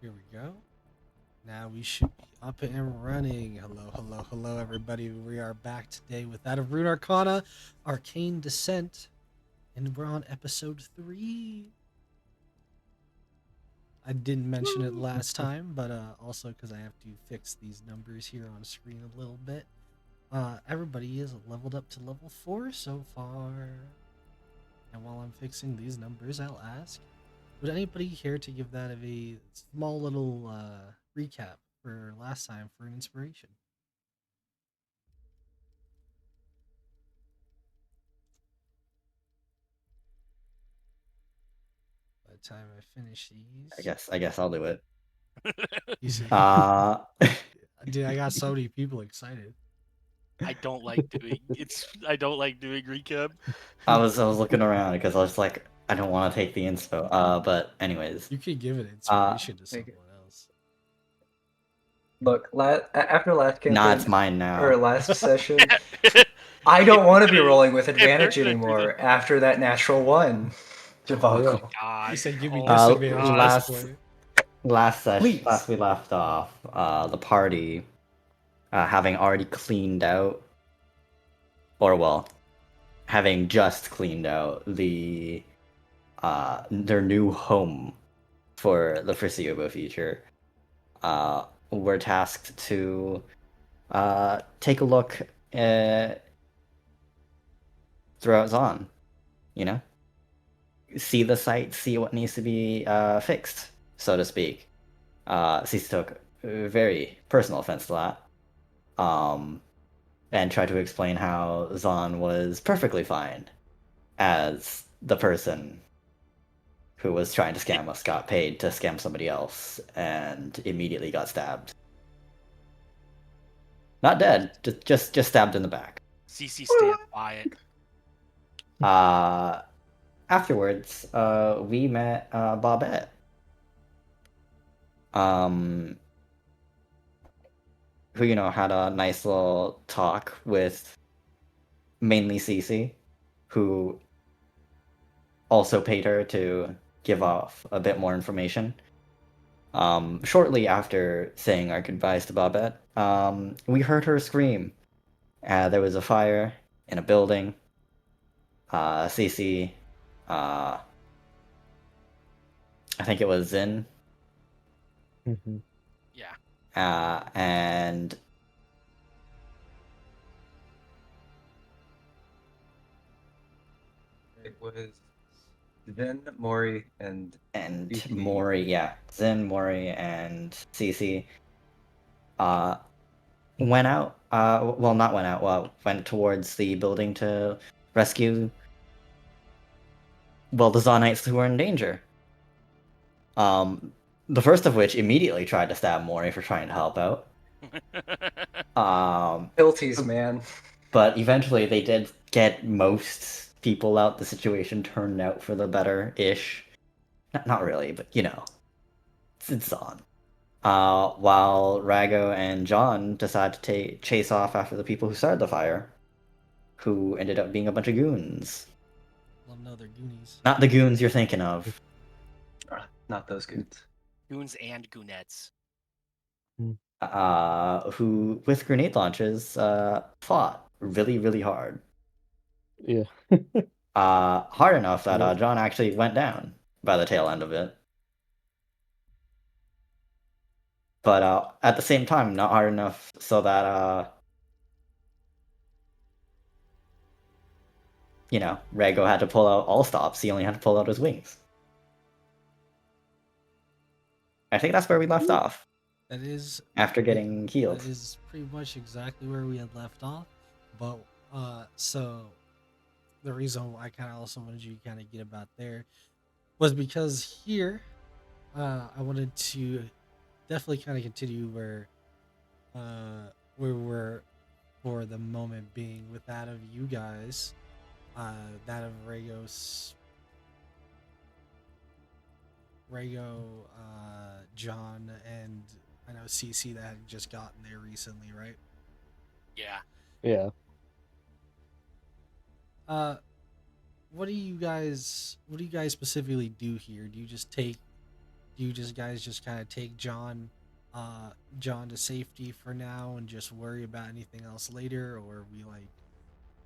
Here we go. Now we should be up and running. Hello, hello, hello, everybody. We are back today with that of Runarcana, Arcane Descent, and we're on episode 3. I didn't mention it last time, but also because I have to fix these numbers here on screen a little bit. Everybody is leveled up to level 4 so far. And while I'm fixing these numbers, I'll ask, would anybody care to give that a small little recap for last time for an inspiration? By the time I finish I these, guess I guess I'll do it. you see, Uh dude, I got so many people excited. I don't like doing recap. I was looking around because I was like, I don't want to take the inspo. But anyways, You could give an uh, inspiration to Make someone it. else. Look, after last nah, it's campaign mine or now. last session, I don't want to be rolling with If advantage you're gonna do anymore after that natural one debacle. You said give me Oh disadvantage at this Last point. session, Please. last we left off, the party, having already cleaned out, or well, having just cleaned out their new home for the foreseeable future. We're tasked to take a look throughout Zon, you know? See the site, see what needs to be fixed, so to speak. Cece took very personal offense to that. And tried to explain how Zon was perfectly fine as the person who was trying to scam us got paid to scam somebody else and immediately got stabbed. Not dead, just stabbed in the back. CC stands by it. Afterwards, we met Bobette. Um, who had a nice little talk with mainly Cece, who also paid her to give off a bit more information. Shortly after saying our goodbyes to Bobette, we heard her scream. There was a fire in a building. Cece, uh, I think it was Zin, Yeah. and It was Vin, Mori, and Cece. Mori, yeah, Zin, Mori, and Cece went out. Well, not went out. Well, went towards the building to rescue. Well, the Zonites who were in danger. The first of which immediately tried to stab Mori for trying to help out. Hilties, man. But eventually they did get most people out. The situation turned out for the better-ish. Not really, but it's on. While Rago and John decide to chase off after the people who started the fire, who ended up being a bunch of goons. Well, no, they're Goonies. Not the goons you're thinking of. Not those goons. Goons and goonettes. Who, with grenade launches, fought really, really hard. Yeah. Hard enough that Yep. John actually went down by the tail end of it. But at the same time, not hard enough so that Rago had to pull out all stops. He only had to pull out his wings. I think that's where we left off. That is After getting healed. That is pretty much exactly where we had left off. But so the reason I kind of also wanted you to kind of get about there was because here I wanted to definitely kind of continue where we were for the moment being with that of you guys, that of Rago, John, and I know CC that had just gotten there recently, right? Yeah. Yeah. What do you guys specifically do here? Do you just guys just kind of take John to safety for now and just worry about anything else later, or we like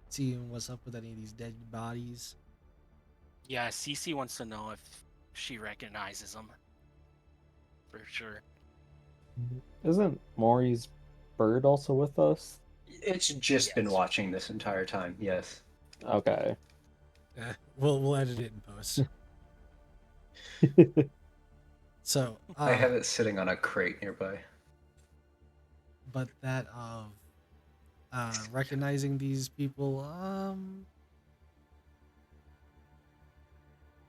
seeing what's up with any of these dead bodies? Yeah, Cece wants to know if she recognizes him. For sure. Isn't Maury's bird also with us? It's just been Yes. watching this entire time. Yes. Okay. We'll edit it in post. So I have it sitting on a crate nearby. but that of recognizing these people,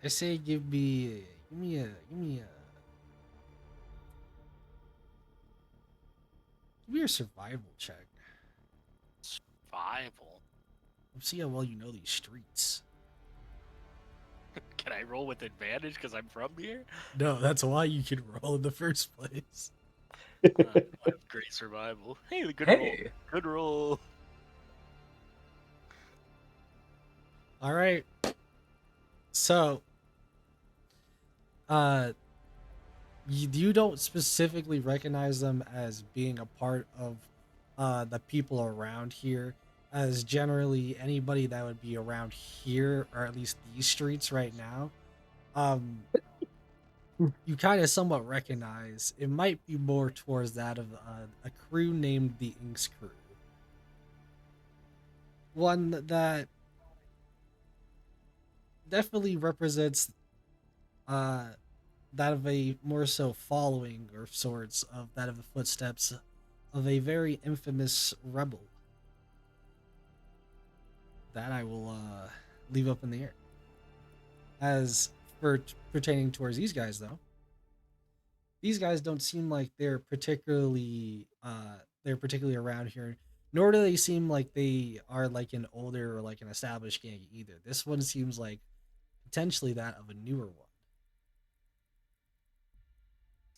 I say give me a survival check. Survival. Let's see how well you know these streets. Can I roll with advantage because I'm from here? No, that's why you can roll in the first place. I have great survival. Hey, good roll. Hey, Good roll. All right. So, you don't specifically recognize them as being a part of the people around here, as generally anybody that would be around here, or at least these streets right now, um, you kind of somewhat recognize. It might be more towards that of a crew named the Inks Crew. One that definitely represents uh that of a more so following or sorts of that of the footsteps of a very infamous rebel. That I will leave up in the air. As for pertaining towards these guys, though, these guys don't seem like they're particularly around here. Nor do they seem like they are like an older or like an established gang either. This one seems like potentially that of a newer one.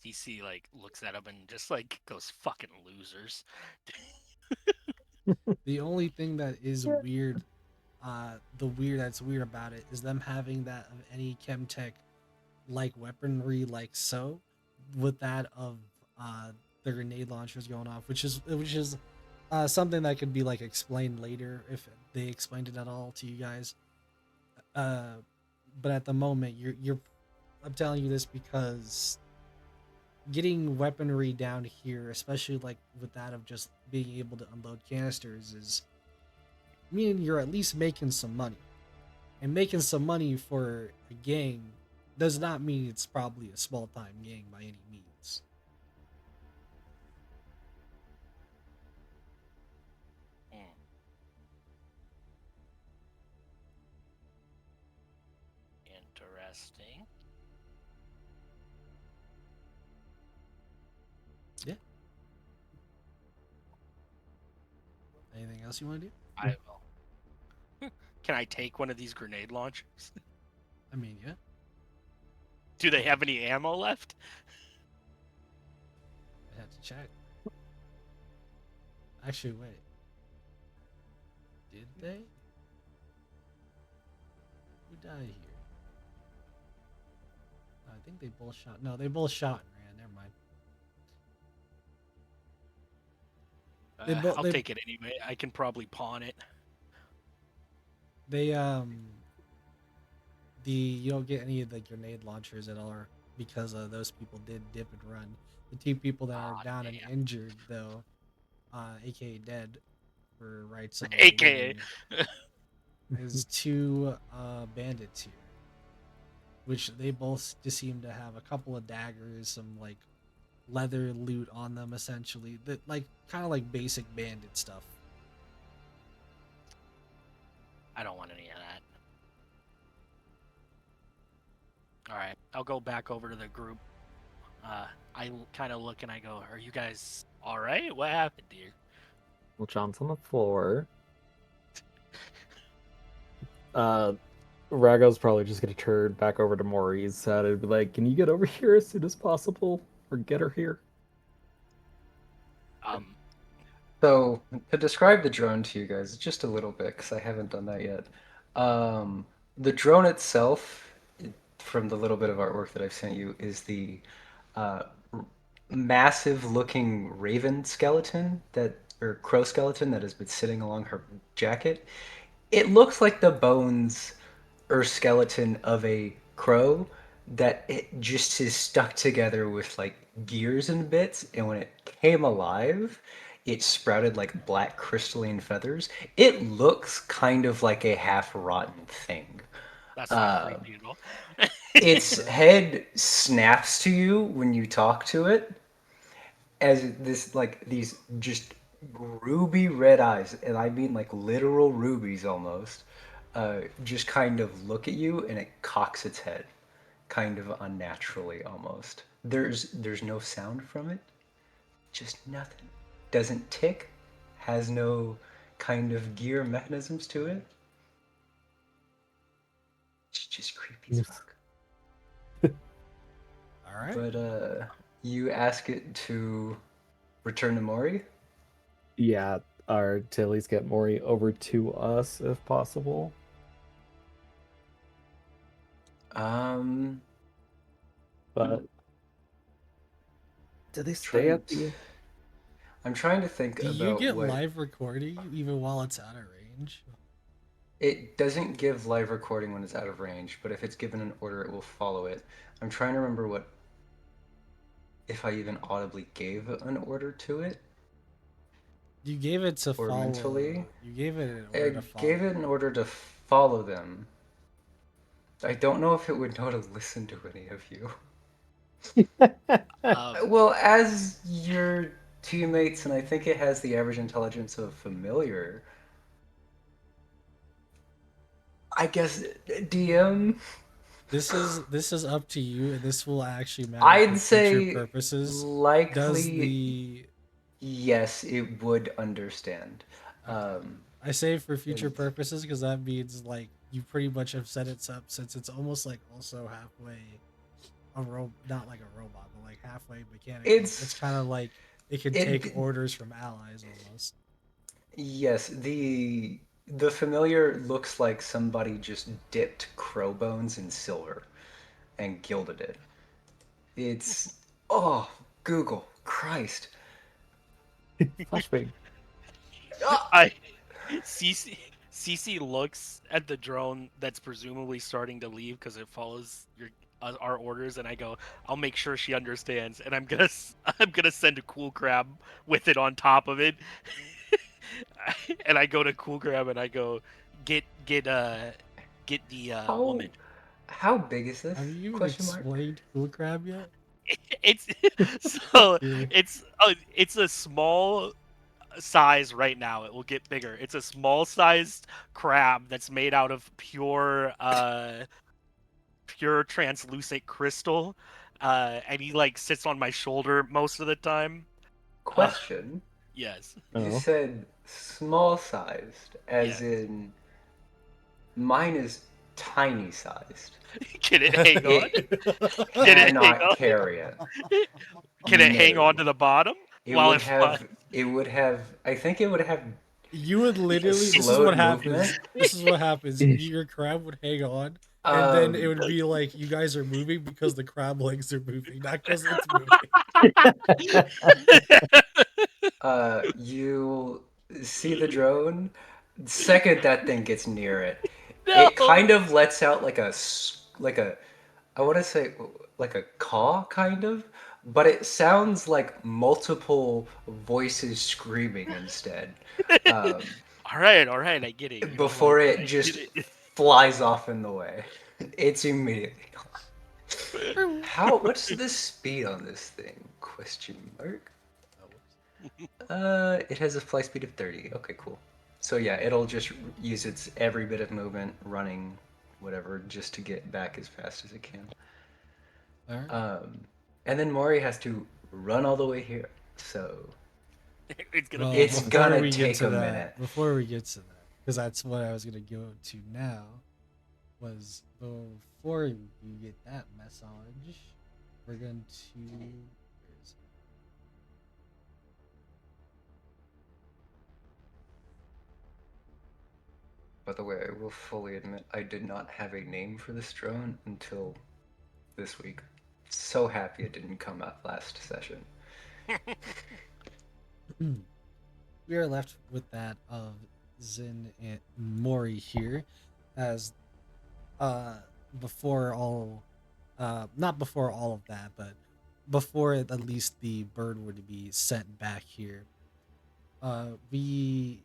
DC like looks at him and just like goes fucking losers. The only thing that is weird, that's weird about it is them having that of any chemtech like weaponry, like so, with that of the grenade launchers going off, which is something that could be like explained later if they explained it at all to you guys. Uh, but at the moment, you're I'm telling you this because getting weaponry down here, especially like with that of just being able to unload canisters, is meaning you're at least making some money. And making some money for a gang does not mean it's probably a small time gang by any means. Hmm. Interesting. Yeah. Anything else you want to do? I will. Can I take one of these grenade launchers? I mean, yeah. Do they have any ammo left? I have to check. Actually, wait. Did they? Who died here? I think they both shot. No, they both shot and ran. Never mind. I'll take it anyway. I can probably pawn it. They you don't get any of the grenade launchers at all because those people did dip and run. The two people that are Aw, down and damn. injured though, aka dead for rights of AKA. living, is two bandits here, which they both just seem to have a couple of daggers, some like leather loot on them, essentially that like kind of like basic bandit stuff. I don't want any of that. All right, I'll go back over to the group. I kind of look and I go, "Are you guys all right? What happened here?" Well, John's on the floor. Rago's probably just gonna turn back over to Maury's side and be like, "Can you get over here as soon as possible, or get her here?" So to describe the drone to you guys just a little bit, because I haven't done that yet. The drone itself, from the little bit of artwork that I've sent you is the uh, massive looking raven skeleton or crow skeleton that has been sitting along her jacket. It looks like the bones or skeleton of a crow that it just is stuck together with like gears and bits, and when it came alive, it sprouted like black crystalline feathers. It looks kind of like a half rotten thing. That's not Uh, creepy at all. its head snaps to you when you talk to it as this like these just ruby red eyes, and I mean like literal rubies almost, just kind of look at you, and it cocks its head kind of unnaturally almost. There's no sound from it, just nothing. Doesn't tick, has no kind of gear mechanisms to it. It's just creepy as fuck. All right. But you ask it to return to Mori? Yeah, or to at least get Mori over to us if possible. But do they stay at the? I'm trying to think Do you about get what live recording even while it's out of range? it doesn't give live recording when it's out of range, but if it's given an order, it will follow it. I'm trying to remember what if I even audibly gave an order to it You gave it to or follow. mentally. You gave it an I order to follow. gave it an order to follow them. I don't know if it would know to listen to any of you. Well, as your teammates, and I think it has the average intelligence of a familiar. I guess DM. This is up to you, and this will actually matter I'd for future say purposes. Does likely yes, it would understand. Okay. I say for future purposes because that means like you pretty much have set it up since it's almost like also halfway not like a robot, but like halfway mechanical. It's kind of like it can take orders from allies almost. Yes, the familiar looks like somebody just dipped crow bones in silver and gilded it. It's oh, Google Christ. Flashbang. I CC looks at the drone that's presumably starting to leave because it follows our orders, and I go, I'll make sure she understands, and I'm gonna send a cool crab with it on top of it, and I go to cool crab and I go get the woman. How big is this? Have you even Question mark. explained Cool Crab yet? It's so Yeah. it's a small size right now. It will get bigger. It's a small sized crab that's made out of pure translucent crystal, and he like sits on my shoulder most of the time. Question. Yes. You Oh. said small sized, as Yes. in mine is tiny sized. Can it hang on? Can it hang Cannot on? carry it. Can it hang on No. to the bottom It while would it flies? have. It would have. I think it would have You would literally. This is slowed what happens. movement. This is what happens. Your crab would hang on, and then it would be like you guys are moving because the crab legs are moving, not because it's moving. You see the drone. Second that thing gets near it, No. it kind of lets out like a I want to say like a caw kind of, but it sounds like multiple voices screaming instead. Um, All right, I get it. You don't before like it. it I just get it. flies off in the way. It's immediately gone. How? What's the speed on this thing? Question mark. It has a fly speed of 30. Okay, cool. So yeah, it'll just use its every bit of movement, running, whatever, just to get back as fast as it can. All right. And then Mori has to run all the way here. So It's gonna Well, be. it's before gonna we get take to a that, minute. because that's what I was gonna go to now, was before you get that message, we're going to. Where is it? By the way, I will fully admit I did not have a name for this drone until this week. So happy it didn't come up last session. We are left with that of Zin and Mori here, as uh before all, not before all of that, but before at least the bird were to be sent back here. We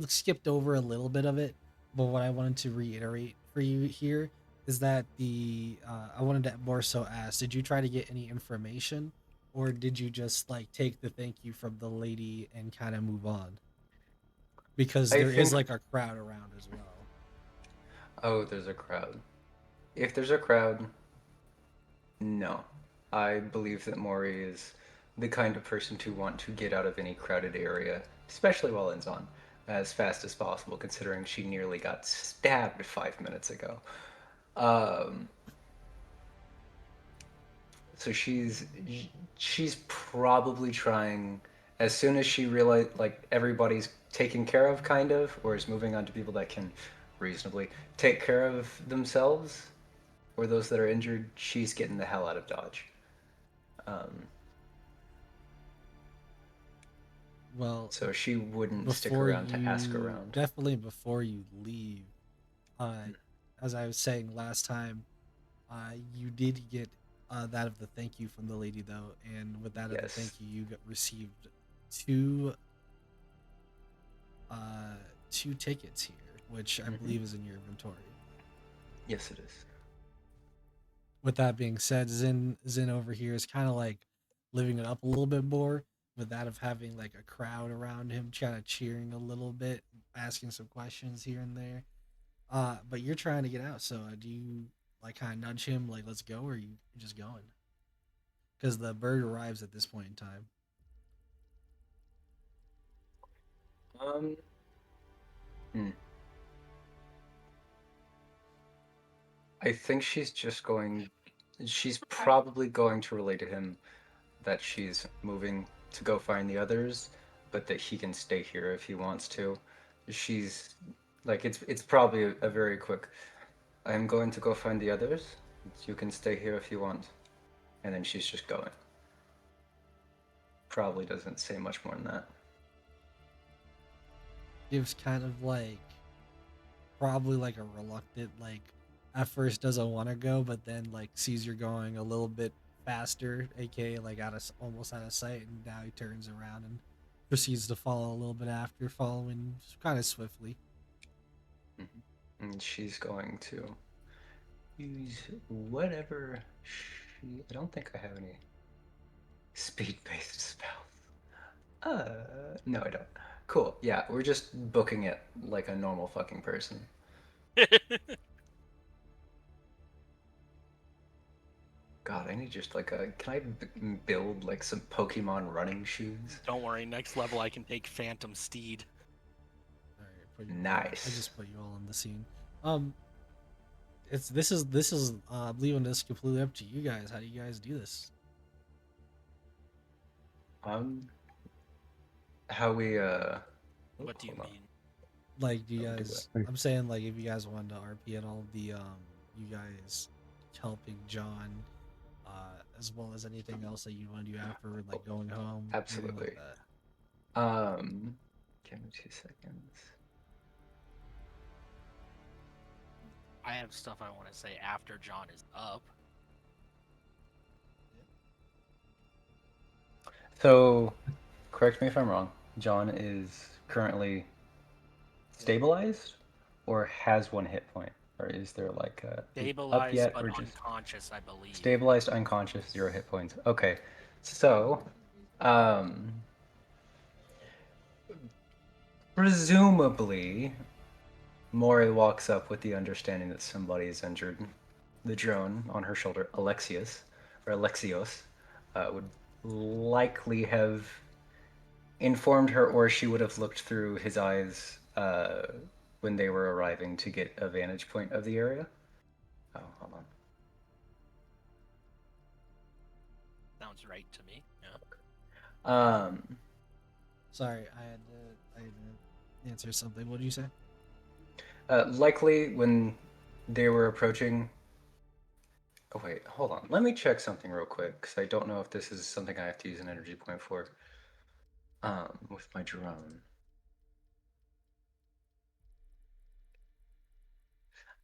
skipped over a little bit of it, but what I wanted to reiterate for you here is that the I wanted to more so ask, did you try to get any information, or did you just like take the thank you from the lady and kind of move on? Because I there is think. like a crowd around as well. Oh, there's a crowd. If there's a crowd, no. I believe that Mori is the kind of person to want to get out of any crowded area, especially while it's on, as fast as possible, considering she nearly got stabbed 5 minutes ago. Um, so she's probably trying, as soon as she realized like everybody's taken care of, kind of, or is moving on to people that can reasonably take care of themselves, or those that are injured, she's getting the hell out of Dodge. Um, Well, so she wouldn't stick before around to ask you around. definitely before you leave, uh, as I was saying last time, you did get that of the thank you from the lady though, and with that of the Yes. thank you, you got received two uh two tickets here, which I Hmm. believe is in your inventory. Yes, it is. With that being said, Zin over here is kind of like living it up a little bit more, with that of having like a crowd around him, kind of cheering a little bit, asking some questions here and there. But you're trying to get out, so do you like kind of nudge him like let's go, or are you just going? Because the bird arrives at this point in time. Um, hmm. I think she's just going. She's probably going to relay to him that she's moving to go find the others, but that he can stay here if he wants to. She's like it's probably a very quick. I'm going to go find the others. You can stay here if you want, and then she's just going. Probably doesn't say much more than that. Gives kind of like probably like a reluctant like at first doesn't want to go, but then like sees you're going a little bit faster, aka like almost out of sight, and now he turns around and proceeds to follow a little bit after, following kind of swiftly. Mhm. And she's going to use whatever she. I don't think I have any speed-based spells. No, I don't. Cool. Yeah, we're just booking it like a normal fucking person. God, I need just like a. Can I build like some Pokemon running shoes? Don't worry, next level I can take Phantom Steed. All right, I Nice. just put you all in the scene. Um, it's this is I'm leaving this completely up to you guys. How do you guys do this? Um, how we Oh, What do you hold on. mean? Like, do you How we do guys? it? I'm saying like if you guys wanted to RP at all, the you guys helping John, as well as anything else that you want to do after like going home, anything like Absolutely. that. Give me 2 seconds. I have stuff I want to say after John is up. So, correct me if I'm wrong. John is currently stabilized, or has 1 hit point, or is there like a up Stabilized yet, but or just unconscious, I believe. stabilized, unconscious, 0 hit points? Okay, so um, presumably, Mori walks up with the understanding that somebody is injured. The drone on her shoulder, Alexios, would likely have informed her, or she would have looked through his eyes when they were arriving to get a vantage point of the area. Oh, hold on. Sounds right to me. Yeah. Um, Sorry, I had to answer something. What did you say? likely when they were approaching, Oh wait, hold on. Let me check something real quick because I don't know if this is something I have to use an energy point for. With my drone.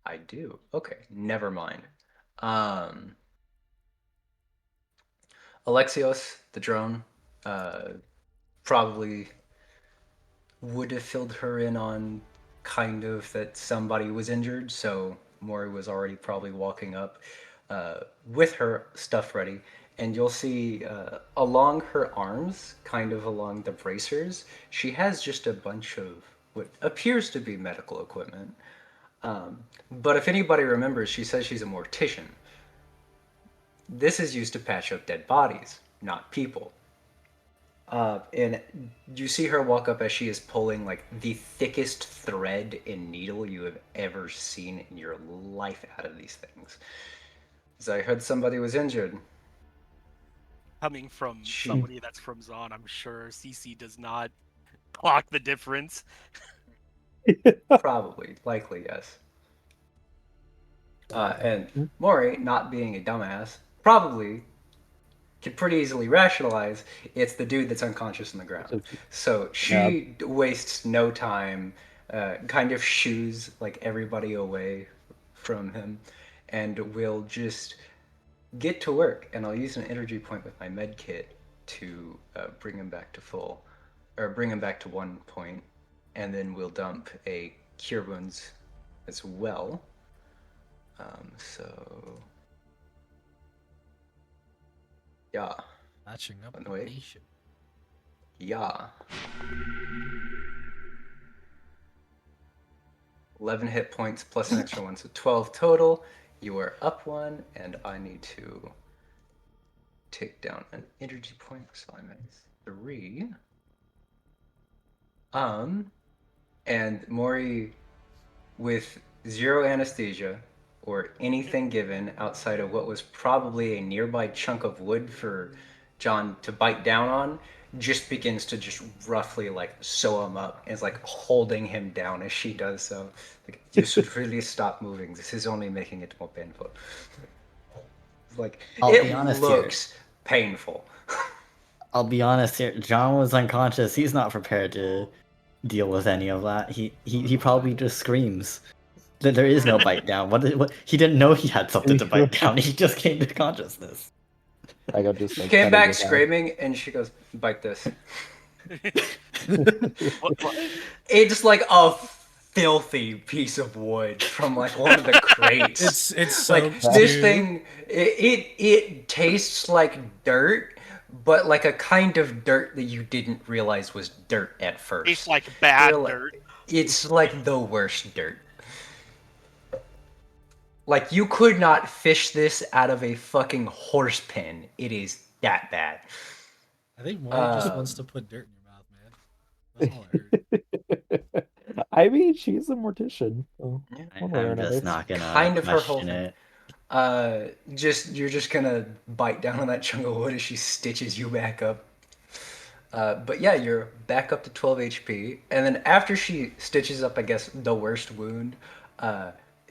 I do. Okay, never mind. Um, Alexios, the drone, probably would have filled her in on kind of that somebody was injured, so Mori was already probably walking up with her stuff ready. And you'll see along her arms, kind of along the bracers, she has just a bunch of what appears to be medical equipment. But if anybody remembers, she says she's a mortician. This is used to patch up dead bodies, not people. And you see her walk up as she is pulling like the thickest thread and needle you have ever seen in your life out of these things. So I heard somebody was injured. Coming from She somebody that's from Zon, I'm sure CC does not clock the difference. probably, likely, yes. And Mori, not being a dumbass, probably can pretty easily rationalize it's the dude that's unconscious on the ground. So Yeah. she wastes no time, kind of shoos like everybody away from him, and will just get to work. And I'll use an energy point with my med kit to bring him back to full, or bring him back to 1 point, and then we'll dump a cure wounds as well. So yeah, Patching up one the way. patient. Yeah. 11 hit points plus an extra one, so 12 total. You are up one, and I need to take down an energy point, so I'm at 3. And Mori, with 0 anesthesia or anything given outside of what was probably a nearby chunk of wood for John to bite down on, just begins to just roughly like sew him up and is like holding him down as she does so. Like, you should really stop moving. This is only making it more painful. Like, I'll it be honest looks painful. I'll be honest here. John was unconscious. He's not prepared to deal with any of that. He probably just screams. There is no bite down. What? He didn't know he had something to bite down. He just came to consciousness. I got just She like came petting back his eye. screaming and she goes, "Bite this." What? It's like a filthy piece of wood from like one of the crates. It's Like soaked this too. thing, it tastes like dirt, but like a kind of dirt that you didn't realize was dirt at first. Tastes like You're bad like- dirt. It's like the worst dirt. Like you could not fish this out of a fucking horse pen. It is that bad. I think Maury just wants to put dirt in your mouth, man. That's all I heard. I mean, she's a mortician. So Yeah. one way or I'm another. just not gonna Kind of her whole question thing. it. You're just gonna bite down on that chunk of wood as she stitches you back up. But yeah, you're back up to 12 HP, and then after she stitches up, I guess the worst wound,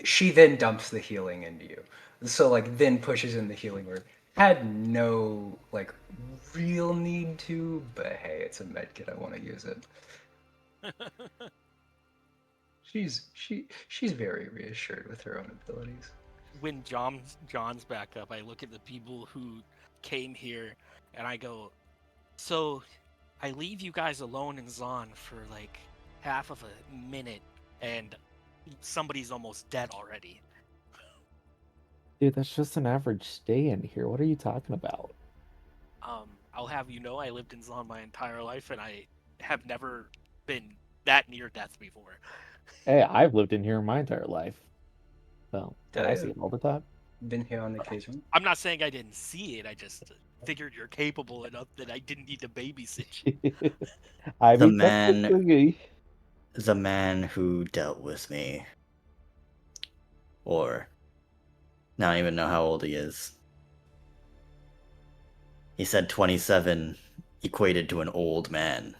she then dumps the healing into you. So like then pushes in the healing word. Had no like real need to, but hey, it's a med kit. I want to use it. She's very reassured with her own abilities. When John's back up, I look at the people who came here, and I go, "So, I leave you guys alone in Zon for like half of a minute, and somebody's almost dead already." Dude, that's just an average stay in here. What are you talking about? I'll have you know, I lived in Zon my entire life, and I have never been that near death before. Hey, I've lived in here my entire life. So I see Yeah. it all the time. Been here on occasion. I'm not saying I didn't see it. I just figured you're capable enough that I didn't need to babysit you. I The mean, man- technically, The man who dealt with me, or I don't even know how old he is. He said 27 equated to an old man.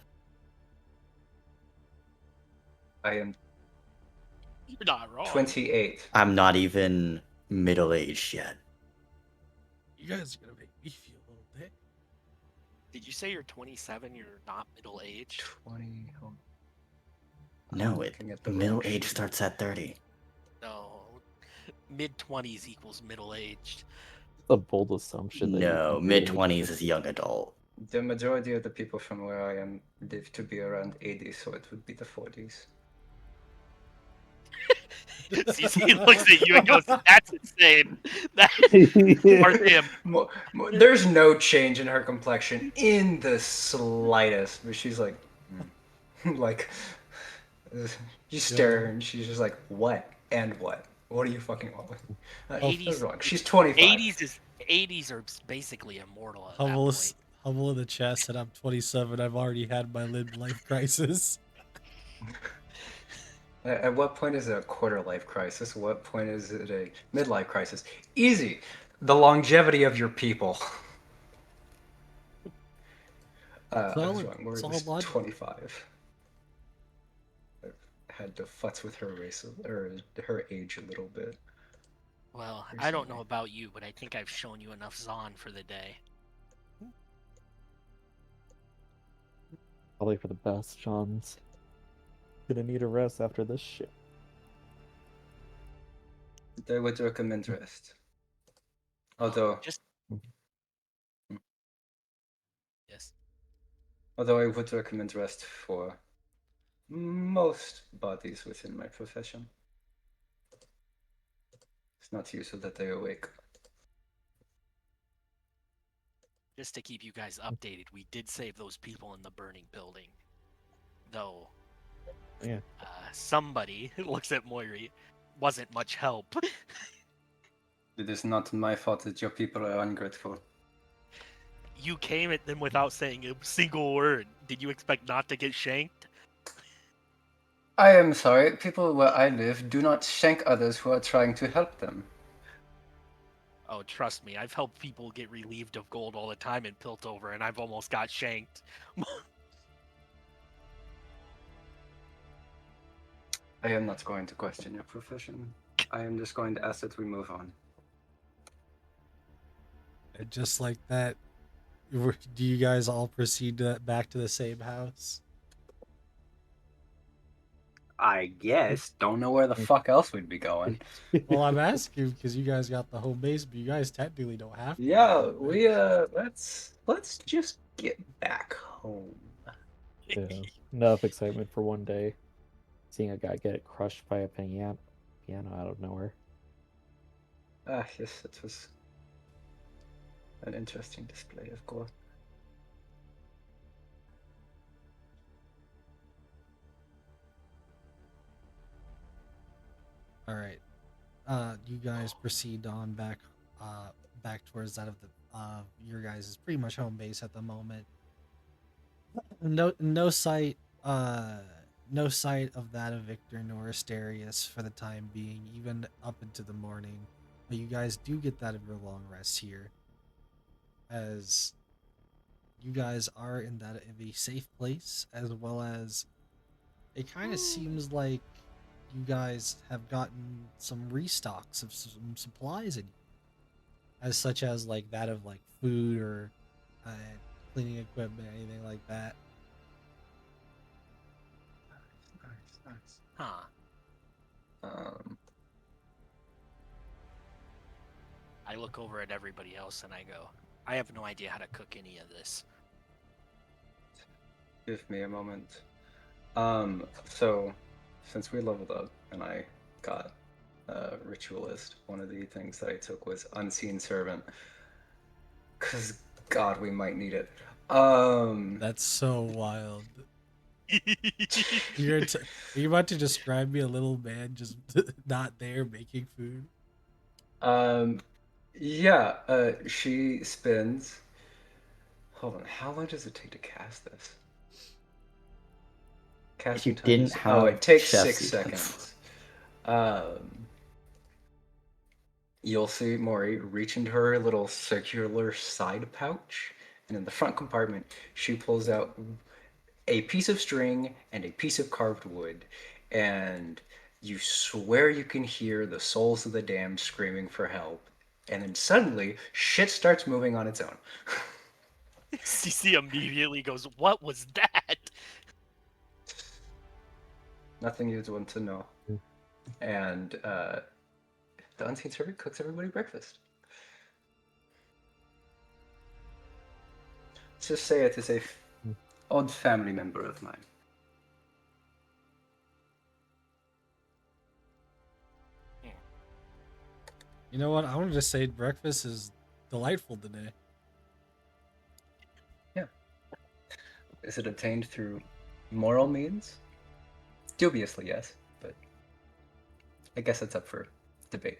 I am You're not wrong. 28. I'm not even middle-aged yet. You guys are gonna make me feel a little bit. Did you say you're 27? You're not middle aged? 20. No, I'm it looking at the middle wrong age sheet. starts at 30. No. Mid 20s equals middle aged. It's a bold assumption that you No, can mid really 20s is young adult. The majority of the people from where I am live to be around 80, so it would be the 40s. CC looks at you and goes, "That's insane." That or him. There's no change in her complexion in the slightest, but she's like, like, you stare Yo. and she's just like, what and what? What do you fucking want with me? Oh, 80s. Wrong. She's 25. 80s are basically immortal at that Humble, point. humble in the chest, and I'm 27. I've already had my midlife crisis. At what point is it a quarter life crisis? What point is it a midlife crisis? Easy. The longevity of your people. I was wrong. Maury It's all was logical. 25. I had to futz with her race or her age a little bit. Well, I don't know Recently. about you, but I think I've shown you enough Zon for the day. Probably for the best, John's gonna need a rest after this shit. I would recommend rest. Although, Just yes. although I would recommend rest for most bodies within my profession. It's not usual that they awake. Just to keep you guys updated, we did save those people in the burning building. Though Yeah. somebody looks at Moiri, wasn't much help. It is not my fault that your people are ungrateful. You came at them without saying a single word. Did you expect not to get shanked? I am sorry, people where I live do not shank others who are trying to help them. Oh, trust me, I've helped people get relieved of gold all the time in Piltover, and I've almost got shanked. I am not going to question your profession. I am just going to ask that we move on. And just like that, do you guys all proceed back to the same house? I guess. Don't know where the fuck else we'd be going. Well, I'm asking because you guys got the home base, but you guys technically don't have to. Yeah, we let's just get back home. Yeah. Enough excitement for one day. Seeing a guy get crushed by a piano out of nowhere. Ah, yes, it was an interesting display of gore. All right. You guys proceed on back towards that of the your guys is pretty much home base at the moment. No sight no sight of that of Victor nor Asterius for the time being, even up into the morning. But you guys do get that of your long rest here, as you guys are in that of a safe place, as well as it kind of seems like you guys have gotten some restocks of some supplies in you, as such as like that of like food or uh, cleaning equipment, anything like that. Nice. Huh. Um, I look over at everybody else and I go, I have no idea how to cook any of this. give me a moment. So since we leveled up and I got ritualist, one of the things that I took was unseen servant. Cause God, we might need it. That's so wild. Are you about to describe me a little man just not there making food? Yeah, she spends. Hold on, how long does it take to cast this? If you Casting time didn't is. Oh, have it takes chef's 6 utensils. seconds. You'll see Maury reach into her little circular side pouch, and in the front compartment, she pulls out a piece of string and a piece of carved wood, and you swear you can hear the souls of the damned screaming for help And then suddenly, shit starts moving on its own. CC immediately goes, "What was that?" Nothing you'd want to know. Mm. And the unseen servant cooks everybody breakfast. Let's just say it is a odd family member of mine. You know what? I wanted to say breakfast is delightful today. Is it obtained through moral means? Dubiously, yes, but I guess that's up for debate.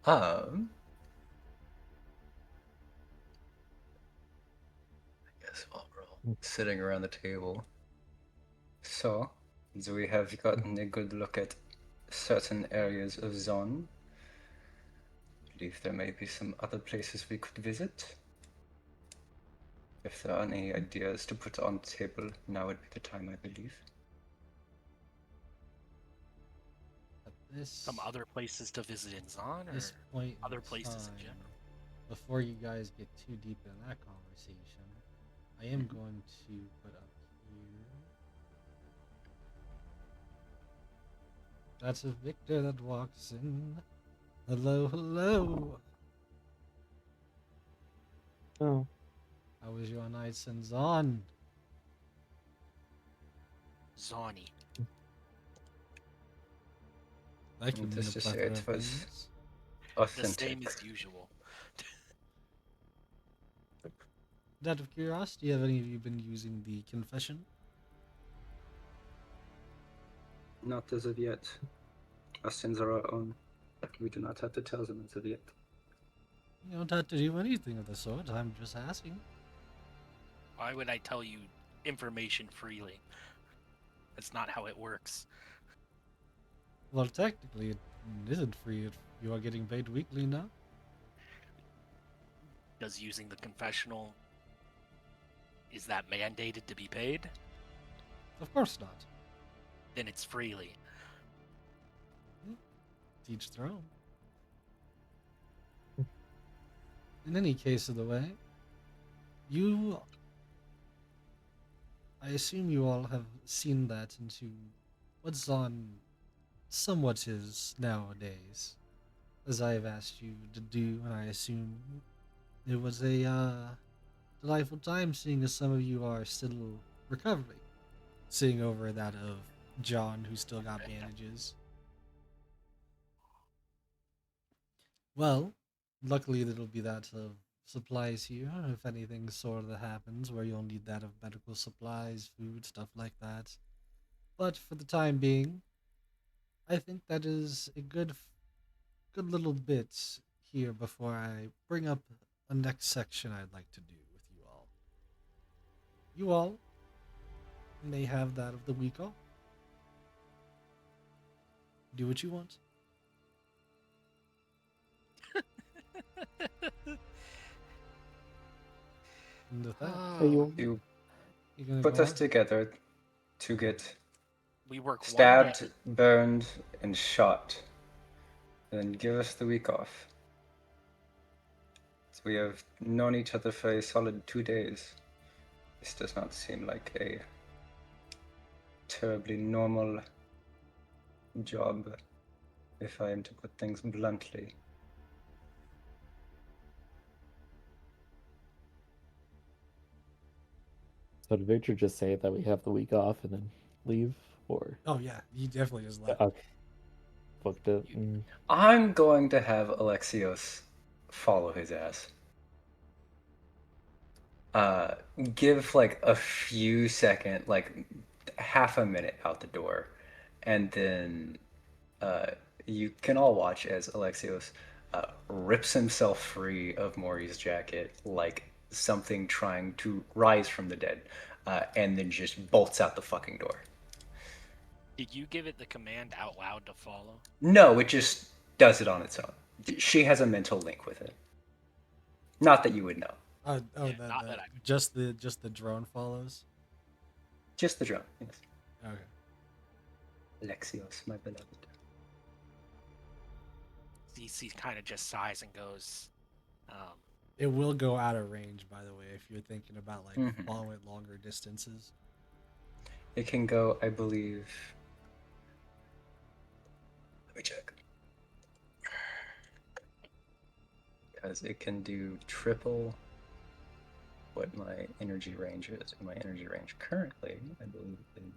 I guess while we're all sitting around the table. So, we have gotten a good look at certain areas of Zon. I believe there may be some other places we could visit. If there are any ideas to put on the table, now would be the time, I believe. At this Some other places to visit in Zon, or this point in other places in time, general? before you guys get too deep in that conversation, I am going to put up here. That's a Victor that walks in. Hello, hello. Oh, How was your nights in Zon? Zoni. That could mean Just a to say plethora it of was things. The authentic. same as usual. Out of curiosity, have any of you been using the confession? Not as of yet. Our sins are our own. We do not have to tell them as of yet. You don't have to do anything of the sort. I'm just asking. Why would I tell you information freely? That's not how it works. Well, technically, it isn't free. You are getting paid weekly now. Does using the confessional, is that mandated to be paid? Of course not. Then it's freely. Teach their own. In any case of the way, I assume you all have seen that into what's on somewhat is nowadays, as I have asked you to do, and I assume it was a delightful time seeing as some of you are still recovering. Seeing over that of John, who still got bandages. Well, luckily it'll be that of supplies here, if anything sort of happens where you'll need that of medical supplies, food, stuff like that. But for the time being, I think that is a good little bit here before I bring up a next section I'd like to do with you all. You all may have that of the week off. Do what you want. And with that, hey, you You you're gonna put go us on. together to get We work stabbed, 1 day. burned, and shot. And then give us the week off. So we have known each other for a solid 2 days. This does not seem like a terribly normal job, if I am to put things bluntly. so did Victor just say that we have the week off and then leave, or Oh yeah, he definitely just left. okay, booked it? I'm going to have Alexios follow his ass. Give like a few second, like half a minute out the door, and then you can all watch as Alexios rips himself free of Maury's jacket like something trying to rise from the dead, and then just bolts out the fucking door. Did you give it the command out loud to follow? No, it just does it on its own. She has a mental link with it. Not that you would know. Oh, Yeah, not that I would. just the drone follows. Just the drone. Yes. Okay. Alexios, my beloved. he kind of just sighs and goes, It will go out of range, by the way, if you're thinking about like Mhm. following longer distances. It can go, I believe. Let me check. Because it can do triple what my energy range is. And my energy range currently, I believe, is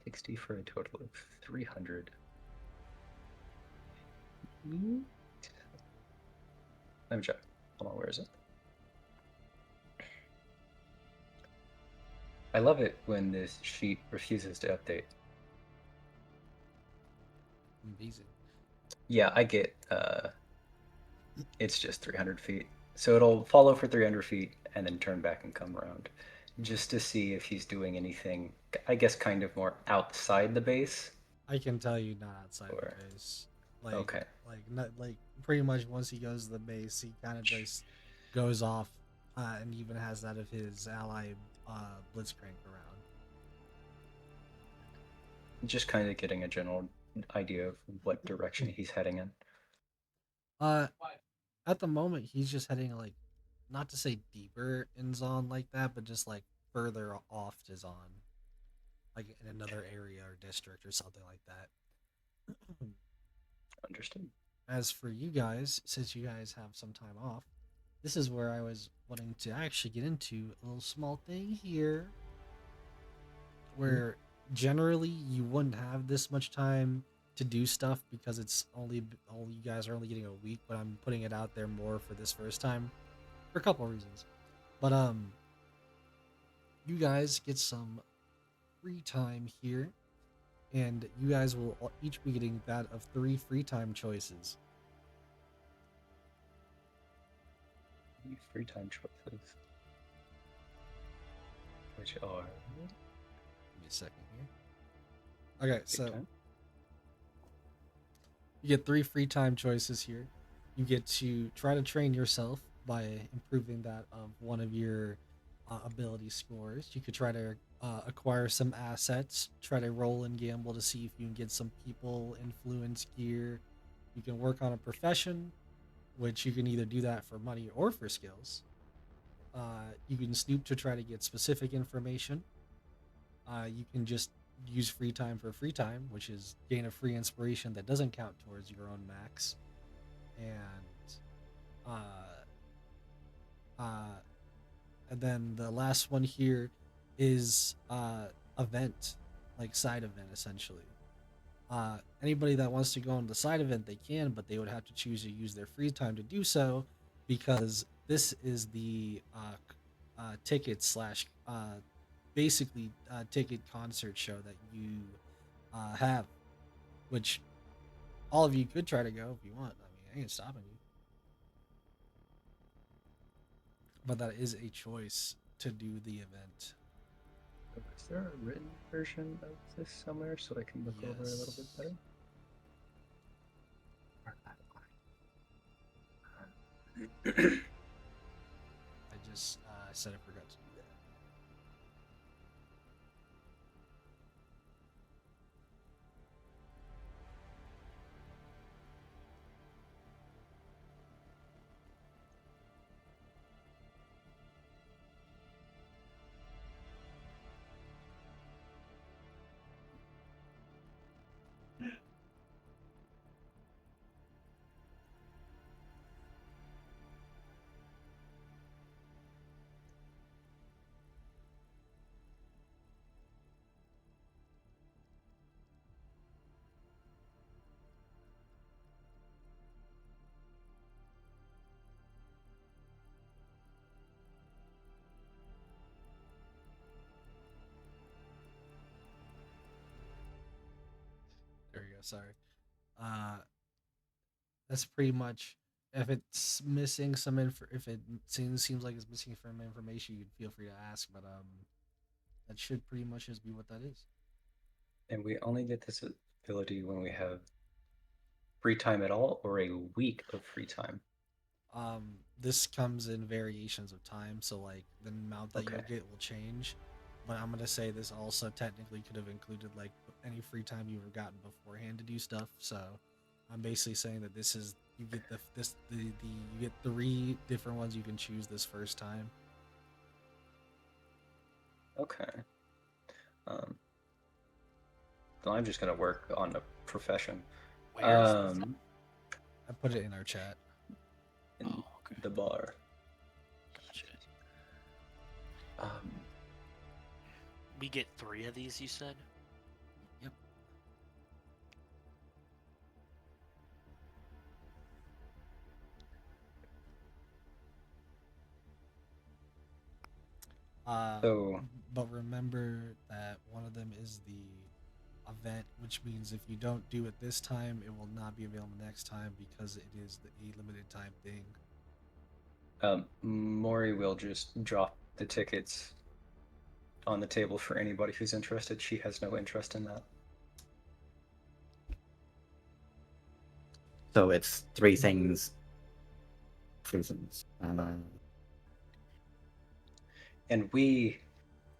60 for a total of 300. Let me check. Hold on, where is it? I love it when this sheet refuses to update. Amazing. Yeah, I get it's just 300 feet. So it'll follow for 300 feet and then turn back and come around just to see if he's doing anything, I guess, kind of more outside the base. I can tell you not outside Or, the base. Like, okay. not like pretty much once he goes to the base, he kind of just goes off, and even has that of his ally Blitzcrank around. Just kind of getting a general idea of what direction he's heading in. Uh, at the moment, he's just heading like, not to say deeper in Zon like that, but just like further off to Zon, like in another area or district or something like that. Understood. As for you guys, since you guys have some time off, this is where I was wanting to actually get into a little small thing here where generally you wouldn't have this much time to do stuff because it's only you guys are only getting a week, but I'm putting it out there more for this first time for a couple of reasons. But you guys get some free time here, and you guys will each be getting that of 3 free time choices. Free time choices. Which are. Give me a second here. Okay, Big so time. you get 3 free time choices here. You get to try to train yourself by improving that of one of your ability scores. You could try to acquire some assets, try to roll and gamble to see if you can get some people influence gear. You can work on a profession, which you can either do that for money or for skills. You can snoop to try to get specific information. You can just use free time for free time, which is gain a free inspiration that doesn't count towards your own max. And uh, uh, and then the last one here is event, like side event essentially. Anybody that wants to go on the side event, they can, but they would have to choose to use their free time to do so, because this is the ticket slash basically ticket concert show that you have, which all of you could try to go if you want. I mean, I ain't stopping you, but that is a choice to do the event. Is there a written version of this somewhere so I can look over a little bit Yes. better? I just said I forgot to do that. There you go. Sorry. Uh, that's pretty much. If it's missing some if it seems like it's missing some information, you can feel free to ask. But that should pretty much just be what that is. And we only get this ability when we have free time at all or a week of free time. This comes in variations of time, so like the amount that Okay. you'll get will change. But I'm gonna say this also technically could have included like any free time you've ever gotten beforehand to do stuff. So I'm basically saying that this is you get the you get 3 different ones you can choose this first time. Okay. Then I'm just gonna work on the profession. Where's I put it in our chat. In Oh, okay. the bar. Gotcha. Um, We get 3 of these, you said? Yep. So- But remember that one of them is the event, which means if you don't do it this time, it will not be available next time because it is a limited time thing. Mori will just drop the tickets on the table for anybody who's interested. She has no interest in that. So it's 3 things. 3 things. And we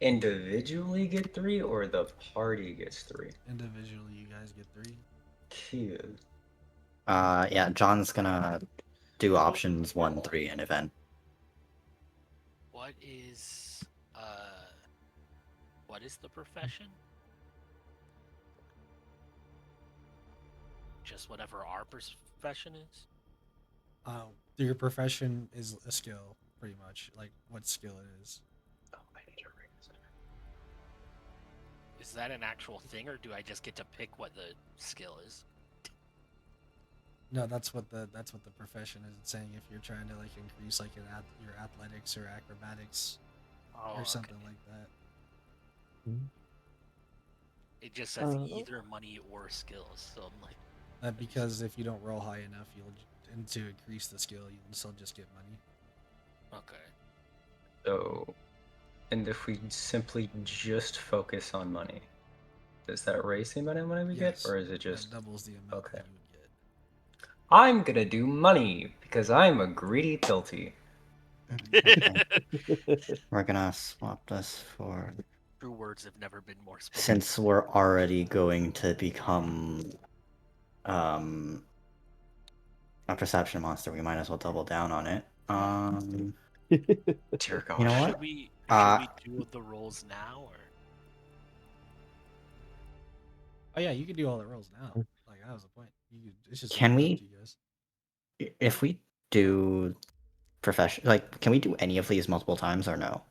individually get 3, or the party gets 3? Individually, you guys get 3. Cute. Yeah, John's gonna do options 1, 3, and event. What is the profession? Just whatever our profession is? Your profession is a skill, pretty much, like what skill it is. Oh, I need to ring this. Is that an actual thing, or do I just get to pick what the skill is? No, that's what the profession is. It's saying if you're trying to like increase like your athletics or acrobatics Oh, or something okay. like that. It just says Uh, either money or skills, so I'm like, Because if you don't roll high enough, and to increase the skill, you'll still just get money. okay. So, and if we simply just focus on money, does that raise the amount of money we Yes, get, or is it just that doubles the amount okay? that you would get. I'm gonna do money because I'm a greedy pilty. Okay. We're gonna swap this for... True words have never been more spoken. Since we're already going to become a perception monster, we might as well double down on it. Dear gosh. You know what? Should we do the rolls now, or Oh yeah, you can do all the rolls now. Like that was the point. It's just Can up we- to you guys. If we do profession, like, can we do any of these multiple times or no?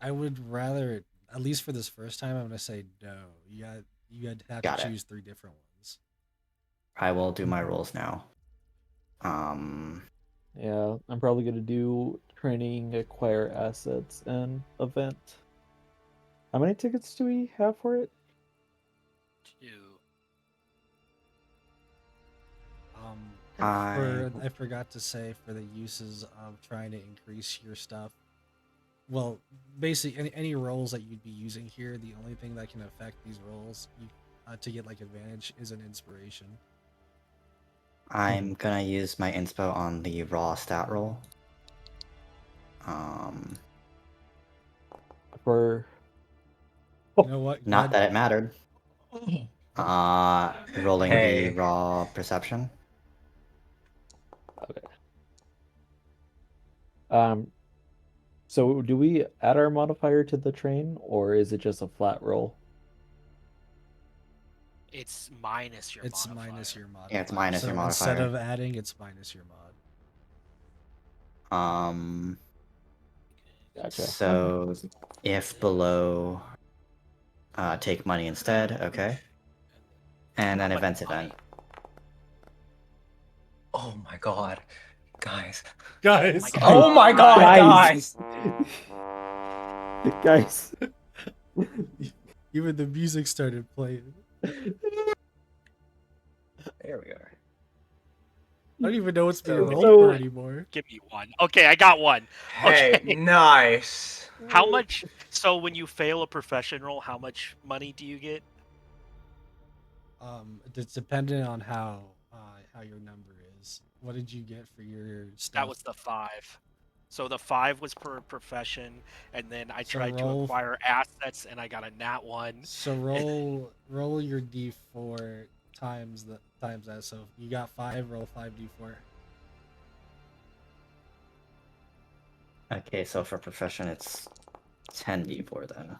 I would rather, at least for this first time, I'm gonna say no. You'd have Got to it. choose 3 different ones. I will do my rolls now. Yeah, I'm probably gonna do training, acquire assets, and event. How many tickets do we have for it? 2? I forgot to say for the uses of trying to increase your stuff. Well, basically, any rolls that you'd be using here, the only thing that can affect these rolls to get like advantage is an inspiration. I'm gonna use my inspo on the raw stat roll. For You know what? Not that it mattered. Rolling Hey. the raw perception. okay. So do we add our modifier to the train, or is it just a flat roll? It's minus your It's modifier. minus your mod. Yeah, it's minus so your instead modifier. of adding, it's minus your mod. Gotcha. So if below, take money instead. Okay. And then How much events money? event. Oh my god, guys! Guys, Oh my god, Guys. guys! Guys. even the music started playing. There we are. I don't even know what's being So- rolled So- for anymore. Give me one. Okay, I got one. Hey, Okay. nice. How much? So when you fail a profession roll, how much money do you get? It's dependent on how your number is. What did you get for your stuff? That was the 5. So the 5 was per profession, and then I So tried to roll. acquire assets, and I got a nat 1. So roll your d4 times that. So if you got 5, roll 5d4. Okay, so for profession, it's 10d4 then.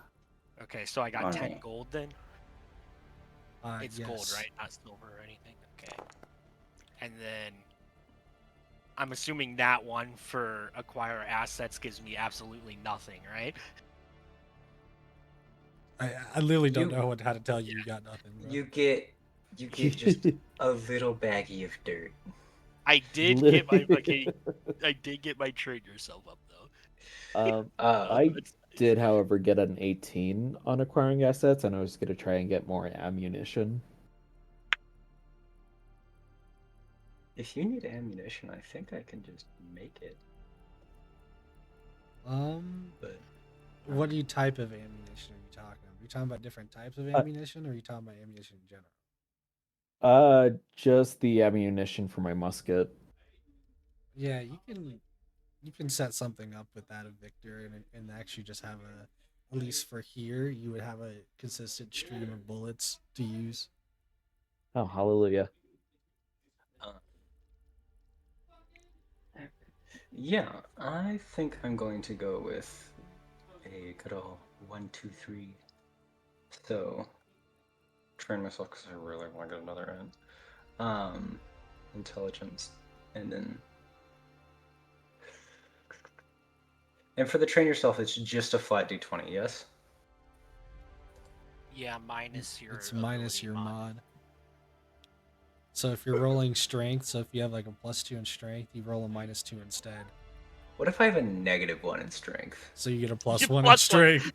Okay, so I got On 10 me. gold then. It's gold, Yes. right? Not silver or anything. Okay. And then I'm assuming nat 1 for acquire assets gives me absolutely nothing, right? I literally don't You know how to tell you got nothing, bro. you get just a little baggie of dirt. I did get my okay. I did get my trade yourself up though. I That's did, however, get an 18 on acquiring assets, and I was going to try and get more ammunition. If you need ammunition, I think I can just make it. But What type of ammunition are you talking about? Are you talking about different types of ammunition, or are you talking about ammunition in general? Just the ammunition for my musket. Yeah, you can set something up with that of Victor, and actually just have at least for here, you would have a consistent stream of bullets to use. Oh, hallelujah. yeah, I think I'm going to go with a good old 1, 2, 3. So train myself because I really want to get another end. Intelligence, and then. And for the train yourself, it's just a flat d20, yes? yeah, minus your It's minus ability your mod. mod. So if you're rolling strength, so if you have like a +2 in strength, you roll a -2 instead. What if I have a -1 in strength? So you get a You +1 in +1. strength.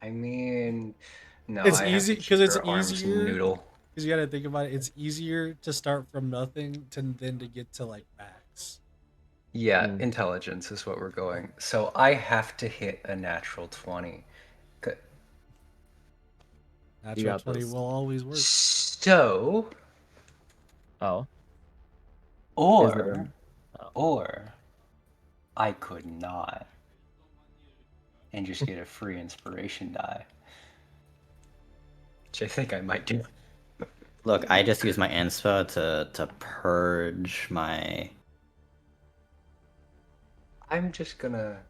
I mean, no, It's I have easy to because keep it's her arms easier. noodle. Because you got to think about it. It's easier to start from nothing than to get to like max. Yeah, Mm. intelligence is what we're going. So I have to hit a natural 20. Good. Natural got 20 this. will always work. So, Oh, is it or, an... Oh. or I could not and just get a free inspiration die. Which I think I might do. Look, I just use my inspo to purge my I'm just gonna.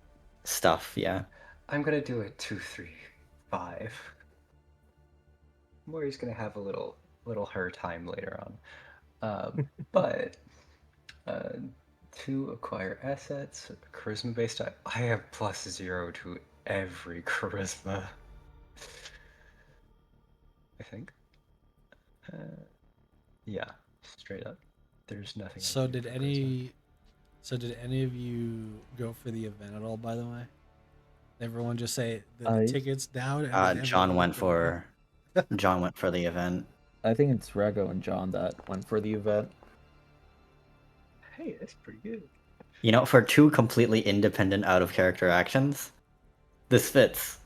stuff, yeah. I'm gonna do a 2, 3, 5. Mori's gonna have a little her time later on. But uh, to acquire assets, charisma based. I have +0 to every charisma. I think. Yeah, straight up. There's nothing. So I can do did for charisma. did any of you go for the event at all? By the way, everyone just say the I tickets down, and then John everyone went go. for John went for the event. I think it's Rago and John that went for the event. Hey, that's pretty good. You know, for two completely independent out of character actions, this fits.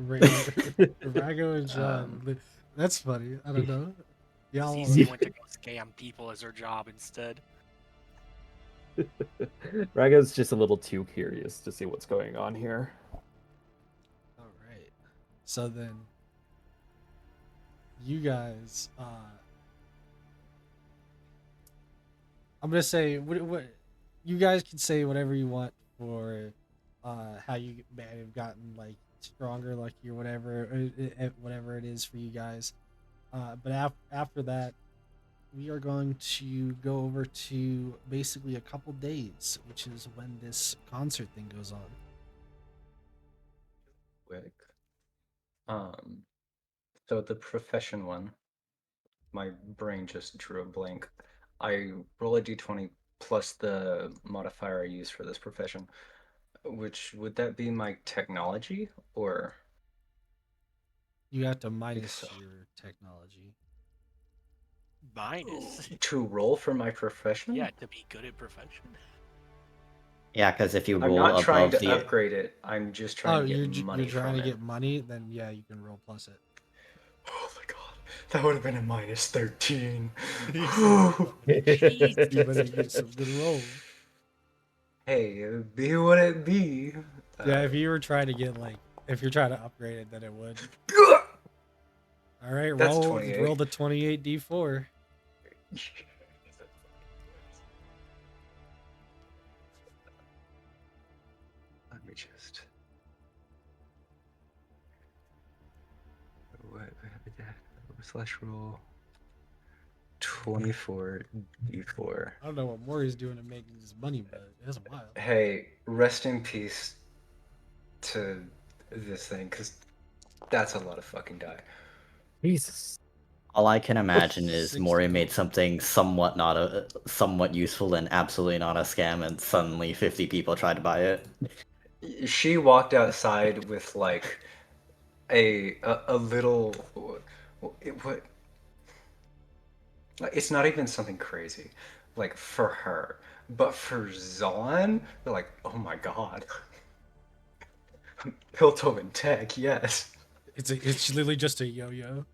Rago and John. That's funny. I don't know. Y'all. CC went to go scam people as her job instead. Rago's just a little too curious to see what's going on here. All right. So then, you guys. I'm gonna say what you guys can say whatever you want for how you may have gotten like stronger, lucky, or whatever it is for you guys. But after that, we are going to go over to basically a couple days, which is when this concert thing goes on. Quick. So the profession one, my brain just drew a blank. I roll a d20 plus the modifier I use for this profession, which would that be my technology or You have to minus so. your technology. Minus. To roll for my profession? Yeah, to be good at profession. Yeah, because if you I'm roll not trying above to the upgrade it. I'm just trying to get You're money trying from to it. get money, then yeah, you can roll plus it. Oh my god. That would have been a minus 13. Jesus. You better get some good rolls. Hey, be what it be. Yeah, if you were trying to get like, if you're trying to upgrade it, then it would. All right, That's roll 28. the 28 d4. Let me just. What? Slash roll 24 d4. I don't know what Maury's doing to make his money, but it's wild. Hey, rest in peace to this thing, because that's a lot of fucking die. Jesus. All I can imagine is 60 Mori made gold. something somewhat useful and absolutely not a scam, and suddenly 50 people tried to buy it. She walked outside with like a little. What? Like, it's not even something crazy, like for her, but for Zon, they're like, oh my god, Piltover tech, yes. It's literally just a yo-yo.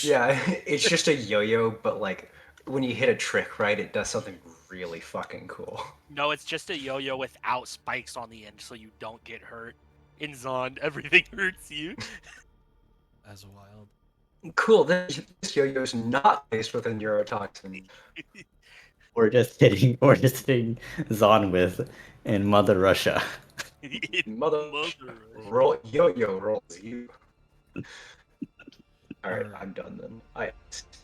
Yeah, it's just a yo-yo, but like when you hit a trick right, it does something really fucking cool. No, it's just a yo-yo without spikes on the end, so you don't get hurt. In Zond, everything hurts you. That's wild. Cool. This yo-yo is not laced with a neurotoxin. We're just hitting Zon with in Mother Russia. Mother, Mother. roll yo-yo rolls you. All right, Alright. I'm done then. I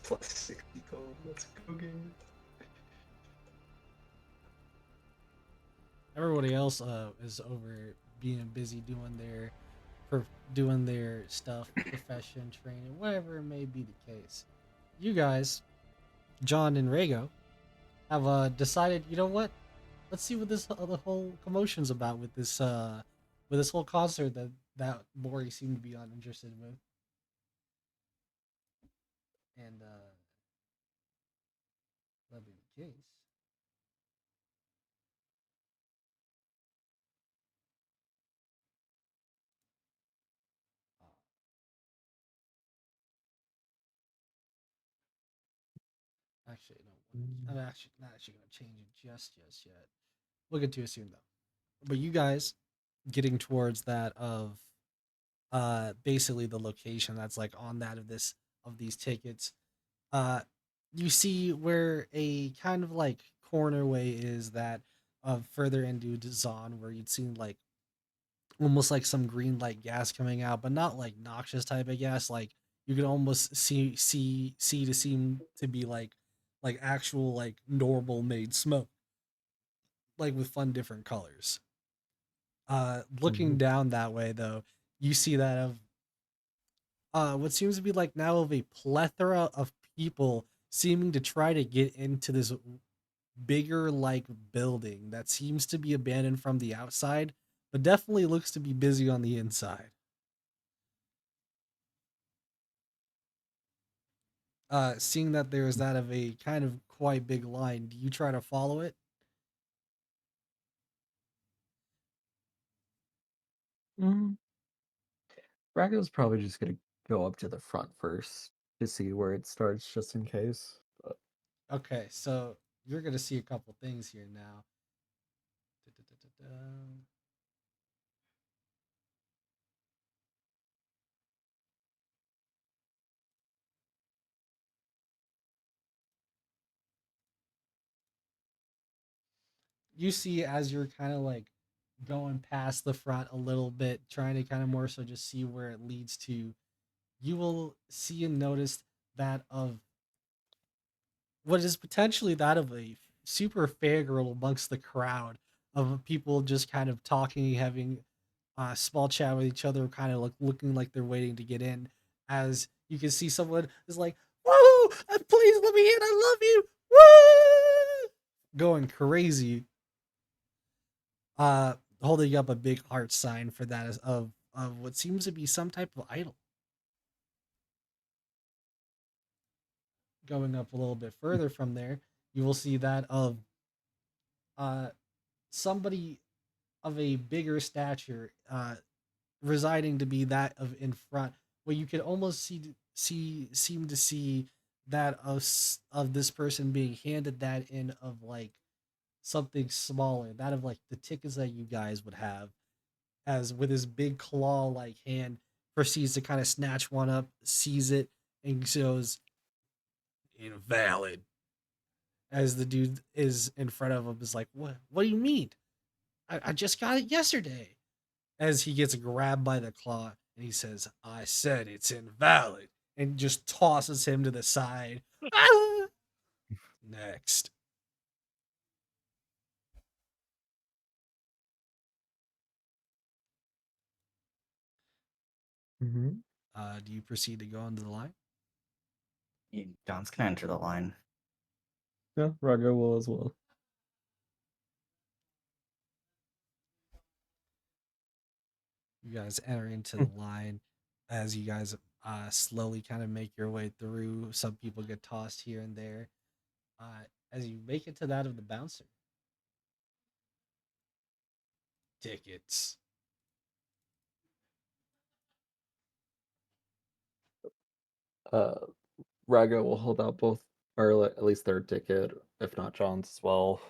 plus 60 gold. Let's go, game. Everybody else is over being busy doing their stuff, profession, training, whatever it may be the case. You guys, John and Rago, have decided. You know what? Let's see what this the whole commotion's about with this whole concert that Maury seemed to be uninterested with, and that'll be the case. Actually, no. I'm actually not actually going to change it just yet. We'll get to it soon though. But you guys getting towards that of basically the location that's like on that of these tickets. Uh you see where a kind of like corner way is that of further into Zon where you'd seen like almost like some green light gas coming out, but not like noxious type of gas. Like you could almost see to seem to be like actual like normal made smoke, like with fun different colors. Looking down that way though, you see that of what seems to be like now of a plethora of people seeming to try to get into this bigger like building that seems to be abandoned from the outside, but definitely looks to be busy on the inside. Seeing that there's that of a kind of quite big line, do you try to follow it? Mm. Rago's probably just gonna go up to the front first to see where it starts, just in case. But Okay, so you're gonna see a couple things here now. Da-da-da-da-da. You see as you're kind of like going past the front a little bit, trying to kind of more so just see where it leads to, you will see and notice that of what is potentially that of a super fangirl amongst the crowd of people just kind of talking, having a small chat with each other, kind of like looking like they're waiting to get in. As you can see, someone is like, "Whoa! Please let me in! I love you!" Woo! Going crazy, holding up a big heart sign for that as of what seems to be some type of idol. Going up a little bit further from there, you will see that of uh somebody of a bigger stature residing to be that of in front, where you could almost see seem to see that of this person being handed that in of like something smaller, that of like the tickets that you guys would have, as with his big claw like hand proceeds to kind of snatch one up, sees it, and goes invalid. As the dude is in front of him is like, what do you mean? I just got it yesterday. As he gets grabbed by the claw and he says, I said it's invalid, and just tosses him to the side. Ah! Next. Mm-hmm. Do you proceed to go onto the line? John's gonna enter the line. Yeah, Raga will as well. You guys enter into the line as you guys slowly kind of make your way through. Some people get tossed here and there. As you make it to that of the bouncer, tickets. Uh, Raga will hold out both, or at least their ticket, if not John's as well.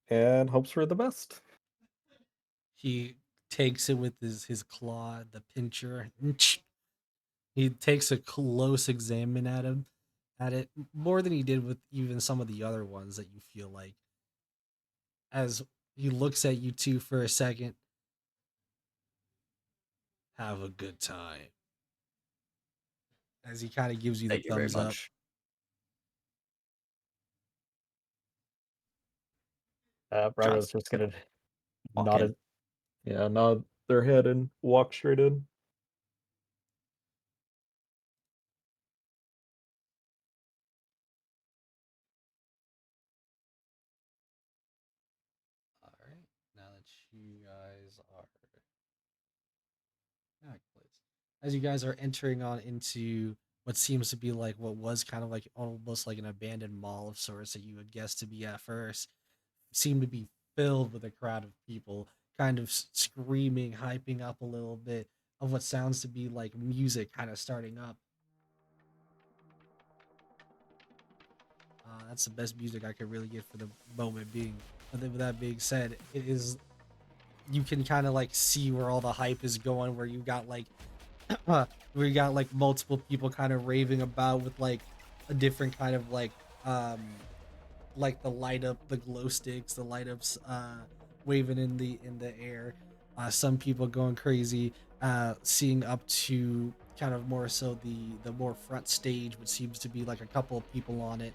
And hopes for the best. He takes it with his claw, the pincher. He takes a close examine at it, more than he did with even some of the other ones that you feel like. As he looks at you two for a second, have a good time. As he kind of gives you the Thank you very thumbs up. much. Raga's John's just gonna walk nod in. it, yeah, nod their head and walk straight in. All right, now that you guys are as you guys are entering on into what seems to be like what was kind of like almost like an abandoned mall of sorts that you would guess to be at first, seem to be filled with a crowd of people, kind of screaming, hyping up a little bit of what sounds to be like music kind of starting up. That's the best music I could really get for the moment being. But then with that being said, it is, you can kind of like see where all the hype is going, where you got like where you got like multiple people kind of raving about with like a different kind of um like the light up, the glow sticks, the light ups waving in the air. Some people going crazy, seeing up to kind of more so the more front stage, which seems to be like a couple of people on it.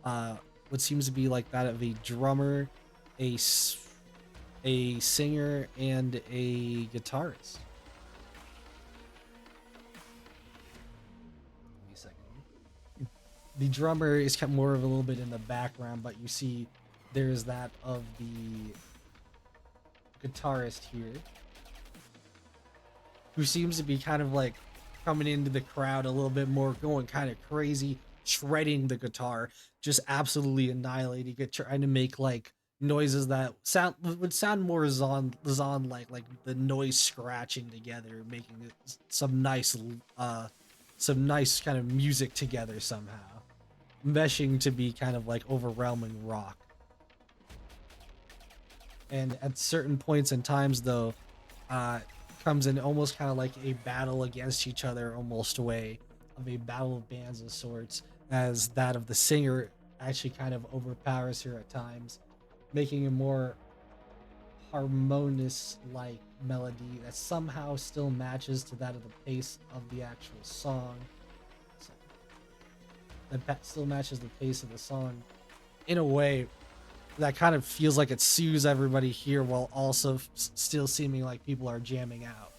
What seems to be like that of a drummer, a a singer, and a guitarist. Give me a second. The drummer is kept more of a little bit in the background, but you see there's that of the guitarist here, who seems to be kind of like coming into the crowd a little bit more, going kind of crazy, shredding the guitar, just absolutely annihilating it, trying to make like noises that sound would sound more Zon like the noise scratching together, making it some nice kind of music together somehow, meshing to be kind of like overwhelming rock. And at certain points in times though, uh comes in almost kind of like a battle against each other, almost a way of a battle of bands of sorts, as that of the singer actually kind of overpowers her at times, making a more harmonious like melody that somehow still matches to that of the pace of the actual song, so that still matches the pace of the song in a way that kind of feels like it soothes everybody here, while also still seeming like people are jamming out.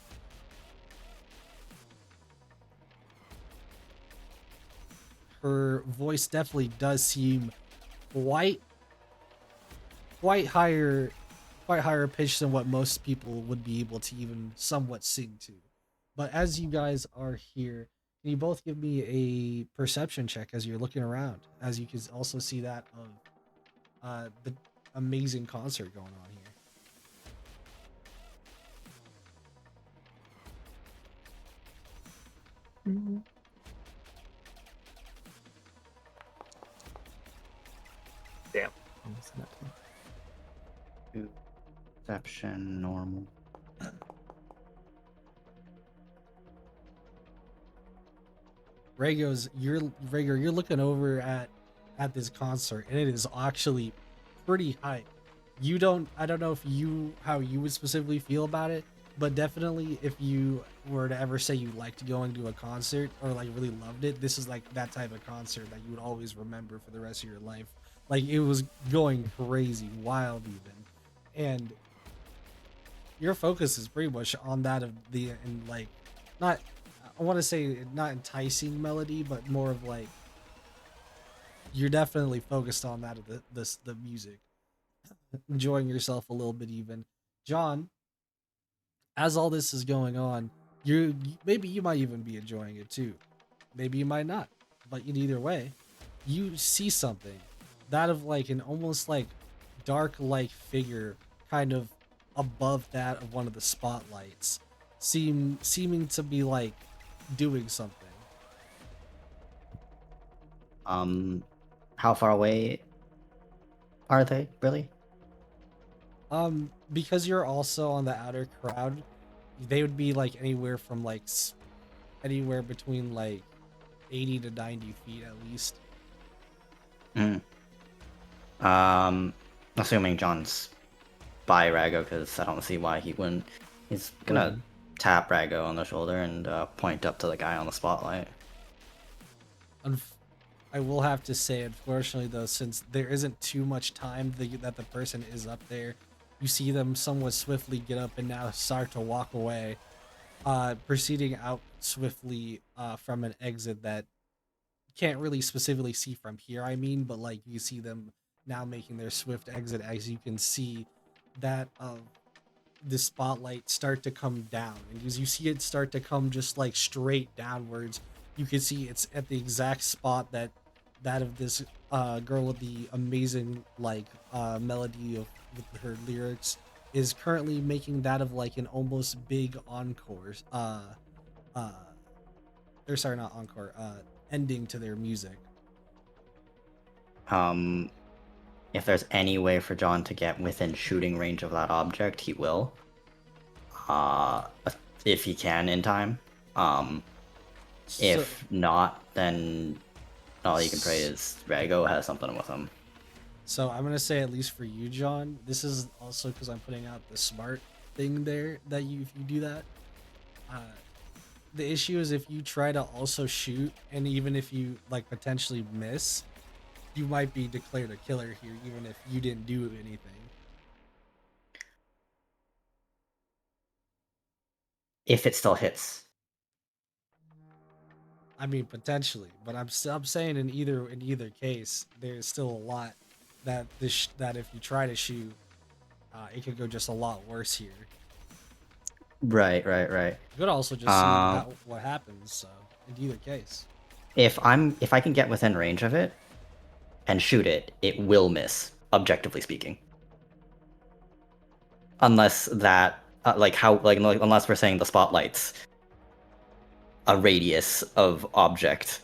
Her voice definitely does seem quite quite higher quite higher pitched than what most people would be able to even somewhat sing to. But as you guys are here, can you both give me a perception check as you're looking around, as you can also see that of the amazing concert going on here. Perception normal. Rhaegar, you're looking over at this concert, and it is actually pretty hype. I don't know if how you would specifically feel about it, but definitely if you were to ever say you liked going to a concert or like really loved it, this is like that type of concert that you would always remember for the rest of your life. Like it was going crazy, wild even. And your focus is pretty much on that of the and like not I want to say not enticing melody, but more of like you're definitely focused on that of the music, enjoying yourself a little bit even. John, as all this is going on, maybe you might even be enjoying it too. Maybe you might not. But in either way, you see something that of like an almost like dark like figure kind of above that of one of the spotlights seeming to be like doing something. How far away are they really? Because you're also on the outer crowd, they would be like anywhere from like anywhere between like 80 to 90 feet at least. Mm. Assuming John's by Rago, because I don't see why he wouldn't. He's gonna tap Rago on the shoulder and point up to the guy on the spotlight. I will have to say, unfortunately, though, since there isn't too much time that the person is up there, you see them somewhat swiftly get up and now start to walk away, proceeding out swiftly from an exit that you can't really specifically see from here, I mean, but like you see them now making their swift exit as you can see that the spotlight start to come down, and as you see it start to come just like straight downwards, you can see it's at the exact spot that of this girl with the amazing like melody of with her lyrics is currently making that of like an almost big encore uh or sorry, not encore, ending to their music. If there's any way for John to get within shooting range of that object, he will. Uh, if he can in time. If not, then all you can pray is Rago has something with him. So I'm gonna say, at least for you, John, this is also because I'm putting out the smart thing there that if you do that, the issue is if you try to also shoot, and even if you like potentially miss, you might be declared a killer here, even if you didn't do anything. If it still hits. I mean, potentially, but I'm saying in either case, there's still a lot that that if you try to shoot, it could go just a lot worse here. Right. You could also just see what happens. So in either case, if I can get within range of it and shoot it, it will miss, objectively speaking. Unless that unless we're saying the spotlight's a radius of object.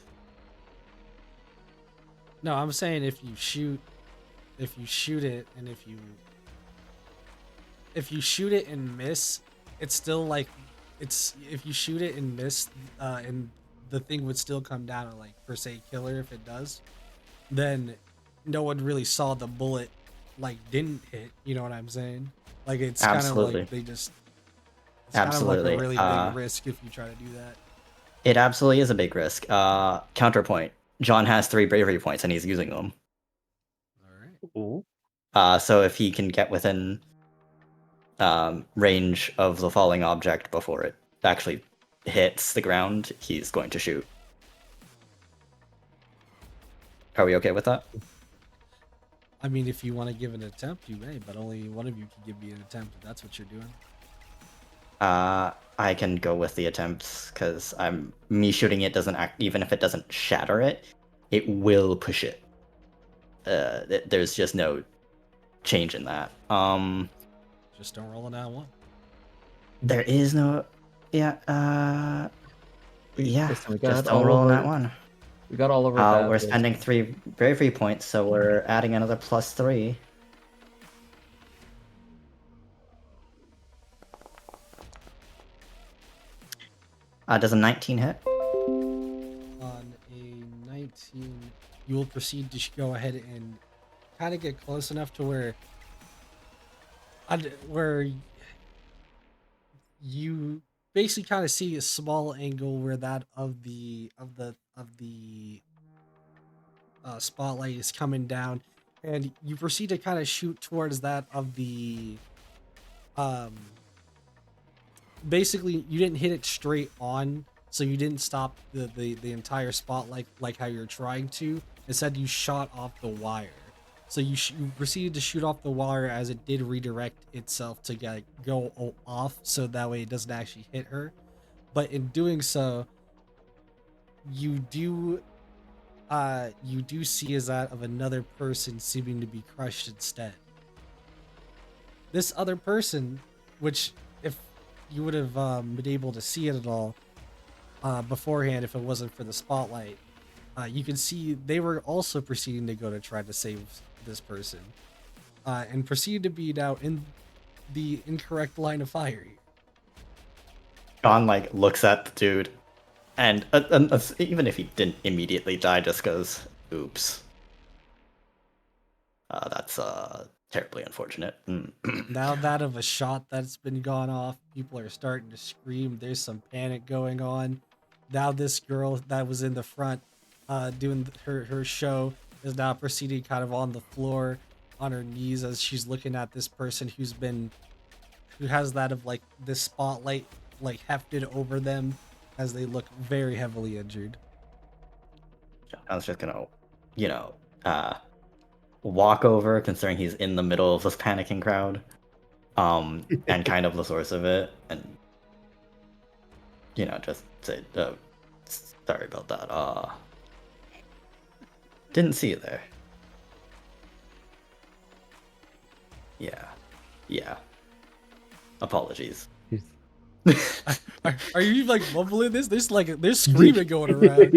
no, I'm saying if you shoot it, and if you shoot it and miss, it's still like if you shoot it and miss, and the thing would still come down to like per se killer if it does, then no one really saw the bullet like didn't hit. You know what I'm saying? Like it's kind of like they just. It's Absolutely. kind of like a really big risk if you try to do that. It absolutely is a big risk. Counterpoint. John has 3 bravery points and he's using them. All Ooh. So if he can get within range of the falling object before it actually hits the ground, he's going to shoot. Are we okay with that? I mean, if you want to give an attempt, you may, but only one of you can give me an attempt if that's what you're doing. I can go with the attempts because me shooting it doesn't even if it doesn't shatter it, it will push it. There's just no change in that. Just don't roll a nat one. There is no, yeah, Just just don't roll on that one. We got all of our bad We're rolls. spending 3 bravery points, so we're adding another +3. Does a 19 hit? On a 19, you will proceed to go ahead and kind of get close enough to where you basically kind of see a small angle where that of the spotlight is coming down, and you proceed to kind of shoot towards that of the um basically you didn't hit it straight on, so you didn't stop the entire spotlight like how you're trying to. Instead, you shot off the wire. So you proceeded to shoot off the wire as it did redirect itself to go off, so that way it doesn't actually hit her. But in doing so, you do see as that of another person seeming to be crushed instead. This other person, which if you would have been able to see it at all beforehand if it wasn't for the spotlight, you can see they were also proceeding to go to try to save this person, and proceeded to be now in the incorrect line of fire. John like looks at the dude, and even if he didn't immediately die, just goes, "Oops." That's terribly unfortunate. Now that of a shot that's been gone off, people are starting to scream. There's some panic going on. Now this girl that was in the front doing her show is now proceeding kind of on the floor on her knees as she's looking at this person who has that of like this spotlight like hefted over them as they look very heavily injured. I was just gonna, you know, walk over, considering he's in the middle of this panicking crowd, and kind of the source of it, and just say, sorry about that. Didn't see you there. Yeah. Apologies. Are you like mumbling this? There's screaming going around.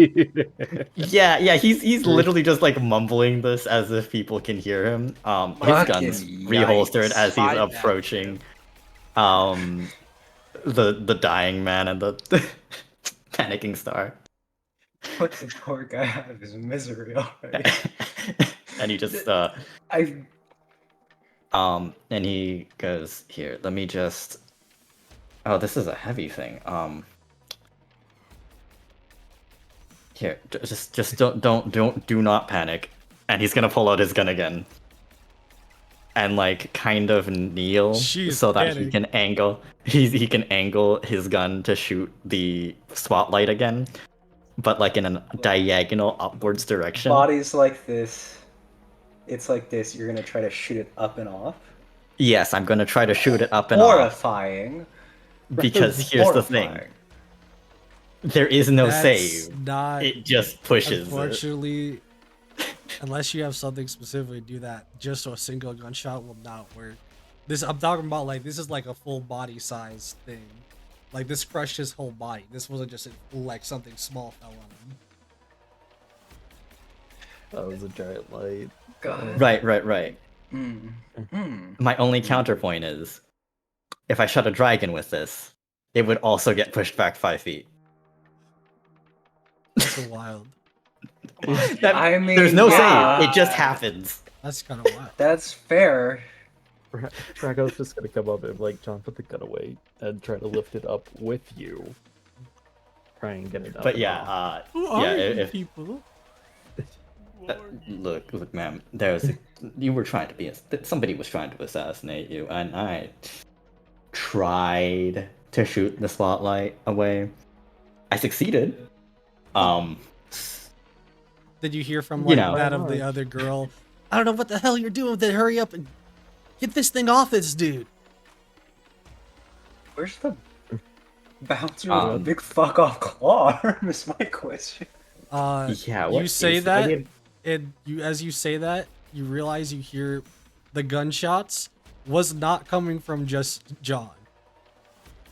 Yeah. He's literally just like mumbling this as if people can hear him. His gun's Fucking reholstered yikes. as he's My bad. approaching, the dying man and the panicking star. Put the poor guy out of his misery already. And he just and he goes, "Here, let me just." Oh, this is a heavy thing. Here, just do not panic. And he's gonna pull out his gun again, and like kind of kneel so that he can angle. He can angle his gun to shoot the spotlight again, but like in a diagonal upwards direction. Bodies like this, it's like this. You're gonna try to shoot it up and off. Yes, I'm gonna try to shoot it up and off. Horrifying. Because here's the thing. There is no save. It just pushes. Unfortunately, unless you have something specifically to do that, just a single gunshot will not work. I'm talking about like this is like a full body size thing. Like this crushed his whole body. This wasn't just like something small fell on him. That was a giant light. God. Right. Mm. My only counterpoint is, if I shot a dragon with this, it would also get pushed back 5 feet. That's wild. I mean, there's no yeah. save. It just happens. That's kind of wild. That's fair. Drago's just gonna come up and like, John, put the gun away and try to lift it up with you. Try and get it up. But yeah, Who are you if people? look, ma'am. Somebody was trying to assassinate you, and I tried to shoot the spotlight away. I succeeded. Did you hear from that of the other girl? I don't know what the hell you're doing with it. Hurry up and get this thing off this dude. Where's the bouncer with a big fuck off claw? Is my question. Yeah. You say that, and as you say that, you realize you hear the gunshots was not coming from just John.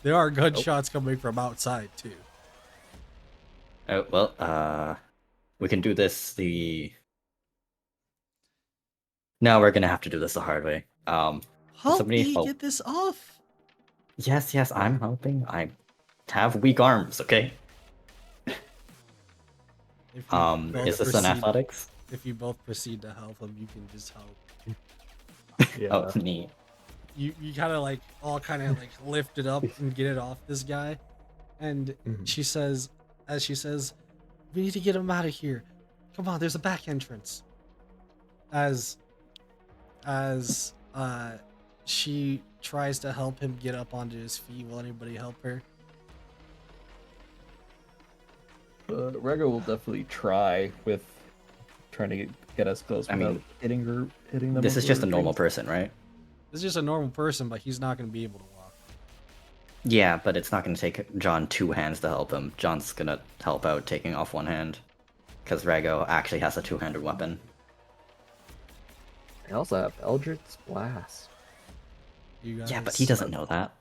There are gunshots coming from outside too. Oh well. we can do this the. No, we're gonna have to do this the hard way. Does Help somebody me help? get this off. Yes, I'm helping. I have weak arms. Okay. If you both Is this an proceed, athletics? if you both proceed to help him, you can just help. Yeah. Oh, neat. You kind of like all kind of like lift it up and get it off this guy, and Mhm. she says, as she says, "We need to get him out of here. Come on, there's a back entrance." As she tries to help him get up onto his feet, will anybody help her? Rego will definitely try with trying to get us close I without mean, hitting them. this is with just a her normal things. person, right? This is just a normal person, but he's not going to be able to walk. Yeah, but it's not going to take John 2 hands to help him. John's going to help out taking off 1 hand. Because Rago actually has a 2-handed weapon. I also have Eldritch Blast. You guys, Yeah, but he doesn't know that.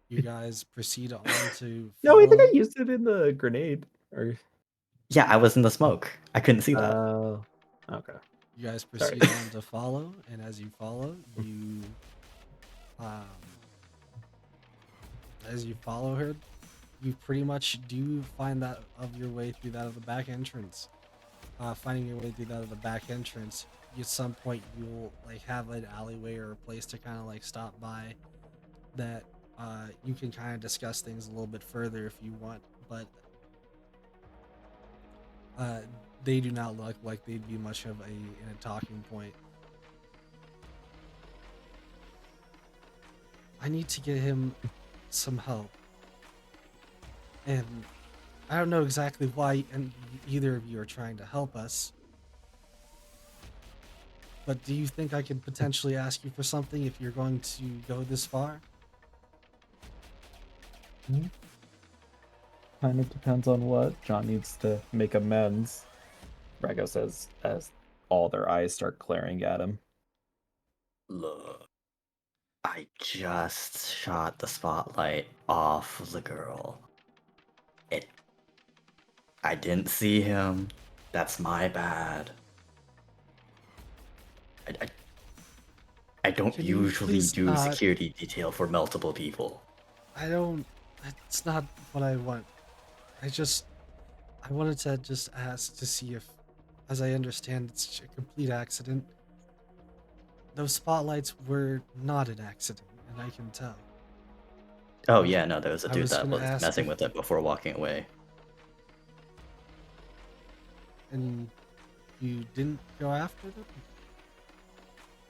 You guys proceed on to No, I think I follow. used it in the grenade. Or Yeah, I was in the smoke. I couldn't see that. okay. You guys Sorry. proceed on to follow, and as you follow, her, you pretty much do find that of your way through that of the back entrance. Finding your way through that of the back entrance, at some point you'll like have an alleyway or a place to kind of like stop by that you can kind of discuss things a little bit further if you want, but they do not look like they'd be much of a talking point. I need to get him some help, and I don't know exactly why and either of you are trying to help us, but do you think I could potentially ask you for something if you're going to go this far? Kind of depends on what. John needs to make amends. Rego says as all their eyes start glaring at him. Look, I just shot the spotlight off the girl. I didn't see him. That's my bad. I don't Can you usually please do not? security detail for multiple people. I don't. That's not what I want. I wanted to just ask to see if, as I understand, it's a complete accident. Those spotlights were not an accident, and I can tell. Oh yeah, no, there was a I dude was that gonna was ask messing if- with it before walking away. And you didn't go after them?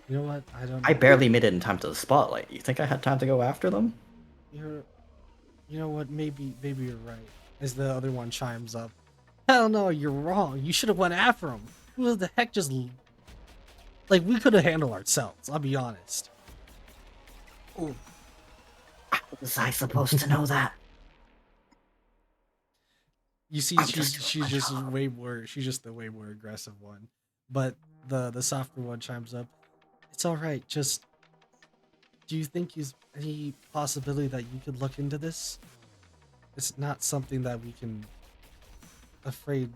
You know what? I don't. I barely made it in time to the spotlight. You think I had time to go after them? You know what? Maybe you're right. As the other one chimes up, hell no, you're wrong. You should have went after him. Who the heck just like we could have handled ourselves? I'll be honest. How was I supposed to know that? You see, I'm she's just doing my job. way more. She's just the way more aggressive one. But the softer one chimes up. It's all right. Just do you think there's any possibility that you could look into this? It's not something that we can afraid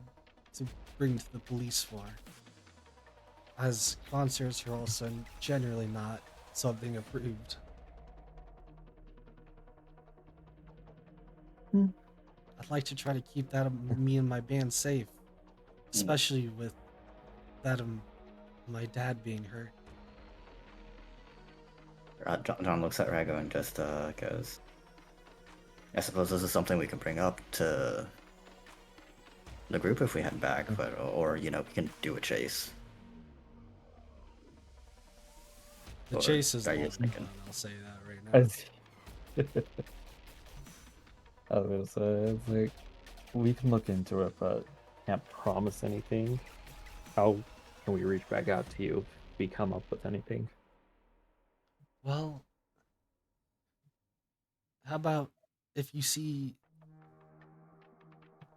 to bring to the police for, as concerts are also generally not something approved. I'd like to try to keep that of me and my band safe, especially with that of my dad being hurt. John looks at Rago and just goes, I suppose this is something we can bring up to the group if we head back, but or you know, we can do a chase. The Or chase is are you long thinking? gone, I'll say that right now. I was gonna say, it's like, we can look into it, but can't promise anything. How can we reach back out to you if we come up with anything? Well, how about if you see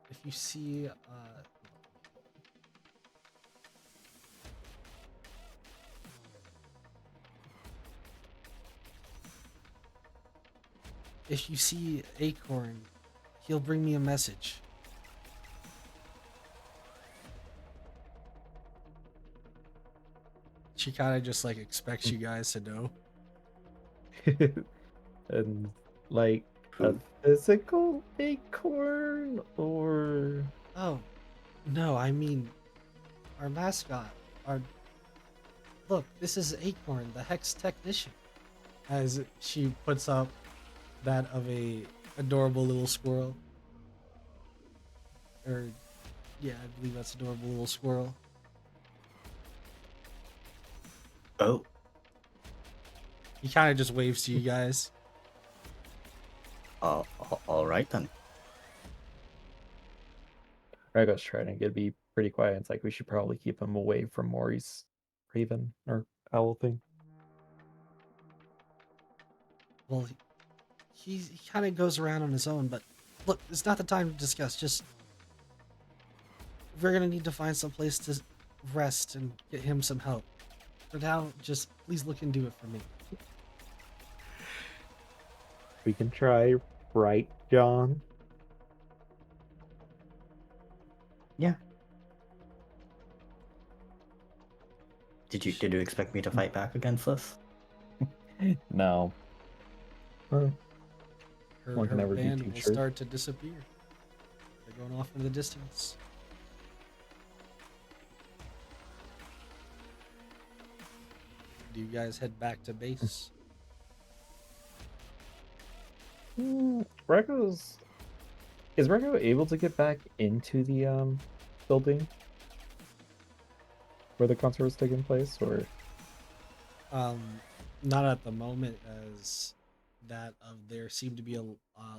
if you see Acorn, he'll bring me a message. She kind of just like expects you guys to know. And like a Who? physical acorn or Oh, no, I mean our mascot. Our look, this is Acorn, the Hex Technician. As she puts up that of a adorable little squirrel. Or yeah, I believe that's adorable little squirrel. Oh, He kind of just waves to you guys. all right then. Rago's trying to get be pretty quiet. It's like we should probably keep him away from Maury's raven or owl thing. Well, he kind of goes around on his own, but look, it's not the time to discuss. Just we're gonna need to find some place to rest and get him some help. For now, just please look into it for me. We can try, right, John? Yeah. Did you expect me to fight back against this? No. Well, one Her can never be band too will sure. start to disappear. They're going off into the distance. Do you guys head back to base? Rago's is Rago able to get back into the building where the concert was taking place, or Um, not at the moment, as that of there seem to be a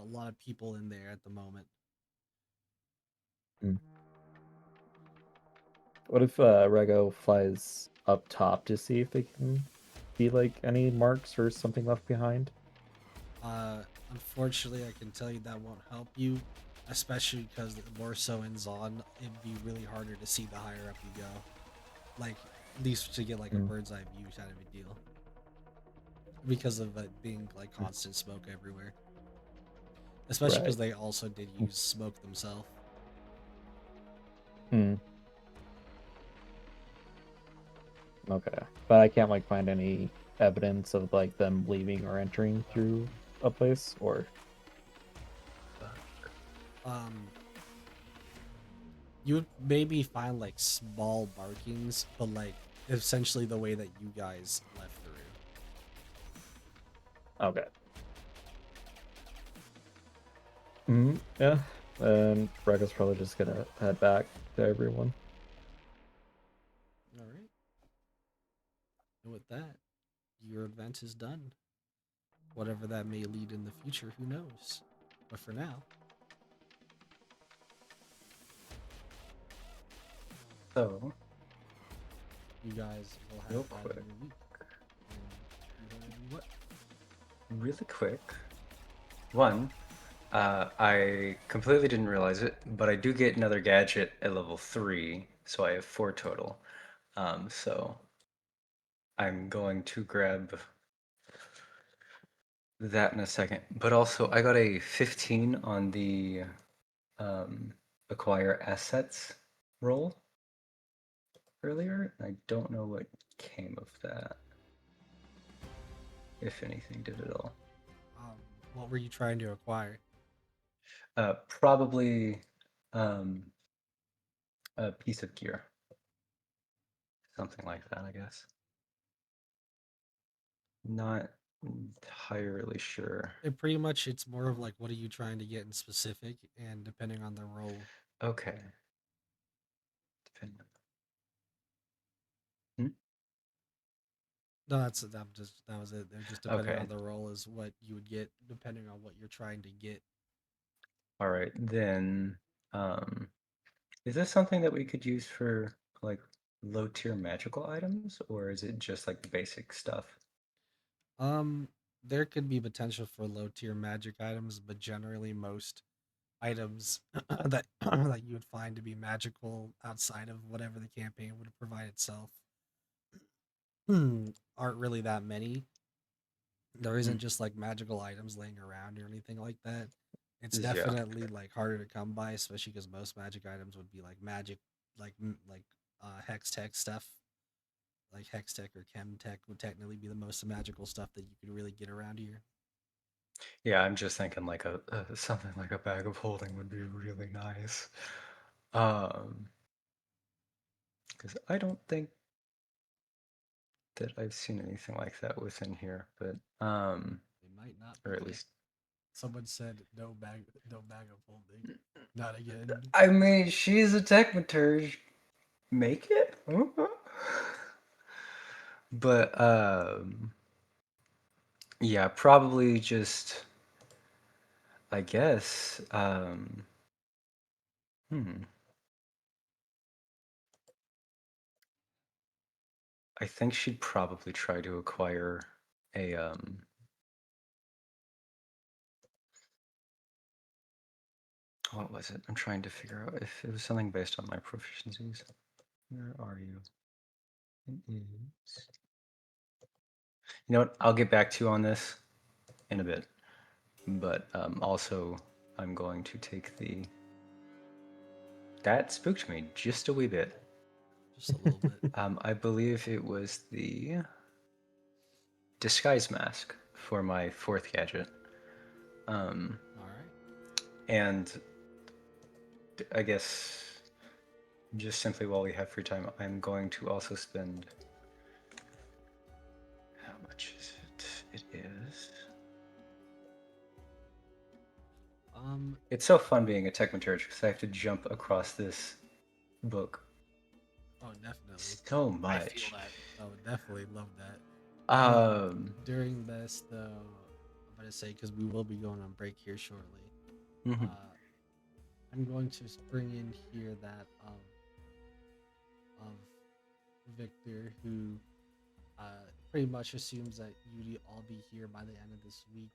lot of people in there at the moment. what if Rago flies up top to see if they can see like any marks or something left behind? Unfortunately, I can tell you that won't help you, especially because more so in Zon, it'd be really harder to see the higher up you go. Like, at least to get like a Mm. bird's eye view kind of a deal. Because of it being like constant smoke everywhere. Especially Right. because they also did use smoke themselves. Hmm. Okay, but I can't like find any evidence of like them leaving or entering through a place, or Um, you would maybe find like small markings, but like essentially the way that you guys left through. okay. Yeah. And Rago's probably just gonna head back to everyone. All right. And with that, your event is done. Whatever that may lead in the future, who knows? But for now, So, you guys will have real that quick, in your week. And what? really quick. One, I completely didn't realize it, but I do get another gadget at level 3, so I have 4 total. So I'm going to grab that in a second. But also, I got a 15 on the um, acquire assets roll earlier. I don't know what came of that, if anything did at all. Um, what were you trying to acquire? Probably um, a piece of gear. Something like that, I guess. Not entirely sure. Pretty much, it's more of like what are you trying to get in specific, and depending on the role. Okay. Depending on... No, that was it. They're just depending Okay. on the role is what you would get depending on what you're trying to get. All right. Then, um, is this something that we could use for like low tier magical items, or is it just like basic stuff? Um, there could be potential for low tier magic items, but generally most items that that you would find to be magical outside of whatever the campaign would provide itself aren't really that many. There Hmm. isn't just like magical items laying around or anything like that. It's Yeah. definitely like harder to come by, especially because most magic items would be like magic, like hex tech stuff, like hex tech or chem tech would technically be the most magical stuff that you could really get around here. Yeah, I'm just thinking like a something like a bag of holding would be really nice. Because I don't think that I've seen anything like that within here, but They might not or be at yet. least Someone said no bag of holding. Not again. I mean, she's a techmaturge. Make it? But yeah, probably just I guess I think she'd probably try to acquire a what was it? I'm trying to figure out if it was something based on my proficiencies. Where are you? It is. You know what? I'll get back to you on this in a bit. But also, I'm going to take the. That spooked me just a wee bit. Just a little bit. I believe it was the disguise mask for my fourth gadget. All right. And I guess just simply while we have free time, I'm going to also spend. How much is it? It is. It's so fun being a techmaturge because I have to jump across this book Oh, definitely. so much. I feel that. I would definitely love that. During this, though, I'm gonna say because we will be going on break here shortly. Mhm. I'm going to bring in here that of Victor, who pretty much assumes that you'd all be here by the end of this week.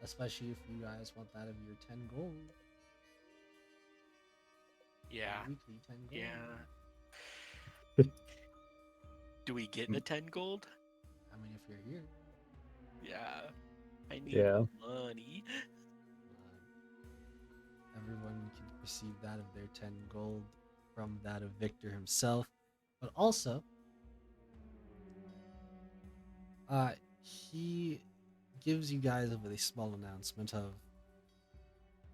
Especially if you guys want that of your 10 gold. Yeah. Weekly 10 gold. Yeah. Do we get the 10 gold? I mean, if you're here. Yeah. I need Yeah. money. Everyone can receive that of their 10 gold from that of Victor himself. But also, he gives you guys a really small announcement of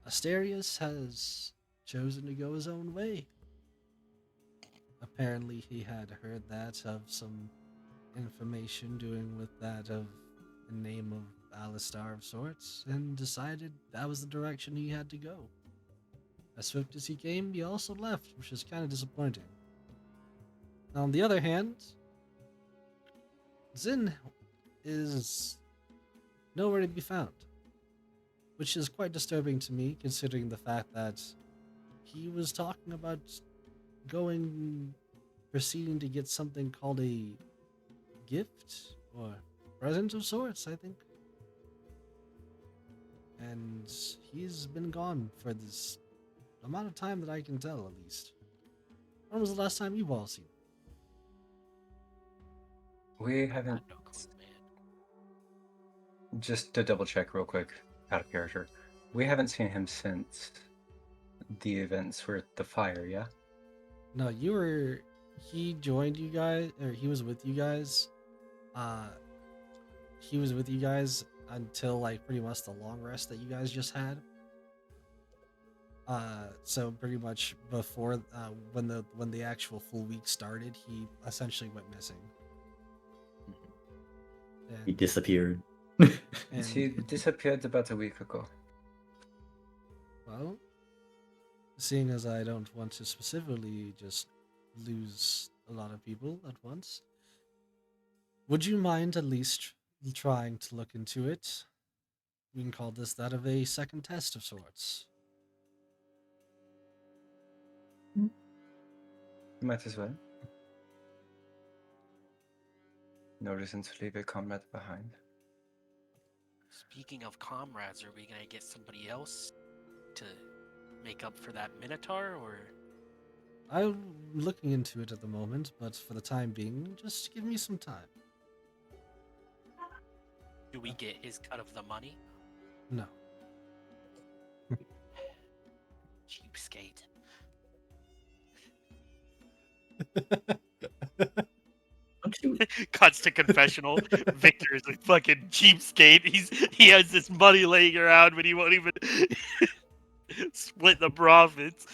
Asterius has chosen to go his own way. Apparently, he had heard that of some information doing with that of the name of Alistar of sorts, and decided that was the direction he had to go. As swift as he came, he also left, which is kind of disappointing. Now, on the other hand, Zin is nowhere to be found, which is quite disturbing to me, considering the fact that he was talking about proceeding to get something called a gift or present of sorts, I think. And he's been gone for this amount of time that I can tell, at least. When was the last time you've all seen him? We haven't. No clue, man. Just to double check real quick, out of character. We haven't seen him since the events were at the fire, yeah? No, he joined you guys, or he was with you guys. He was with you guys until like pretty much the long rest that you guys just had. So pretty much before when the actual full week started, he essentially went missing. He And, disappeared. and He it, disappeared about a week ago. well, seeing as I don't want to specifically just lose a lot of people at once, would you mind at least trying to look into it? We can call this that of a second test of sorts. Might as well. No reason to leave a comrade behind. Speaking of comrades, are we gonna get somebody else to make up for that Minotaur, or I'm looking into it at the moment, but for the time being, just give me some time. do we get his cut of the money? No. Cheapskate. cuts to confessional. Victor is a fucking cheapskate. He has this money laying around, but he won't even split the profits.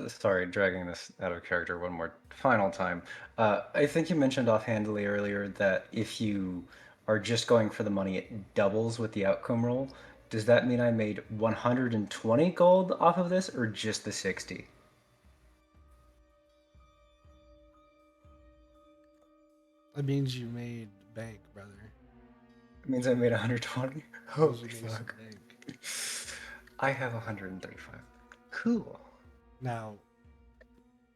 Sorry, dragging this out of character one more final time. I think you mentioned offhandedly earlier that if you are just going for the money, it doubles with the outcome roll. Does that mean I made 120 gold off of this, or just the 60? That means you made bank, brother. It means I made 120? Means Holy you made some fuck. bank. I have 135. Cool. Now,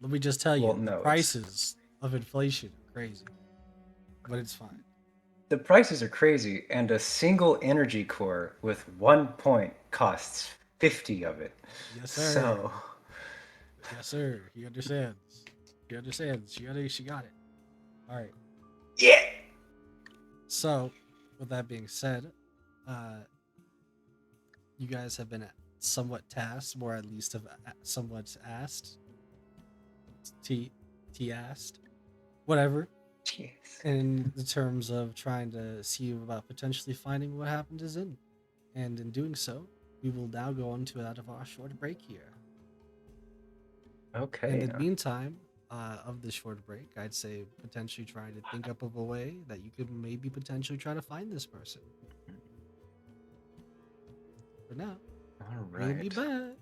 let me just tell you, Well, the no, prices of inflation are crazy, but it's fine. the prices are crazy, and a single energy core with 1 point costs 50 of it. Yes, sir. So, Yes, sir. He understands. He understands. She got it. All right. yeah! So, with that being said, you guys have been somewhat tasked, or at least have somewhat asked. T asked. Whatever. Yes. In the terms of trying to see about potentially finding what happened to Zin. And in doing so, we will now go on to out of our short break here. Okay. In the meantime, of this short break, I'd say potentially trying to think up of a way that you could maybe potentially try to find this person. For now, All we'll be right. back.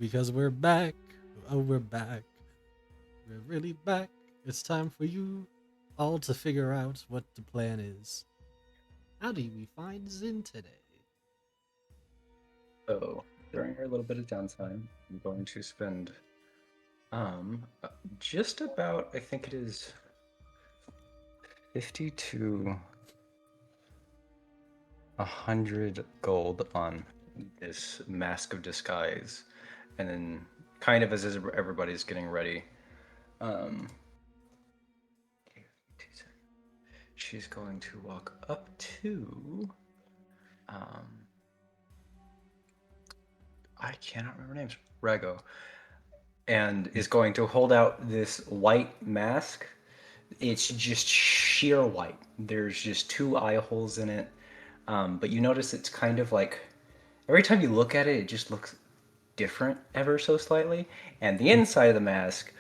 because we're back. Oh, we're back. We're really back. It's time for you all to figure out what the plan is. How do we find Zin today? So during our little bit of downtime, I'm going to spend just about, I think it is 50 to 100 gold on this mask of disguise, and then kind of as everybody's getting ready, she's going to walk up to I cannot remember names. Rago. And is going to hold out this white mask. It's just sheer white. There's just 2 eye holes in it. But you notice it's kind of like every time you look at it, it just looks different ever so slightly. And the inside of the mask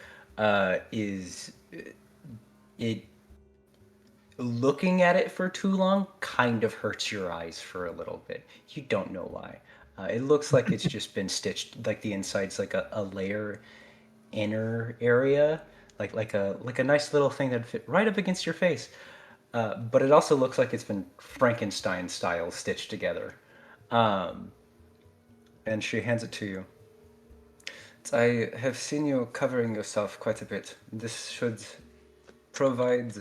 is it looking at it for too long kind of hurts your eyes for a little bit. You don't know why. It looks like it's just been stitched, like the inside's like a layer inner area, like a nice little thing that fit right up against your face. But it also looks like it's been Frankenstein style stitched together. And she hands it to you. I have seen you covering yourself quite a bit. This should provide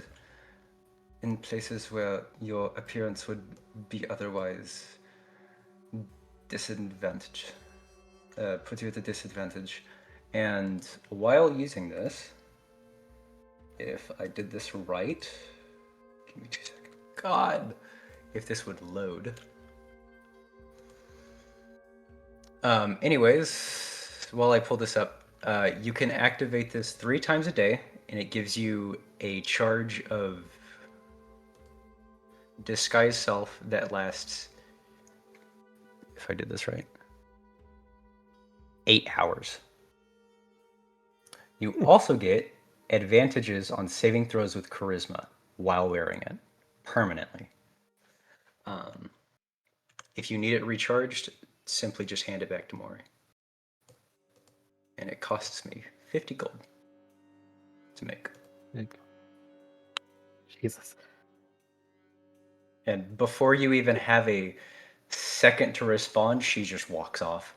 in places where your appearance would be otherwise disadvantaged. Put you at a disadvantage. And while using this, if I did this right, give me 2 seconds. God, if this would load. Anyways, while I pull this up, you can activate this 3 times a day, and it gives you a charge of disguise self that lasts, if I did this right, 8 hours. You also get advantages on saving throws with charisma while wearing it permanently. If you need it recharged, simply just hand it back to Maury. And it costs me 50 gold to make. Jesus. And before you even have a second to respond, she just walks off.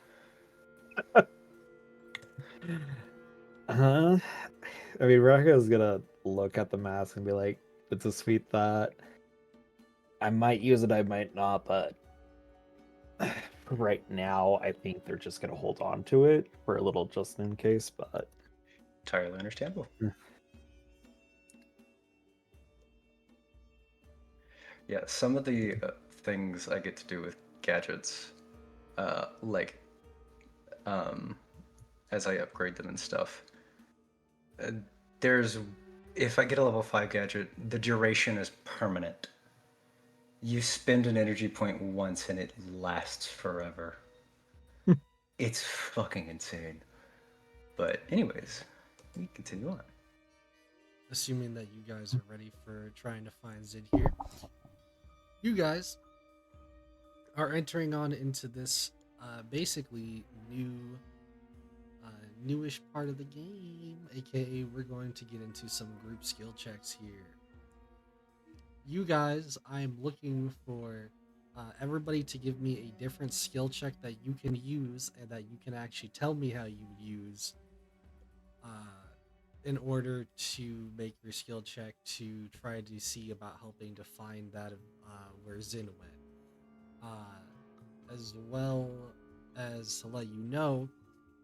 I mean, Raka's gonna look at the mask and be like, it's a sweet thought. I might use it, I might not, but for right now, I think they're just gonna hold on to it for a little just in case, but Entirely understandable. Yeah, some of the things I get to do with gadgets, as I upgrade them and stuff, there's, if I get a level 5 gadget, the duration is permanent. You spend an energy point once and it lasts forever. It's fucking insane. But anyways, we continue on. Assuming that you guys are ready for trying to find Zid here, you guys are entering on into this basically newish part of the game, aka we're going to get into some group skill checks here. You guys, I'm looking for everybody to give me a different skill check that you can use and that you can actually tell me how you would use in order to make your skill check to try to see about helping to find that where Zin went. As well as to let you know,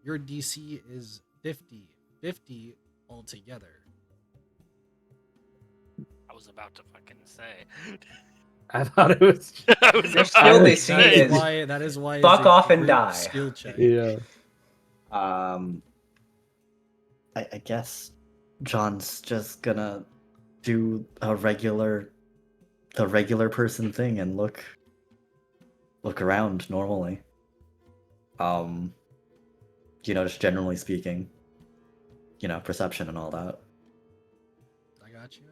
your DC is 50 altogether. I was about to fucking say. I thought it was. I was Your about skill to DC That say. is why. That is why. fuck it's a off and group die. Skill check. Yeah. I guess John's just gonna do the regular person thing and look around normally. Just generally speaking, perception and all that. I got you.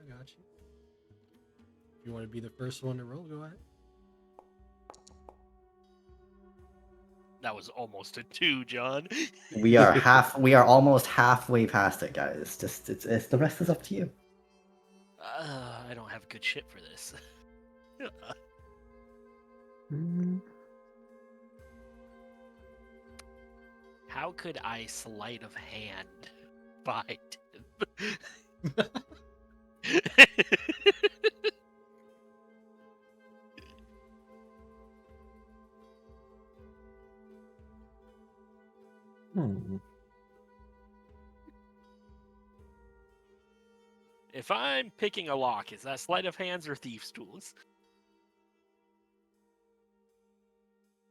If you want to be the first one to roll, go ahead. That was almost a 2, John. We are almost halfway past it, guys. Just it's the rest is up to you. I don't have good shit for this. How could I sleight of hand fight him? If I'm picking a lock, is that sleight of hands or thieves' tools?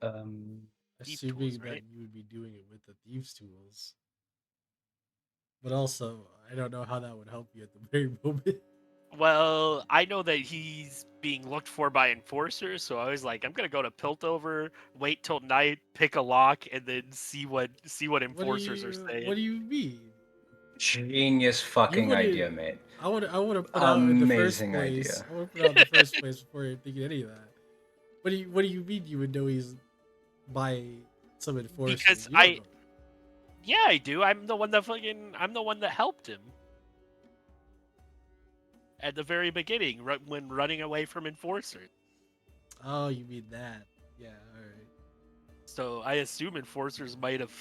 Thief Assuming tools, that right? you would be doing it with the thieves' tools. But also, I don't know how that would help you at the very moment. Well, I know that he's being looked for by enforcers, so I was like, I'm gonna go to Piltover, wait till night, pick a lock, and then see what enforcers are saying. What do you mean? Genius You fucking wouldn't. idea, mate. I would have put out in the first Amazing place. idea. I would have put out in the first place before you're thinking any of that. What do you mean you would know he's by some enforcer? Because You don't know. Yeah, I do. I'm the one that helped him at the very beginning, when running away from enforcers. Oh, you mean that? Yeah, all right. So I assume enforcers might have.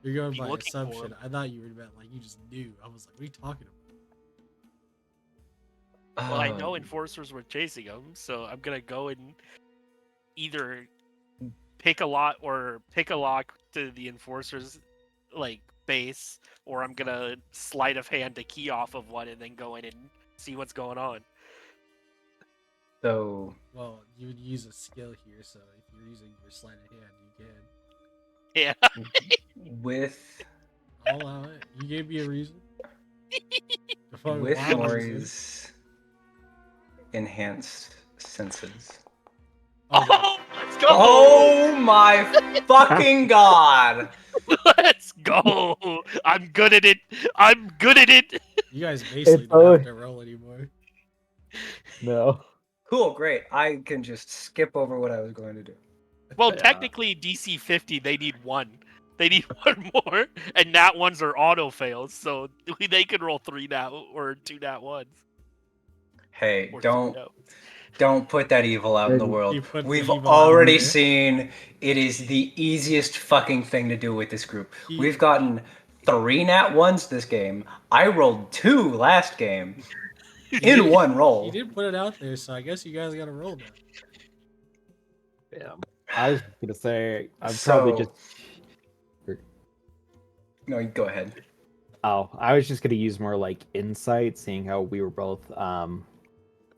You're going Be by looking for assumption. him. I thought you were about like you just knew. I was like, what are you talking about? Well, I know enforcers were chasing him, so I'm gonna go and either pick a lock to the enforcers like base, or I'm gonna sleight of hand a key off of one and then go in and see what's going on. So Well, you would use a skill here, so if you're using your sleight of hand, you can. Yeah. with I'll allow it. You gave me a reason. A fucking with wild reason. Maury's enhanced senses. Oh, let's go! Oh my fucking god! Let's go! I'm good at it. I'm good at it. You guys basically don't have to roll anymore. No. Cool, great. I can just skip over what I was going to do. Well, Yeah. technically, DC 50, they need one. They need one more, and nat ones are auto fails, so they could roll 3 nat or 2 nat ones. Hey, Or 3 nat. don't put that evil out in the world. You put the We've evil out already there. seen it is the easiest fucking thing to do with this group. He- We've gotten 3 nat ones this game. I rolled 2 last game in one roll. He did put it out there, so I guess you guys got to roll now. Yeah. I was gonna say I'm probably just. No, go ahead. Oh, I was just gonna use more like insight, seeing how we were both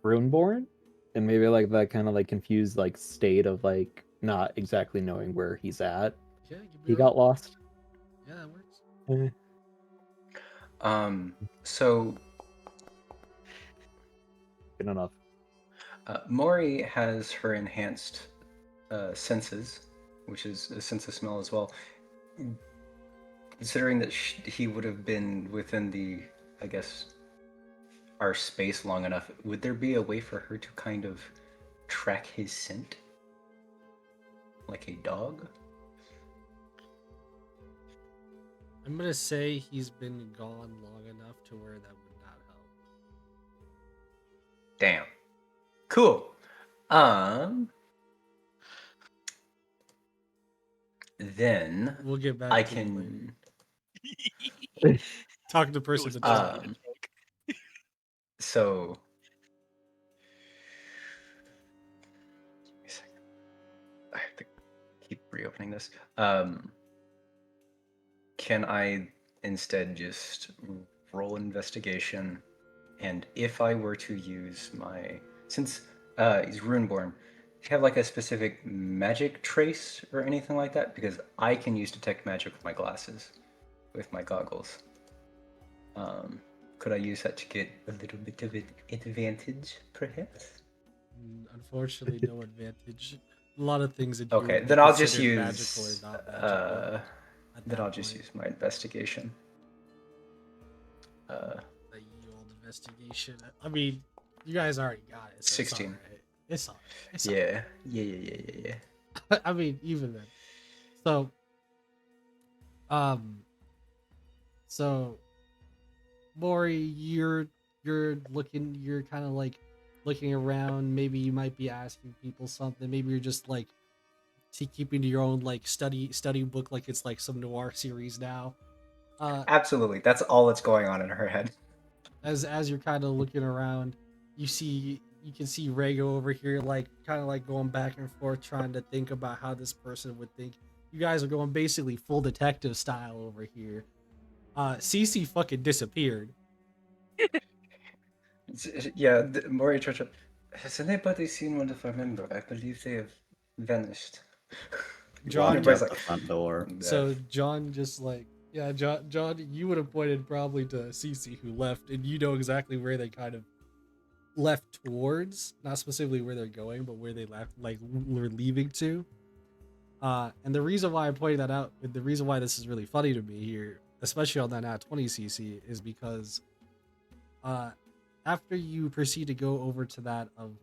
Runeborn, and maybe like that kind of like confused like state of like not exactly knowing where he's at. Yeah, He got lost. Yeah, that works. So Good enough. Maury has her enhanced senses, which is a sense of smell as well. Considering that he would have been within the, I guess, our space long enough, would there be a way for her to kind of track his scent? Like a dog? I'm gonna say he's been gone long enough to where that would not help. Damn. Cool. Then We'll get back I to you later. can Talk to the person to tell. so give me a second. I have to keep reopening this. Can I instead just roll investigation? And if I were to use since he's Runeborn, do you have like a specific magic trace or anything like that? Because I can use detect magic with my glasses, with my goggles. Could I use that to get a little bit of an advantage, perhaps? Unfortunately, no advantage. A lot of things that Okay, would be then I'll just considered use. magical or not magical at Then that I'll just point. use my investigation. The ye old investigation. I mean, you guys already got it. So 16. It's all right. It's all right. Yeah. I mean, even then. So, um, so Maury, you're kind of like looking around. Maybe you might be asking people something. Maybe you're just like keeping to your own like study book, like it's like some noir series now. Uh, Absolutely, that's all that's going on in her head. as you're kind of looking around, you can see Rego over here, like kind of like going back and forth, trying to think about how this person would think. You guys are going basically full detective style over here. Cece fucking disappeared. Yeah, Mori Churchill. Has anybody seen one of our member? I believe they have vanished. John, Everybody's Walked out like, the front door. so John just like, yeah, John, you would have pointed probably to Cece who left, and you know exactly where they kind of left towards, not specifically where they're going, but where they left, like were leaving to. And the reason why I'm pointing that out, the reason why this is really funny to me here, especially on that Nat 20 CC, is because uh, after you proceed to go over to that of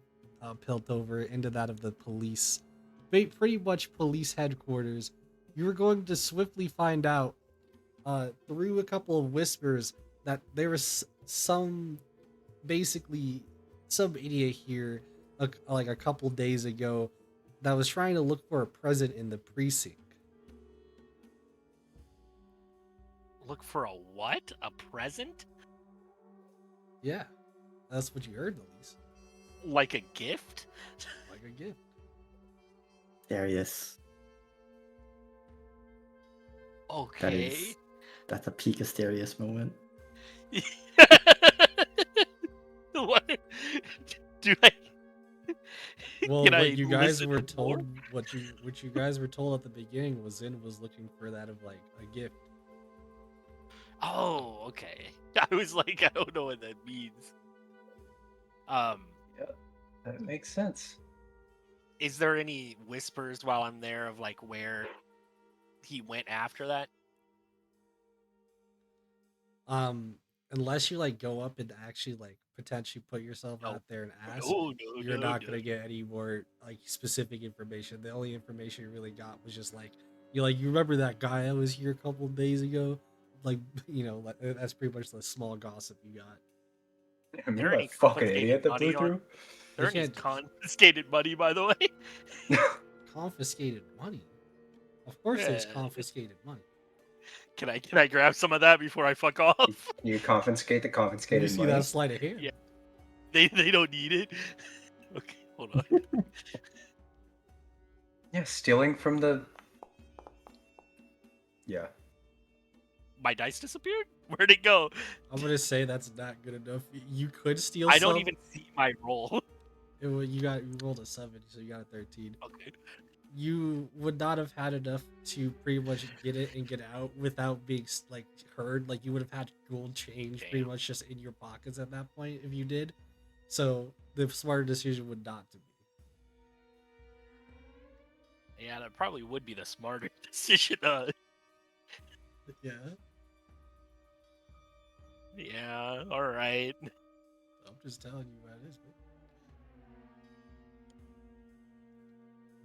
Piltover into that of the police, pretty much police headquarters, you're going to swiftly find out through a couple of whispers that there was some basically some idiot here like a couple days ago that was trying to look for a present in the precinct. Look for a what? A present? Yeah, that's what you heard, at least. Like a gift? Like a gift. Darius. Okay. That's a peak Asterius moment. What? Do I? Well, Can what I you guys listen were to more? told, what you guys were told at the beginning was Zin was looking for that of like a gift. Oh, okay. I was like, I don't know what that means. Um, yeah, that makes sense. is there any whispers while I'm there of like where he went after that? Unless you like go up and actually like potentially put yourself No, out there and ask, no, you're no, not no. gonna get any more like specific information. The only information you really got was just like you remember that guy that was here a couple of days ago, like like, that's pretty much the small gossip you got. There Remember that any fucking confiscated idiot that blew money on? through? There You any can't confiscated money, by the way? confiscated money. Of course, there's Yeah. confiscated money. Can I grab some of that before I fuck off? You confiscate the Let me confiscated see money. that sleight of hand. Yeah. They don't need it. Okay, hold on. Yeah, stealing from the. Yeah. My dice disappeared? Where'd it go? I'm gonna say that's not good enough. You could steal I some. don't even see my roll. You rolled a 7, so you got a 13. Okay. You would not have had enough to pretty much get it and get out without being like heard. Like you would have had gold change pretty Damn. much just in your pockets at that point if you did. So the smarter decision would not to be. Yeah, that probably would be the smarter decision. Yeah, Yeah, alright. I'm just telling you what it is.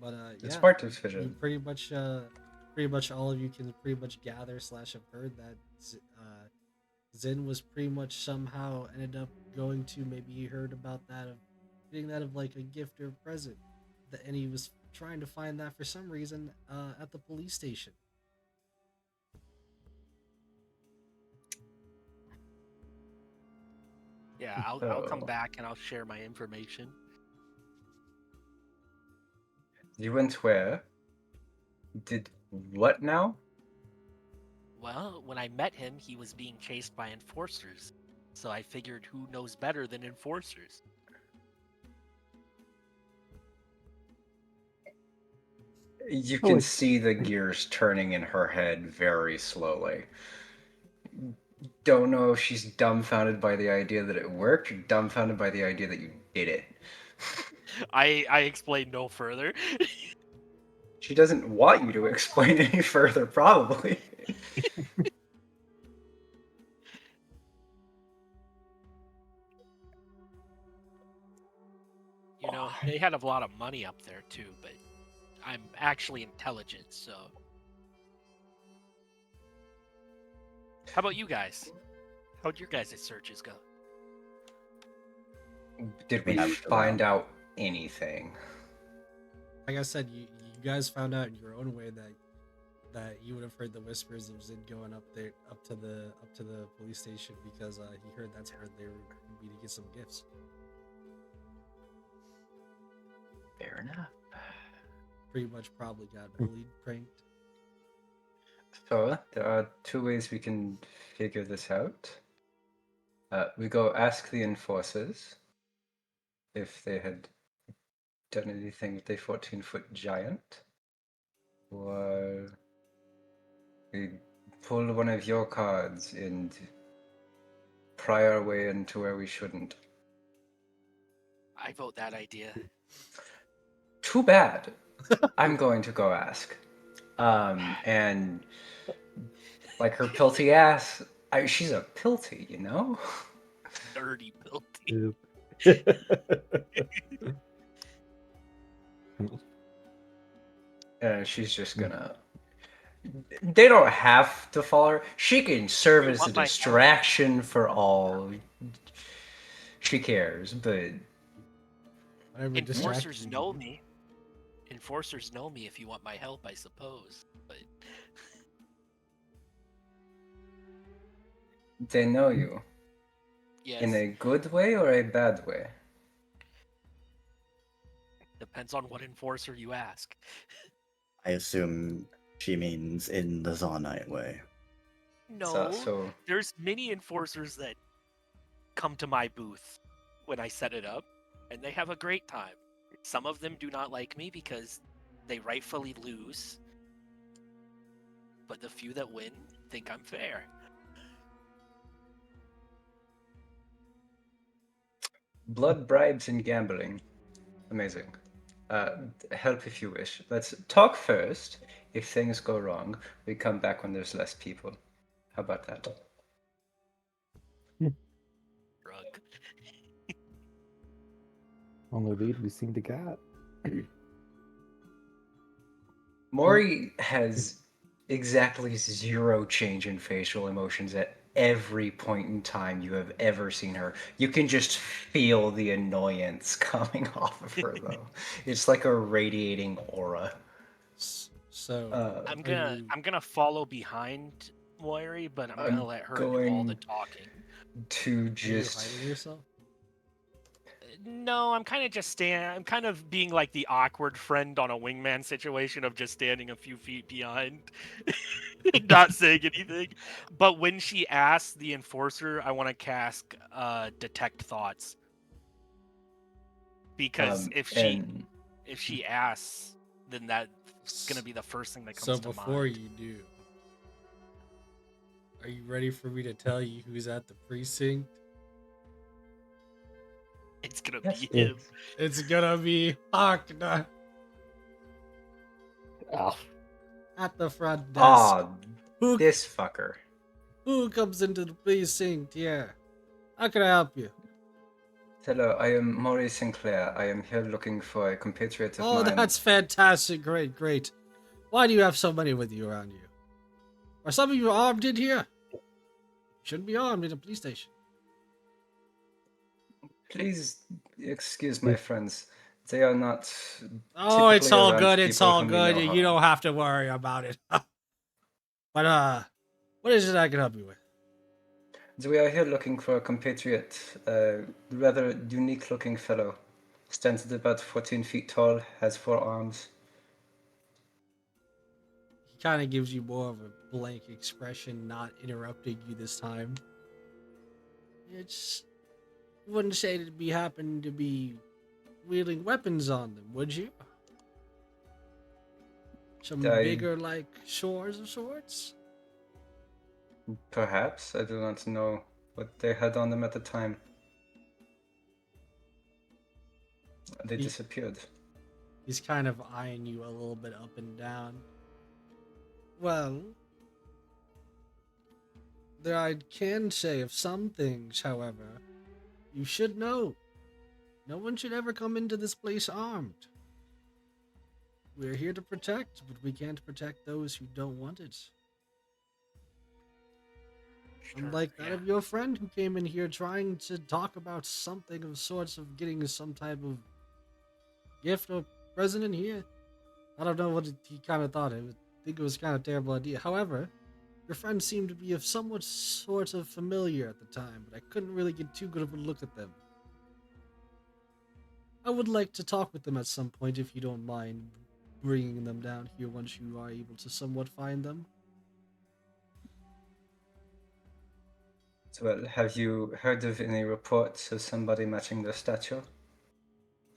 But The yeah, smart you decision. pretty much all of you can pretty much gather / have heard that Zin was pretty much somehow ended up going to, maybe you heard about that of getting that of like a gift or a present, and he was trying to find that for some reason at the police station. Yeah, I'll come Oh. back and I'll share my information. You went where? Did what now? Well, when I met him, he was being chased by enforcers. So I figured who knows better than enforcers? You Oh, can it's- see the gears turning in her head very slowly. Don't know if she's dumbfounded by the idea that it worked or dumbfounded by the idea that you did it. I explained no further. She doesn't want you to explain any further, probably. You know, they had a lot of money up there too, but I'm actually intelligent. So, how about you guys? How'd your guys' searches go? Did we When I was find around. out anything? Like I said, you guys found out in your own way that you would have heard the whispers of Zid going up there, up to the police station because he heard that's where they were going to be to get some gifts. Fair enough. Pretty much probably got bullied, pranked. So there are two ways we can figure this out. We go ask the enforcers if they had done anything with a 14-foot giant, or we pull one of your cards and pry our way into where we shouldn't. I vote that idea. Too bad. I'm going to go ask. And like her pilty ass, she's a pilty, you know? Dirty building. She's just gonna. They don't have to follow her. She can serve You as a want my help? distraction for all she cares, but Whatever Enforcers distracted know you. me. Enforcers know me if you want my help, I suppose. But they know you. yes, In a good way or a bad way? depends on what enforcer you ask. I assume she means in the Zonite way. No, So there's many enforcers that come to my booth when I set it up, and they have a great time. Some of them do not like me because they rightfully lose, but the few that win think I'm fair. blood bribes and gambling. Amazing. Help if you wish. Let's talk first. If things go wrong, we come back when there's less people. How about that? Rug. Only lead we seem to get. Maury has exactly zero change in facial emotions at every point in time you have ever seen her. You can just feel the annoyance coming off of her, though. It's like a radiating aura. So I'm are gonna you I'm gonna follow behind Moiri, but I'm I'm gonna let her do all the going talking. to are you just hiding yourself? No, I'm kind of just I'm kind of being like the awkward friend on a wingman situation of just standing a few feet behind, and not saying anything. But when she asks the enforcer, I want to cast detect thoughts because and if she asks, then that's gonna be the first thing that So comes to before mind. you do, are you ready for me to tell you who's at the precinct? It's gonna yes, be him. It's gonna be Hakna Oh, at the front desk. ah, Who this fucker. who comes into the precinct? Yeah, how can I help you? Hello, I am Maurice Sinclair. I am here looking for a compatriot of Oh, mine. that's fantastic! Great, great. Why do you have so many with you around you? Are some of you armed in here? You shouldn't be armed in a police station. Please excuse my friends. They are not. Oh, it's typically all around good. It's people all whom we good. know You how. don't have to worry about it. But what is it I can help you with? So we are here looking for a compatriot, a rather unique-looking fellow. Stands at about 14 feet tall, has 4 arms. He kind of gives you more of a blank expression, not interrupting you this time. It's you wouldn't say to be happen to be wielding weapons on them, would you? Some I bigger like swords of sorts? perhaps I do not know what they had on them at the time. They He- disappeared. He's kind of eyeing you a little bit up and down. Well, there I can say of some things, however, you should know. No one should ever come into this place armed. We're here to protect, but we can't protect those who don't want it. Sure, Unlike that yeah. of your friend who came in here trying to talk about something of sorts of getting some type of gift or present in here. I don't know what he kind of thought. I think it was kind of terrible idea. However, your friend seemed to be of somewhat sort of familiar at the time, but I couldn't really get too good of a look at them. I would like to talk with them at some point if you don't mind bringing them down here once you are able to somewhat find them. So, well, have you heard of any reports of somebody matching the stature?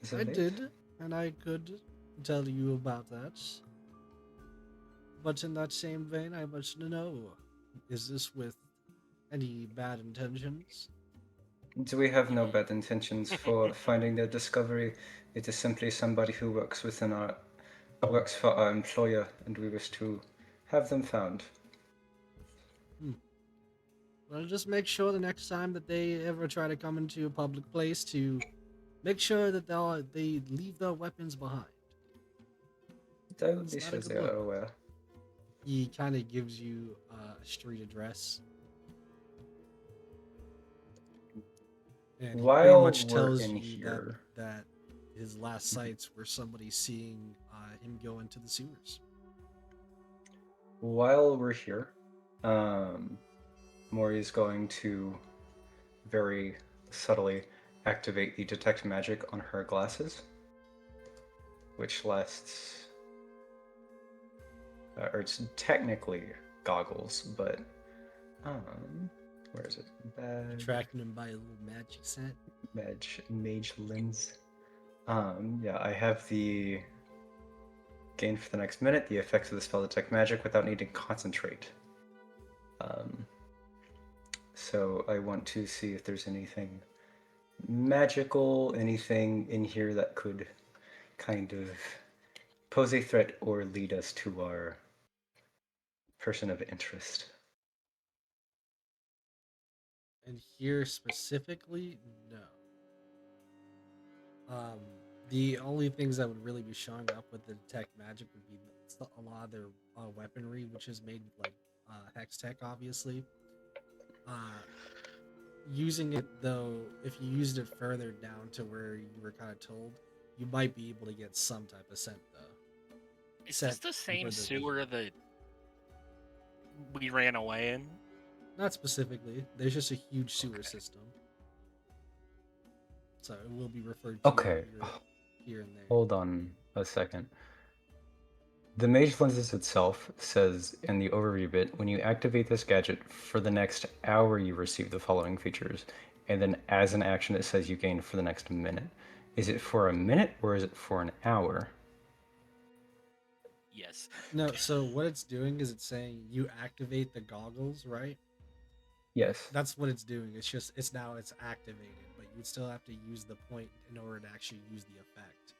Is I it late? did, and I could tell you about that. But in that same vein, I wish to know, is this with any bad intentions? Do we have no bad intentions for finding their discovery? It is simply somebody who works for our employer, and we wish to have them found. Well, just make sure the next time that they ever try to come into a public place to make sure that they leave their weapons behind. I will That's be not a sure good they are look. aware. He kind of gives you a street address, and he pretty While much we're tells in you here, that his last sights were somebody seeing him go into the sewers. um, Mori's going to very subtly activate the detect magic on her glasses, which lasts, or it's technically goggles, but where is it? Attracting him by a little magic set. Mage lens. Yeah, I have the gain for the next minute, the effects of the spell detect magic without needing to concentrate. So I want to see if there's anything magical, anything in here that could kind of pose a threat or lead us to our person of interest. And here specifically, no. Um, the only things that would really be showing up with the detect magic would be a lot of their weaponry, which is made with like hex tech, obviously. Uh, Using it though, if you used it further down to where you were kind of told, you might be able to get some type of scent though. Is this the same sewer that we ran away in? Not specifically. There's just a huge sewer system, so it will be referred to Okay, here and there. hold on a second. The Mage Lenses itself says in the overview bit, when you activate this gadget for the next hour, you receive the following features. And then as an action, it says you gain for the next minute. Is it for a minute or is it for an hour? Yes. No, so what it's doing is it's saying you activate the goggles, right? Yes. That's what it's doing. It's now it's activated, but you would still have to use the point in order to actually use the effect.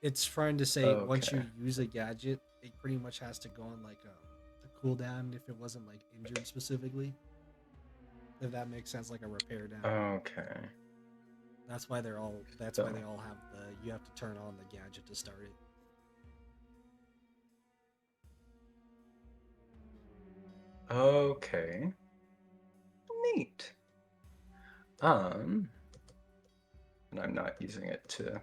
It's trying to say once you Okay. use a gadget, it pretty much has to go on like a cooldown if it wasn't like injured specifically. If that makes sense, like a repair down. Okay. That's why they're all. That's So- why they all have the. You have to turn on the gadget to start it. Okay. Neat. And I'm not using it to.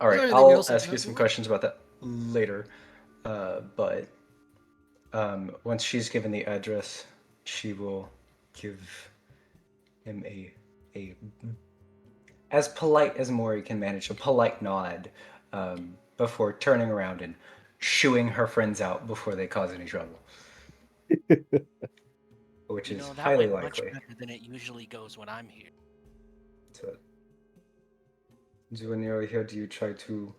All Is right, there anything I'll else I can ask you help some with? questions about that later. But once she's given the address, she will give him a as polite as Mori can manage, a polite nod before turning around and shooing her friends out before they cause any trouble, which You is know, that highly went much likely. better than it usually goes when I'm here. So, when you're here, do you try to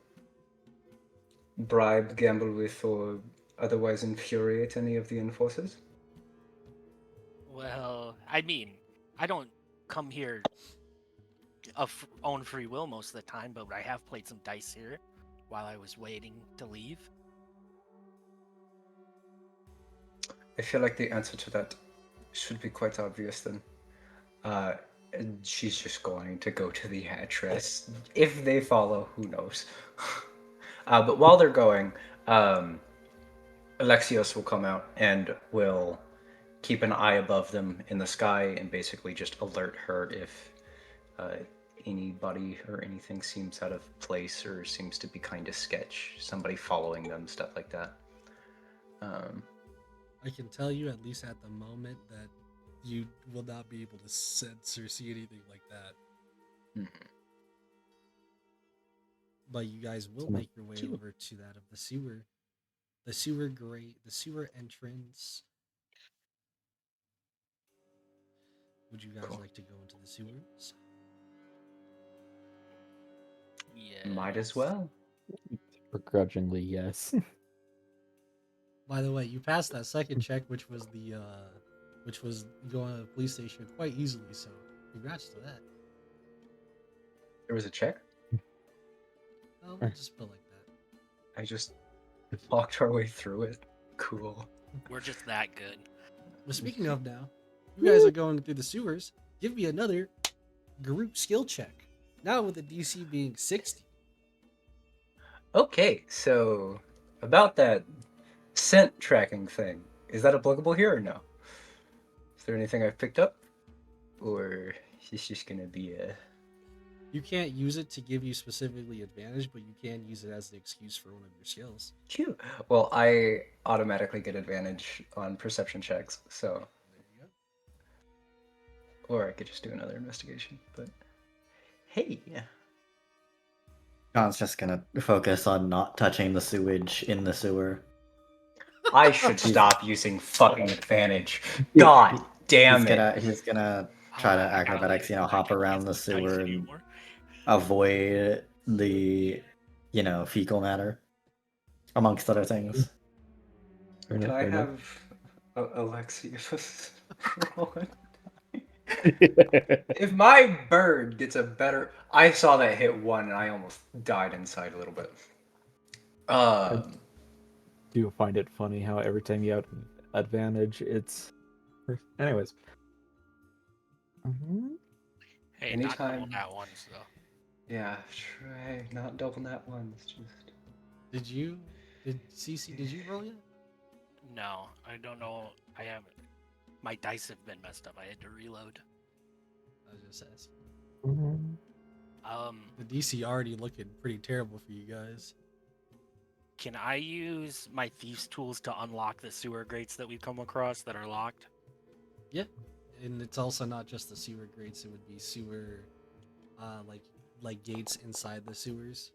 bribe, gamble with, or otherwise infuriate any of the enforcers? Well, I mean, I don't come here of own free will most of the time, but I have played some dice here while I was waiting to leave. I feel like the answer to that should be quite obvious then. And she's just going to go to the address. If they follow, who knows? But while they're going, Alexios will come out and will keep an eye above them in the sky and basically just alert her if uh, anybody or anything seems out of place or seems to be kind of sketch. Somebody following them, stuff like that. I can tell you, at least at the moment, that you will not be able to sense or see anything like that. Mhm. But you guys will Someone- make your way over to that of the sewer grate, the sewer entrance. Would you guys Cool. like to go into the sewers? Yeah. Might as well. Begrudgingly, yes. By the way, you passed that second check, which was going to the police station quite easily. So, congrats to that. There was a check. Oh, we'll just put it like that. I just walked our way through it. Cool. We're just that good. But speaking of now, you guys are going through the sewers. Give me another group skill check. Now with the DC being 60. Okay, so about that scent tracking thing, is that applicable here or no? Is there anything I've picked up? Or is this just gonna be a... You can't use it to give you specifically advantage, but you can use it as an excuse for one of your skills. Cute. Well, I automatically get advantage on perception checks, so... There you go. Or I could just do another investigation, but... Hey! John's just gonna focus on not touching the sewage in the sewer. I should stop using fucking advantage. God damn it! He's gonna try to Oh, I gotta acrobatics, leave. I hop can't around the use dice sewer and anymore. avoid the, fecal matter, amongst other things. Can I have Alexius roll it? If my bird gets a better... I saw that hit 1 and I almost died inside a little bit. Do find it funny how every time you have advantage, it's. Anyways. Hey, not double Anytime- that ones though. Yeah, try not double that one. It's just... Did CC, did you roll yet? No, I don't know. I haven't. My dice have been messed up. I had to reload. I was just asking. The DC already looking pretty terrible for you guys. Can I use my thieves' tools to unlock the sewer grates that we've come across that are locked? Yeah. And it's also not just the sewer grates, it would be sewer like gates inside the sewers.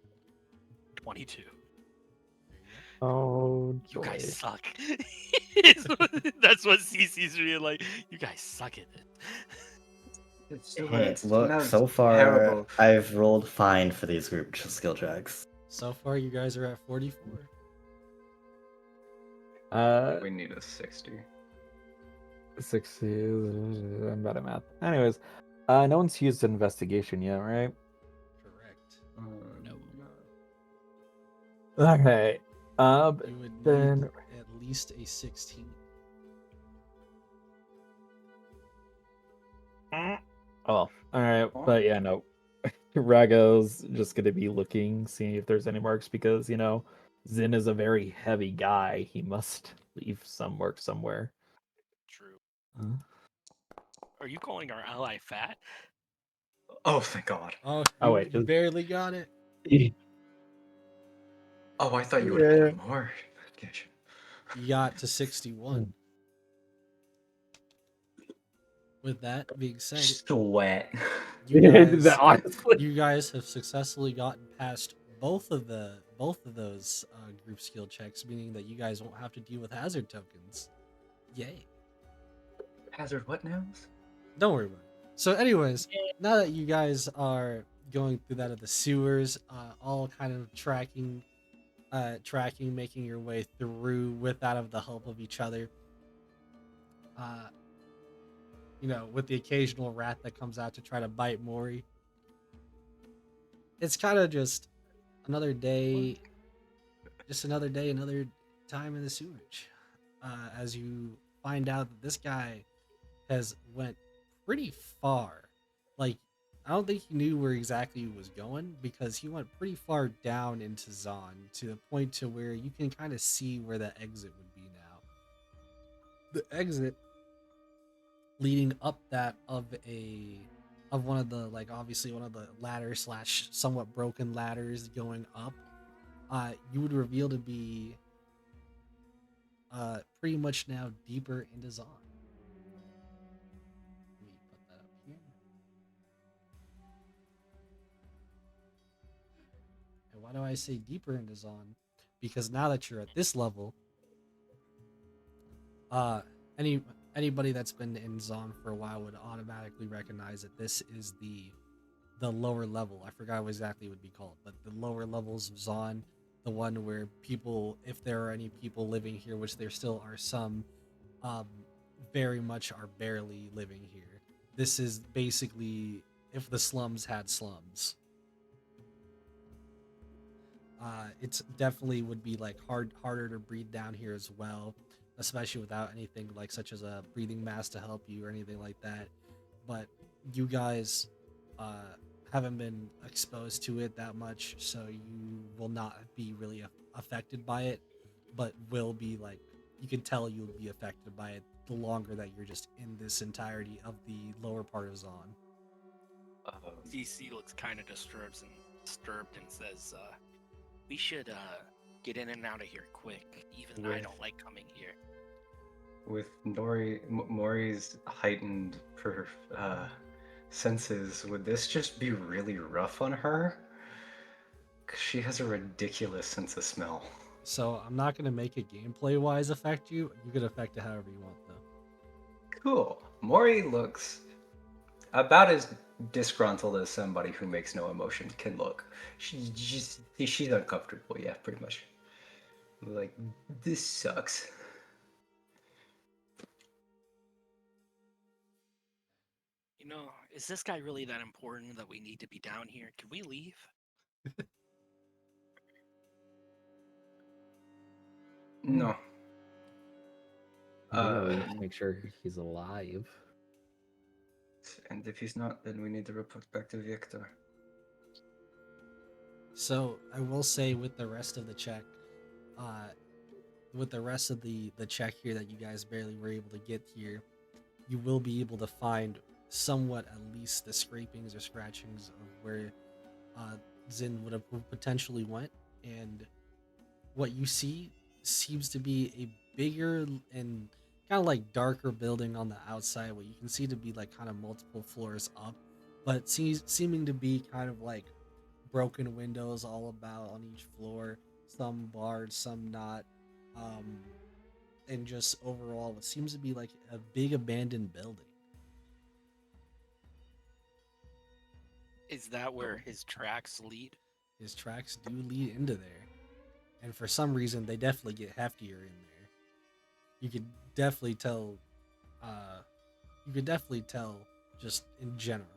22. There you go. Oh, You guys joy. suck. That's what CC's really like. You guys suck at it. Hey, look, so far terrible. I've rolled fine for these group skill checks. So far, you guys are at 44. We need a 60. 60. I'm bad at math. Anyways, no one's used investigation yet, right? Correct. No. Okay. You would Then- need at least a 16. Oh, all right. But yeah, no. Rago's just gonna be looking, seeing if there's any marks because Zin is a very heavy guy. He must leave some mark somewhere. True. Huh? Are you calling our ally fat? Oh, thank God. Oh, Oh, you wait, just- barely got it. Oh, I thought you would have had more. Gotcha. You got to 61. With that being said, Sweat. you guys, Honestly. you guys have successfully gotten past both of those group skill checks, meaning that you guys won't have to deal with hazard tokens. Yay! Hazard what now? Don't worry about it. So, anyways, now that you guys are going through that of the sewers, all kind of tracking, making your way through without the help of each other. With the occasional rat that comes out to try to bite Mori. It's kind of just another day, another time in the sewage. As you find out that this guy has went pretty far like I don't think he knew where exactly he was going because he went pretty far down into Zon to the point to where you can kind of see where the exit would be now. The exit leading up that of one of the like obviously one of the ladders slash somewhat broken ladders going up, you would reveal to be pretty much now deeper into Zon. Let me put that up here. And why do I say deeper into Zon? Because now that you're at this level, uh, any anybody that's been in Zon for a while would automatically recognize that this is the lower level. I forgot what exactly it would be called, but the lower levels of Zon, the one where people, if there are any people living here, which there still are some, um, very much are barely living here. This is basically if the slums had slums. It's definitely would be like harder to breathe down here as well, especially without anything like such as a breathing mask to help you or anything like that. But you guys uh, haven't been exposed to it that much, so you will not be really affected by it, but will be like you can tell you'll be affected by it the longer that you're just in this entirety of the lower part of Zon. CC looks kind of disturbed and says, "We should get in and out of here quick. Even I With don't like coming here." with Mori's heightened senses, would this just be really rough on her? 'Cause she has a ridiculous sense of smell. So I'm not gonna make it gameplay wise affect you. You could affect it however you want though. Cool. Mori looks about as disgruntled as somebody who makes no emotion can look. She's uncomfortable, yeah, pretty much. Like, this sucks. Is this guy really that important that we need to be down here? Can we leave? No. We gotta wait and make sure he's alive. And if he's not, then we need to report back to Victor. So I will say with the rest of the check, uh, with the rest of the check here that you guys barely were able to get here, you will be able to find somewhat at least the scrapings or scratchings of where Zin would have potentially went, and what you see seems to be a bigger and kind of like darker building on the outside. What you can see to be like kind of multiple floors up, but seeming to be kind of like broken windows all about on each floor, some barred, some not, um, and just overall, it seems to be like a big abandoned building. Is that where his tracks lead? His tracks do lead into there, and for some reason, they definitely get heftier in there. You could definitely tell. Uh, you could definitely tell just in general,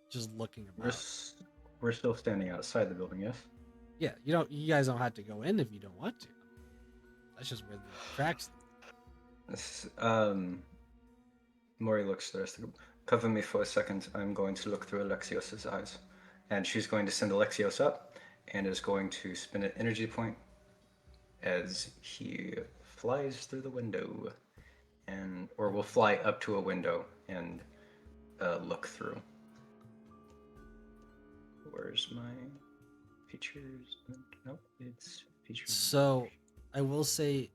just looking about. We're still standing outside the building, yes? Yeah, you don't. You guys don't have to go in if you don't want to. That's just where the tracks lead. Mori looks to the rest of the group. Cover me for a second. I'm going to look through Alexios's eyes. And she's going to send Alexios up and is going to spin an energy point as he flies through the window. Or will fly up to a window and look through. Where's my features? Nope, it's features. So I will say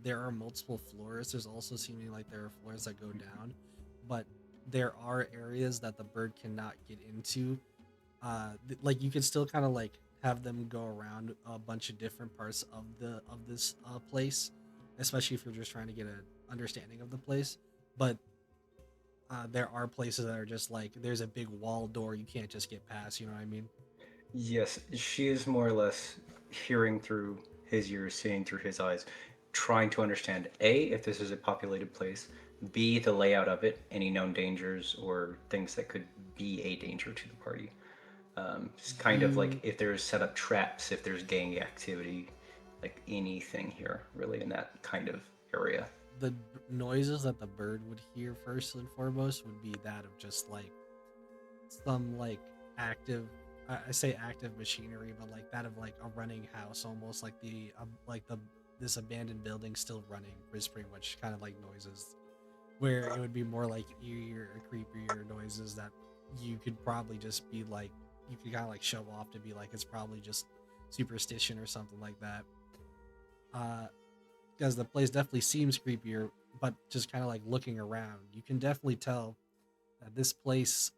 there are multiple floors. There's also seeming like there are floors that go down, but there are areas that the bird cannot get into. Like you can still kind of like have them go around a bunch of different parts of this place, especially if you're just trying to get an understanding of the place. But there are places that are just like there's a big wall door you can't just get past. You know what I mean? Yes, she is more or less hearing through his ears, seeing through his eyes, trying to understand A, if this is a populated place, B, the layout of it, any known dangers or things that could be a danger to the party. It's kind of like if there's set up traps, if there's gang activity, like anything here, really, in that kind of area. The noises that the bird would hear first and foremost would be that of just like some like active, I say active machinery, but like that of like a running house, almost like the this abandoned building still running is pretty much kind of like noises, where it would be more like eerier or creepier noises that you could probably just be like, you could kind of like show off to be like it's probably just superstition or something like that. Because the place definitely seems creepier, but just kind of like looking around, you can definitely tell that this place,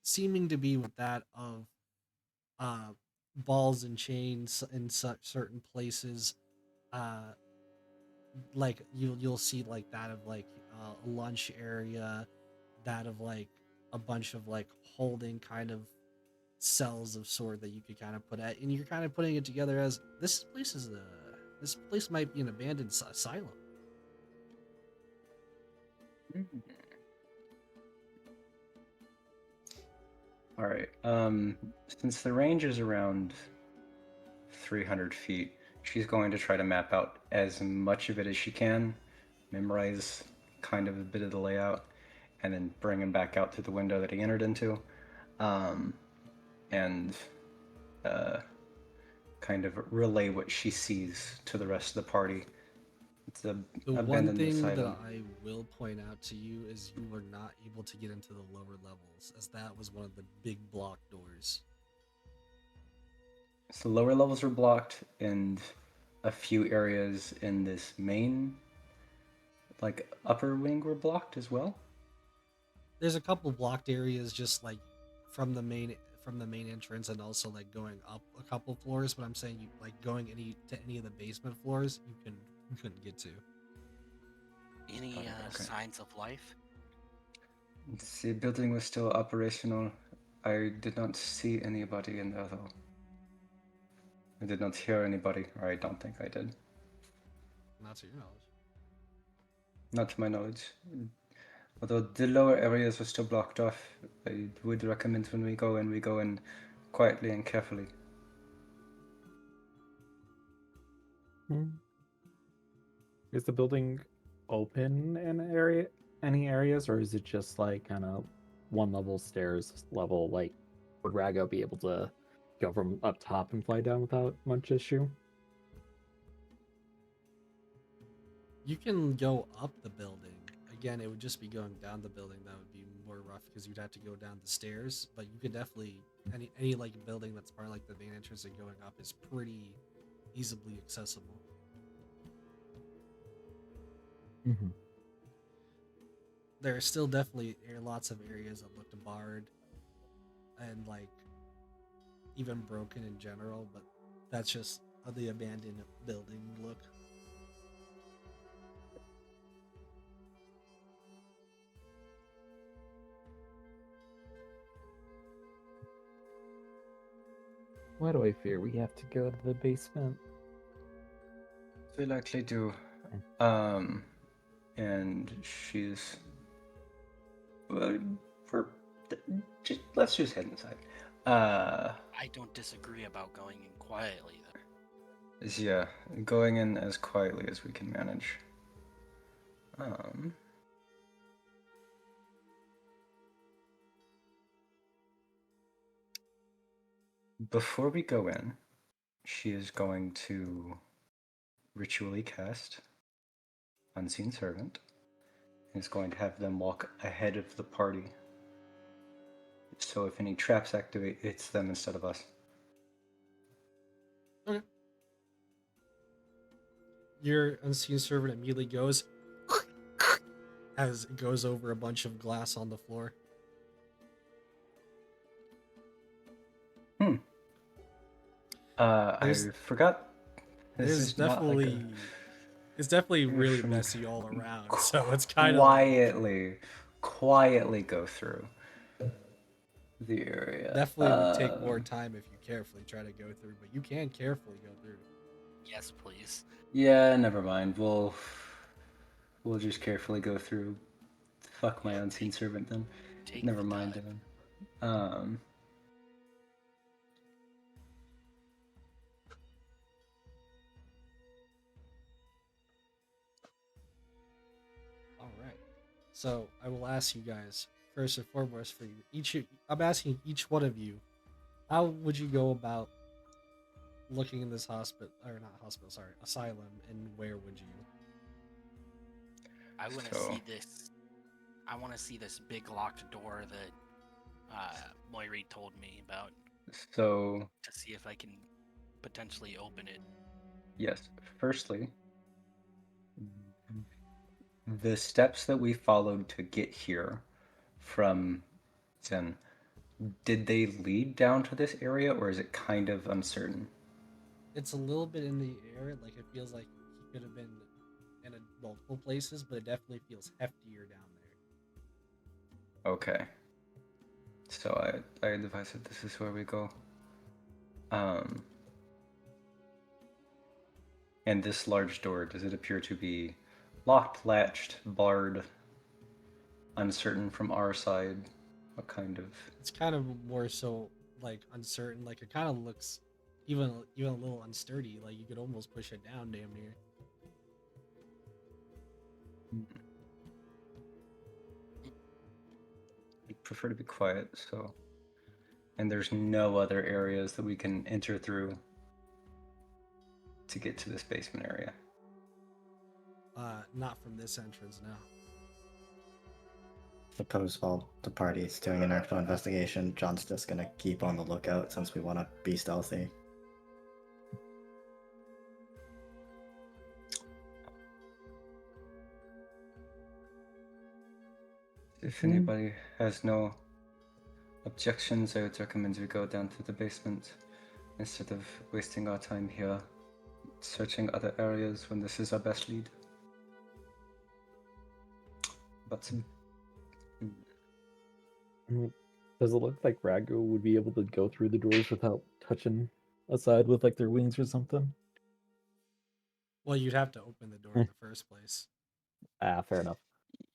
seeming to be with that of uh, balls and chains in such certain places, uh, like you'll see like that of like a lunch area, that of like a bunch of like holding kind of cells of sort that you could kind of put at, and you're kind of putting it together as this place might be an abandoned asylum. All right. Since the range is around 300 feet, she's going to try to map out as much of it as she can, memorize kind of a bit of the layout, and then bring him back out through the window that he entered into, and kind of relay what she sees to the rest of the party. It's a The one abandoned thing that asylum. I will point out to you is you were not able to get into the lower levels, as that was one of the big block doors. So lower levels are blocked, and a few areas in this main, like upper wing, were blocked as well. There's a couple blocked areas just like from the main entrance, and also like going up a couple floors, but I'm saying you like going any of the basement floors you couldn't get to. Any Okay. signs of life? The building was still operational. I did not see anybody in there though. I did not hear anybody, or I don't think I did. Not to your knowledge. Not to my knowledge. Although the lower areas were still blocked off, I would recommend when we go in quietly and carefully. Is the building open in any areas, or is it just like kind of one level stairs level? Like, would Rago be able to go from up top and fly down without much issue? You can go up the building. Again, it would just be going down the building that would be more rough because you'd have to go down the stairs. But you could definitely any like building that's part of like the main entrance and going up is pretty easily accessible. Mm-hmm. There are still definitely lots of areas that looked barred and like even broken in general, but that's just the abandoned building look. Why do I fear we have to go to the basement? We likely do. And she's. Well, we're. Let's just head inside. I don't disagree about going in quietly, though. Yeah, going in as quietly as we can manage. Before we go in, she is going to ritually cast Unseen Servant and is going to have them walk ahead of the party. So if any traps activate, it's them instead of us. Okay. Your unseen servant immediately goes as it goes over a bunch of glass on the floor. I forgot. This There's is not like definitely it's definitely a really from messy all around. So it's kind of quietly go through the area. definitely would take more time if you carefully try to go through, but you can carefully go through. Yes, please. Yeah, never mind. We'll just carefully go through. Fuck my unseen servant then. Take Never the mind time. then. All right. So I will ask you guys first and foremost for you. I'm asking each one of you, how would you go about looking in this hospital, or not hospital, sorry, asylum, and where would you? I want to So- see this. I want to see this big locked door that Moiri told me about So, to see if I can potentially open it. yes, firstly, the steps that we followed to get here from Zen, did they lead down to this area or is it kind of uncertain? It's a little bit in the air, like it feels like he could have been in multiple places, but it definitely feels heftier down there. Okay. So I advise that this is where we go. And this large door, does it appear to be locked, latched, barred, uncertain from our side? What kind of... It's kind of more so like uncertain, like it kind of looks even a little unsturdy, like you could almost push it down damn near. I prefer to be quiet, so... And there's no other areas that we can enter through to get to this basement area. Not from this entrance, no. Suppose while the party's doing an actual investigation, John's just gonna keep on the lookout since we want to be stealthy. If anybody has no objections, I would recommend we go down to the basement instead of wasting our time here searching other areas when this is our best lead. But Does it look like Ragu would be able to go through the doors without touching aside with like their wings or something? Well, you'd have to open the door in the first place. Ah, fair enough.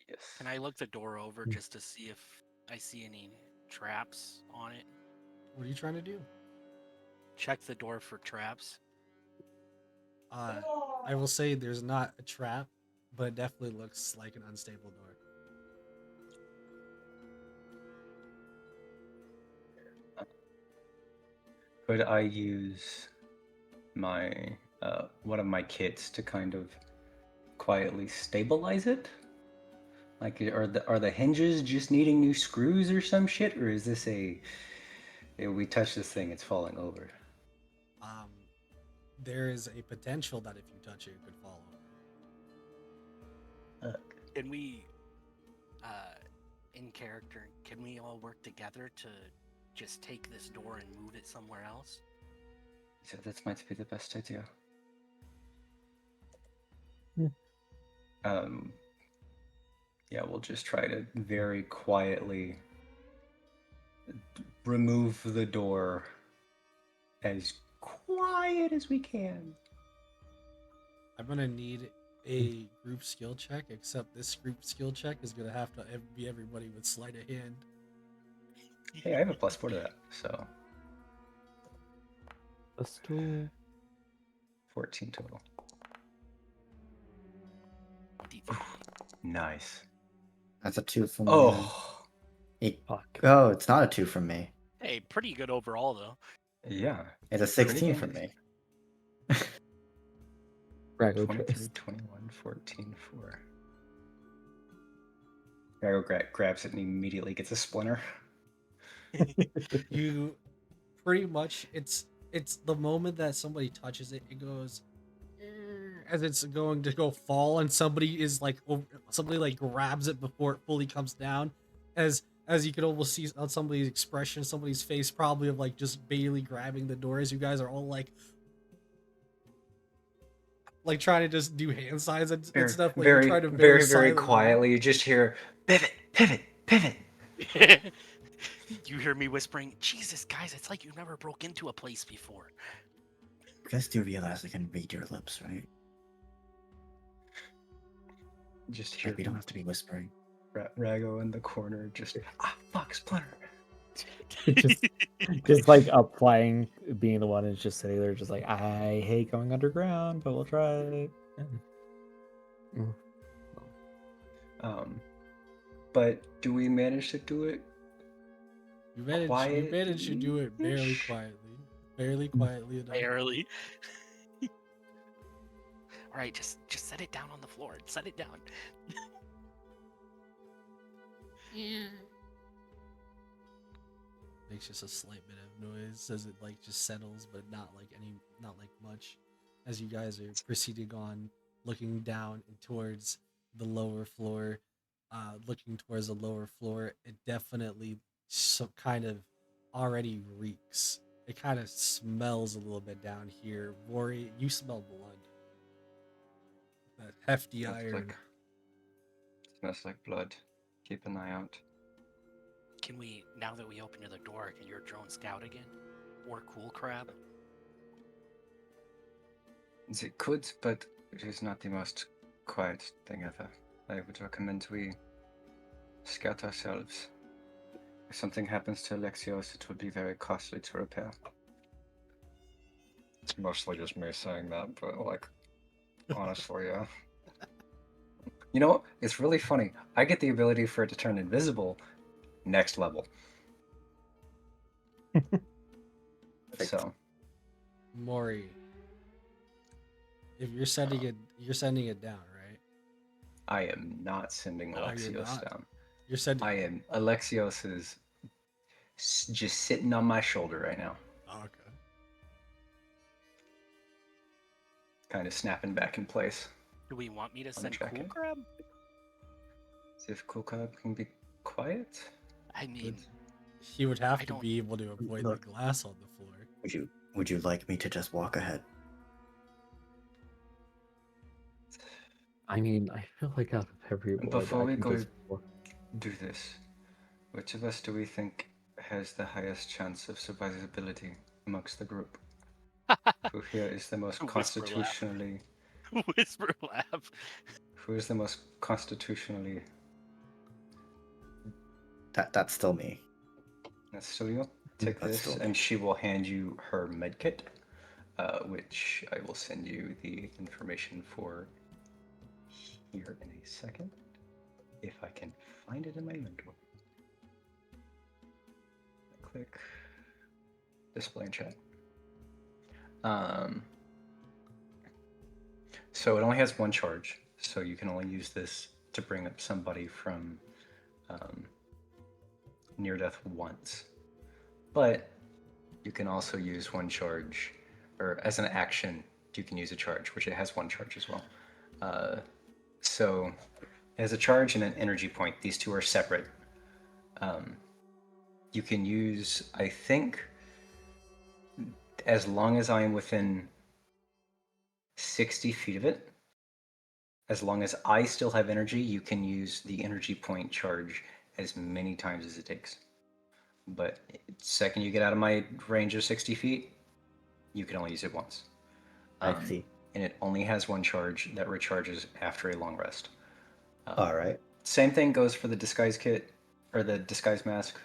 yes. Can I look the door over just to see if I see any traps on it? What are you trying to do? Check the door for traps. I will say there's not a trap, but it definitely looks like an unstable door. Could I use my one of my kits to kind of quietly stabilize it? Like, are the hinges just needing new screws or some shit, or is this if we touch this thing, it's falling over? There is a potential that if you touch it, it could fall over. Can we, in character, can we all work together to just take this door and move it somewhere else? So that might be the best idea. Yeah, we'll just try to very quietly remove the door as quiet as we can. I'm gonna need a group skill check, except this group skill check is gonna have to be everybody with sleight of hand. Hey, I have a +4 to that, so Let's do 14 total. 24. Nice. That's a 2 from me. Oh, fuck. Oh, it's not a 2 from me. Hey, pretty good overall though. yeah. It's a 16 from me. Ragu 23, tries. 21, 14, 4. Rago grabs it and immediately gets a splinter. You pretty much it's the moment that somebody touches it, it goes as it's going to go fall, and somebody like grabs it before it fully comes down. As you can almost see on somebody's expression, somebody's face probably of like just barely grabbing the door as you guys are all like trying to just do hand signs and stuff. Like you're trying to very silently- quietly. You just hear pivot, pivot, pivot. You hear me whispering, Jesus, guys, it's like you never broke into a place before. You guys do realize I can read your lips, right? Just hear Like, we don't have to be whispering. Rago in the corner. Just fuck, splinter. just like applying, being the one who's just sitting there, just like, I hate going underground, but we'll try. but do we manage to do it? You managed to do it barely quietly. Barely quietly enough. Barely. All right, just set it down on the floor. Set it down. Makes just a slight bit of noise as it like just settles, but not like much. As you guys are proceeding on, looking down and towards the lower floor, it definitely kind of already reeks. It kind of smells a little bit down here. Rory, you smell blood. That hefty Smells iron. Smells like blood. Keep an eye out. Can we, now that we opened the door, can your drone scout again? Or cool crab? It could, but it is not the most quiet thing ever. I would recommend we scout ourselves. If something happens to Alexios, it would be very costly to repair. It's mostly just me saying that, but like, honestly, yeah. You know, it's really funny. I get the ability for it to turn invisible next level. So, Maury, if you're sending it down, right? I am not sending No, you're Alexios not. down. You're sending. I am. Alexios is just sitting on my shoulder right now, Oh, okay. kind of snapping back in place. Do we want me to On the send cool jacket. crab? See if Cool Crab can be quiet. I mean, He would have I to don't- be able to avoid Look. the glass on the floor. Would you like me to just walk ahead? I mean, I feel like out of everyone, Before I we can go just do this, which of us do we think has the highest chance of survivability amongst the group? Who here is the most Whisper laugh. constitutionally? whisper laugh. Who is the most constitutionally? That's still me. That's still you. Take That's this, still me. and she will hand you her medkit, which I will send you the information for here in a second, if I can find it in my inventory. Click display in chat. So it only has one charge, so you can only use this to bring up somebody from near death once. But you can also use one charge, or as an action, you can use a charge, which it has one charge as well. So it has a charge and an energy point. These two are separate. You can use, I think, as long as I am within 60 feet of it, as long as I still have energy, you can use the energy point charge as many times as it takes. But the second you get out of my range of 60 feet, you can only use it once. I see. And it only has one charge that recharges after a long rest. All right. Same thing goes for the disguise kit, or the disguise mask,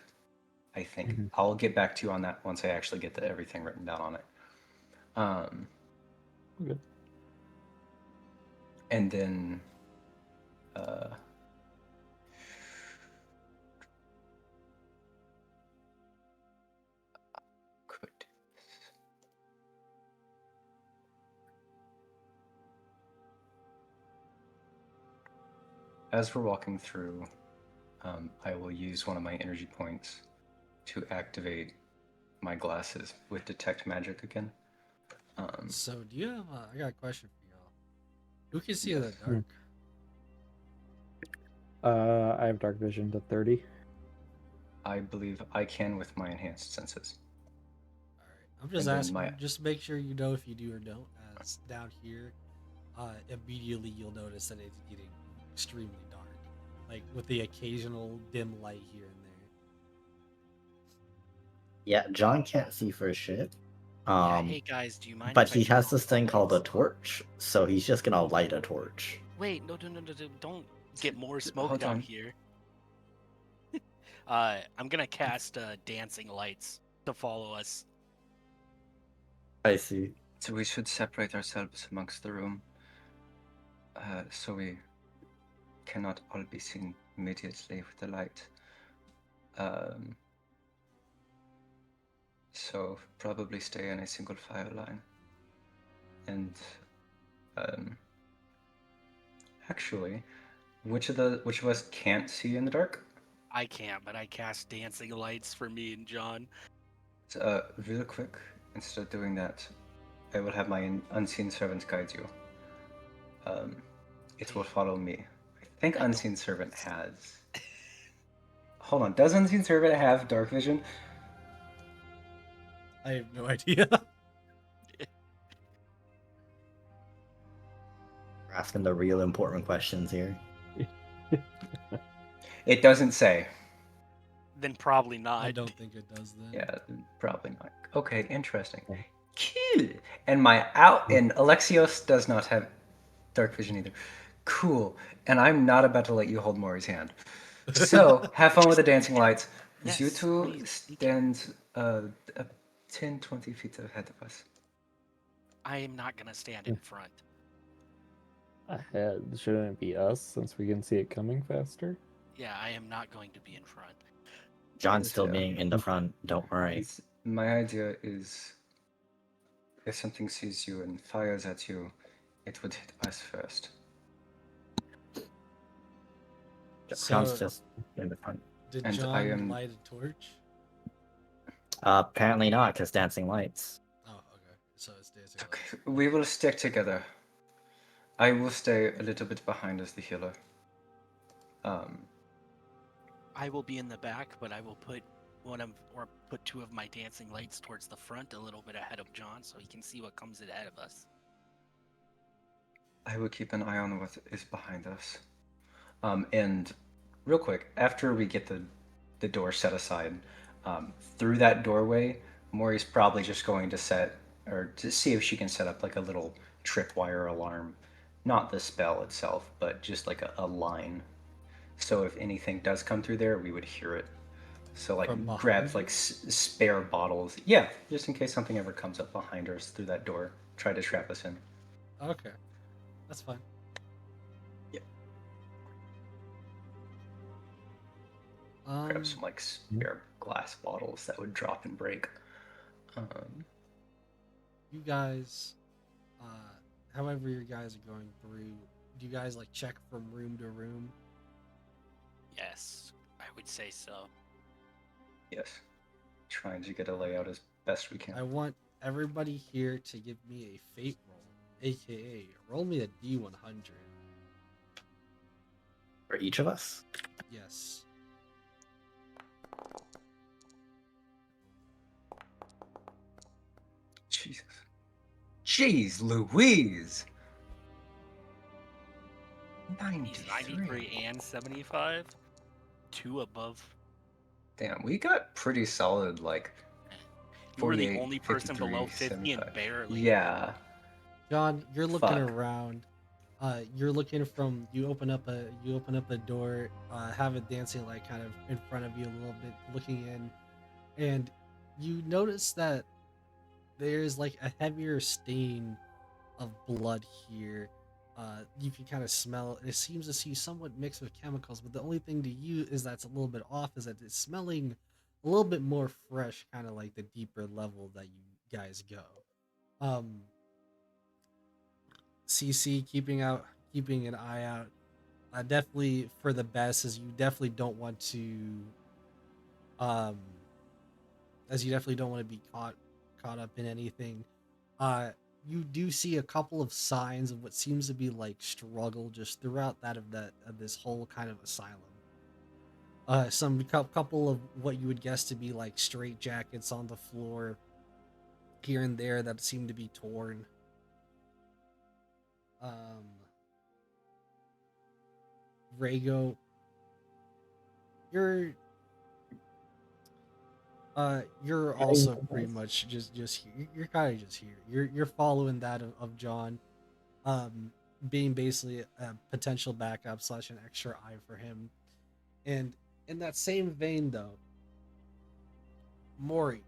I think. Mhm. I'll get back to you on that once I actually get everything written down on it. Good. And then could as we're walking through, I will use one of my energy points to activate my glasses with detect magic again. So, do you have? I got a question for y'all. Who can see in the Yes. dark? I have dark vision to 30. I believe I can with my enhanced senses. All right, I'm just And then asking. my- Just make sure you know if you do or don't. As down here, immediately you'll notice that it's getting extremely dark, like with the occasional dim light here and there. Yeah, John can't see for shit. Yeah, hey guys, do you mind? But if he I turn has off this the thing called a lights? torch, so he's just gonna light a torch. Wait, no, don't get more smoke Hold down on. here. I'm gonna cast dancing lights to follow us. I see. So we should separate ourselves amongst the room, so we cannot all be seen immediately with the light. So probably stay in a single file line. And actually, which of us can't see in the dark? I can't, but I cast dancing lights for me and John. Real quick, instead of doing that, I will have my unseen servant guide you. It will follow me. I think Unseen Servant has. Hold on, does Unseen Servant have dark vision? I have no idea. We're asking the real important questions here. It doesn't say. Then probably not. I don't think it does then. Yeah, probably not. Okay, interesting. Cool. And Alexios does not have dark vision either. Cool. And I'm not about to let you hold Maury's hand. So have fun with the dancing lights. Yes, You two please. stand 10, 20 feet ahead of us. I am not gonna stand in front. Ahead. Shouldn't it be us since we can see it coming faster? Yeah, I am not going to be in front. John's still Yeah. being in the front. Don't worry. My idea is if something sees you and fires at you, it would hit us first. John's So, just in the front. did And John I am- light a torch? Apparently not, because dancing lights. Oh, okay. So it's dancing Okay, lights. we will stick together. I will stay a little bit behind as the healer. I will be in the back, but I will put put two of my dancing lights towards the front, a little bit ahead of John, so he can see what comes ahead of us. I will keep an eye on what is behind us. And real quick, after we get the door set aside, through that doorway, Maury's probably just going to see if she can set up like a little tripwire alarm. Not the spell itself, but just like a line. So if anything does come through there, we would hear it. So like From behind grabs you? like spare bottles. Yeah, just in case something ever comes up behind us through that door. Try to trap us in. Okay. That's fine. Yep. Um, Grab some like spare glass bottles that would drop and break. you guys, however you guys are going through, do you guys like check from room to room? Yes, I would say so. Yes. Trying to get a layout as best we can. I want everybody here to give me a fate roll, aka roll me a D100. For each of us? Yes. Jesus. Jeez Louise! He's 93 and 75. Two above. Damn, we got pretty solid, like, You were the 48, only person 53, below 50 and 75. barely. Yeah. John, you're looking Fuck. around. You're looking from. You open up a door. Have a dancing light kind of in front of you a little bit, looking in, and you notice that there's like a heavier stain of blood here. You can kind of smell it. It seems to see somewhat mixed with chemicals, but the only thing to you is that's a little bit off is that it's smelling a little bit more fresh, kind of like the deeper level that you guys go. CC keeping an eye out. Definitely for the best, as you definitely don't want to be caught up in anything. You do see a couple of signs of what seems to be like struggle just throughout this whole kind of asylum. Some couple of what you would guess to be like straight jackets on the floor here and there that seem to be torn. Rago, you're also pretty much just here. You're kind of just here. You're following that of John, being basically a potential backup / an extra eye for him. And in that same vein, though, Maury,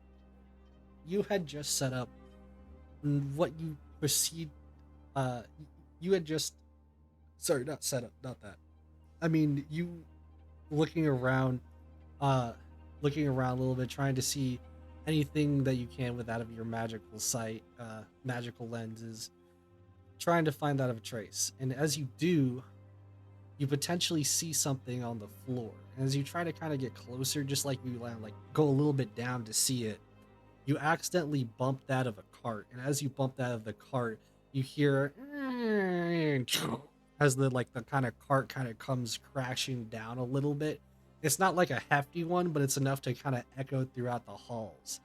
you had just set up what you proceed. You had just, sorry, not set up, not that. I mean, you looking around, uh, looking around a little bit, trying to see anything that you can with out of your magical sight, magical lenses, trying to find out of a trace. And as you do, you potentially see something on the floor. And as you try to kind of get closer, just like you like go a little bit down to see it, you accidentally bump that of a cart. And as you bump that of the cart, you hear as the kind of cart kind of comes crashing down a little bit. It's not like a hefty one, but it's enough to kind of echo throughout the halls.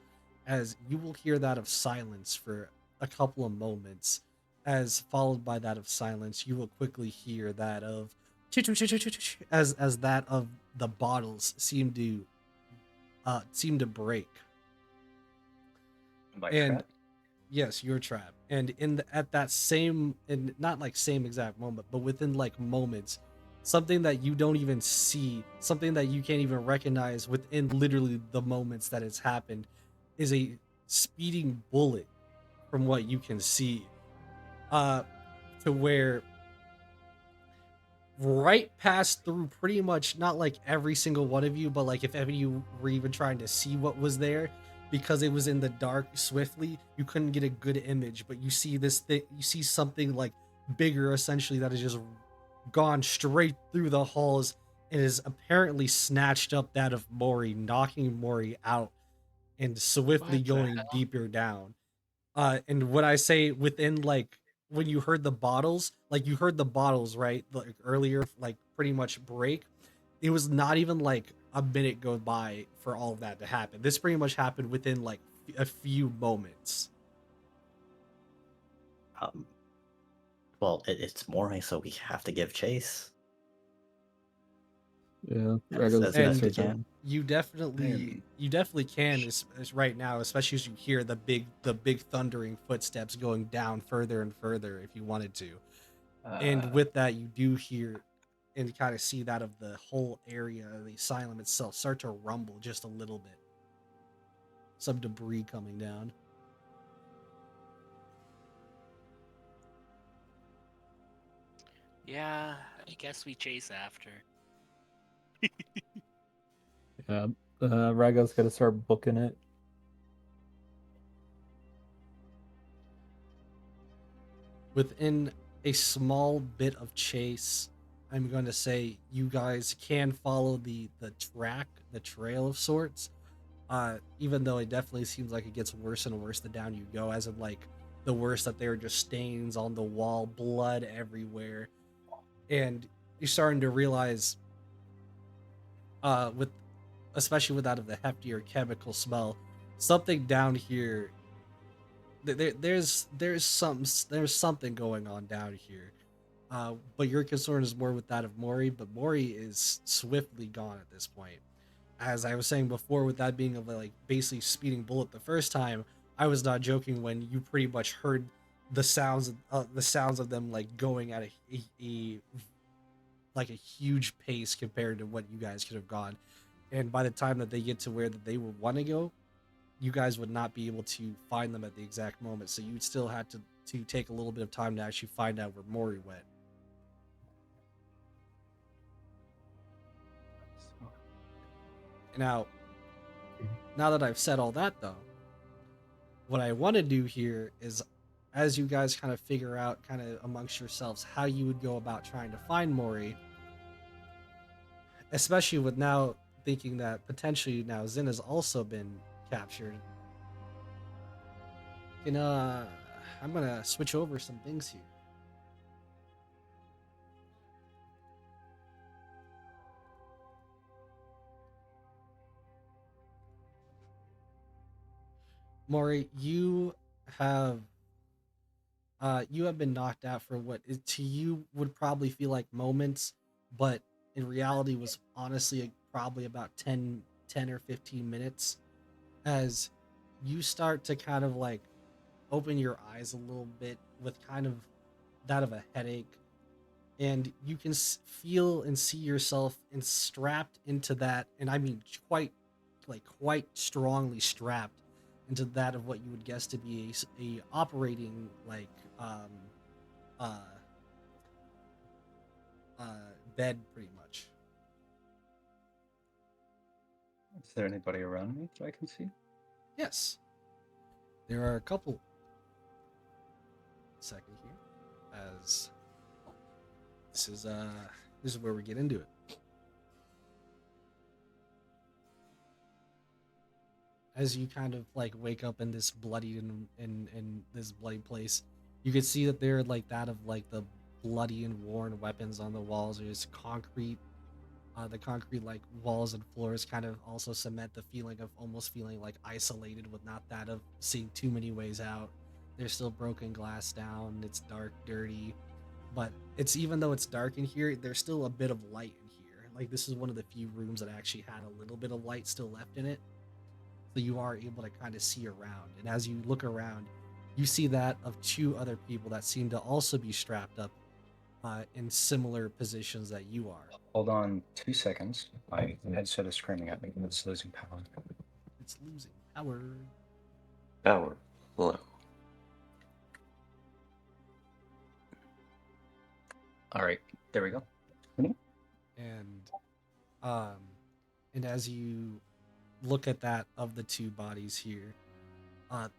As you will hear that of silence for a couple of moments, as followed by that of silence, you will quickly hear that of as that of the bottles seem to break. By And trap. yes, your trap. And at that same, and not like same exact moment, but within like moments, something that you don't even see, something that you can't even recognize within literally the moments that it's happened, is a speeding bullet from what you can see. Uh, to where right past through pretty much not like every single one of you, but like if ever you were even trying to see what was there, because it was in the dark swiftly, you couldn't get a good image, but you see this thing, you see something like bigger essentially that has just gone straight through the halls and is apparently snatched up that of Mori, knocking Mori out and swiftly What the going deeper down. And when I say within like when you heard the bottles, like you heard the bottles, right? Like earlier, like pretty much break. It was not even like a minute go by for all of that to happen. This pretty much happened within like a few moments. Um, well, it's Mori, so we have to give chase Yeah, as, Rego's as gonna best we And switch up. can. you definitely am can as right now, especially as you hear the big thundering footsteps going down further and further if you wanted to. And uh, with that you do hear and kind of see that of the whole area, the asylum itself, start to rumble just a little bit. Some debris coming down. Yeah, I guess we chase after. Yeah, Rego's gonna start booking it. Within a small bit of chase, I'm going to say you guys can follow the track, the trail of sorts. Even though it definitely seems like it gets worse and worse the down you go, as in like the worse that there are just stains on the wall, blood everywhere, and you're starting to realize, with especially with out of the heftier chemical smell, something down here. There's something going on down here. But your concern is more with that of Mori, but Mori is swiftly gone at this point. As I was saying before, with that being of like basically speeding bullet the first time, I was not joking when you pretty much heard the sounds of them like going at a like a huge pace compared to what you guys could have gone. And by the time that they get to where that they would want to go, you guys would not be able to find them at the exact moment. So you'd still have to take a little bit of time to actually find out where Mori went. Now, now that I've said all that though, what I want to do here is, as you guys kind of figure out kind of amongst yourselves how you would go about trying to find Mori, especially with now thinking that potentially now Zin has also been captured. Can I'm gonna switch over some things here. Maury, have you have been knocked out for what to you would probably feel like moments, but in reality was honestly probably about 10 or 15 minutes, as you start to kind of like open your eyes a little bit with kind of that of a headache, and you can feel and see yourself and strapped into that, and I mean quite strongly strapped into that of what you would guess to be a operating like uh uh bed pretty much. Is there anybody around me that I can see? Yes, there are a couple. Second here, as this is where we get into it. As you kind of like wake up in this bloody in this bloody place, you can see that there are like that of like the bloody and worn weapons on the walls. There's concrete. The concrete like walls and floors kind of also cement the feeling of almost feeling like isolated, with not that of seeing too many ways out. There's still broken glass down. It's dark, dirty, but it's even though it's dark in here, there's still a bit of light in here. Like this is one of the few rooms that actually had a little bit of light still left in it, so you are able to kind of see around. And as you look around, you see that of two other people that seem to also be strapped up in similar positions that you are. Hold on 2 seconds. My headset is screaming at me. It's losing power. It's losing power. Power low. All right, there we go. And um and as you look at that of the two bodies here,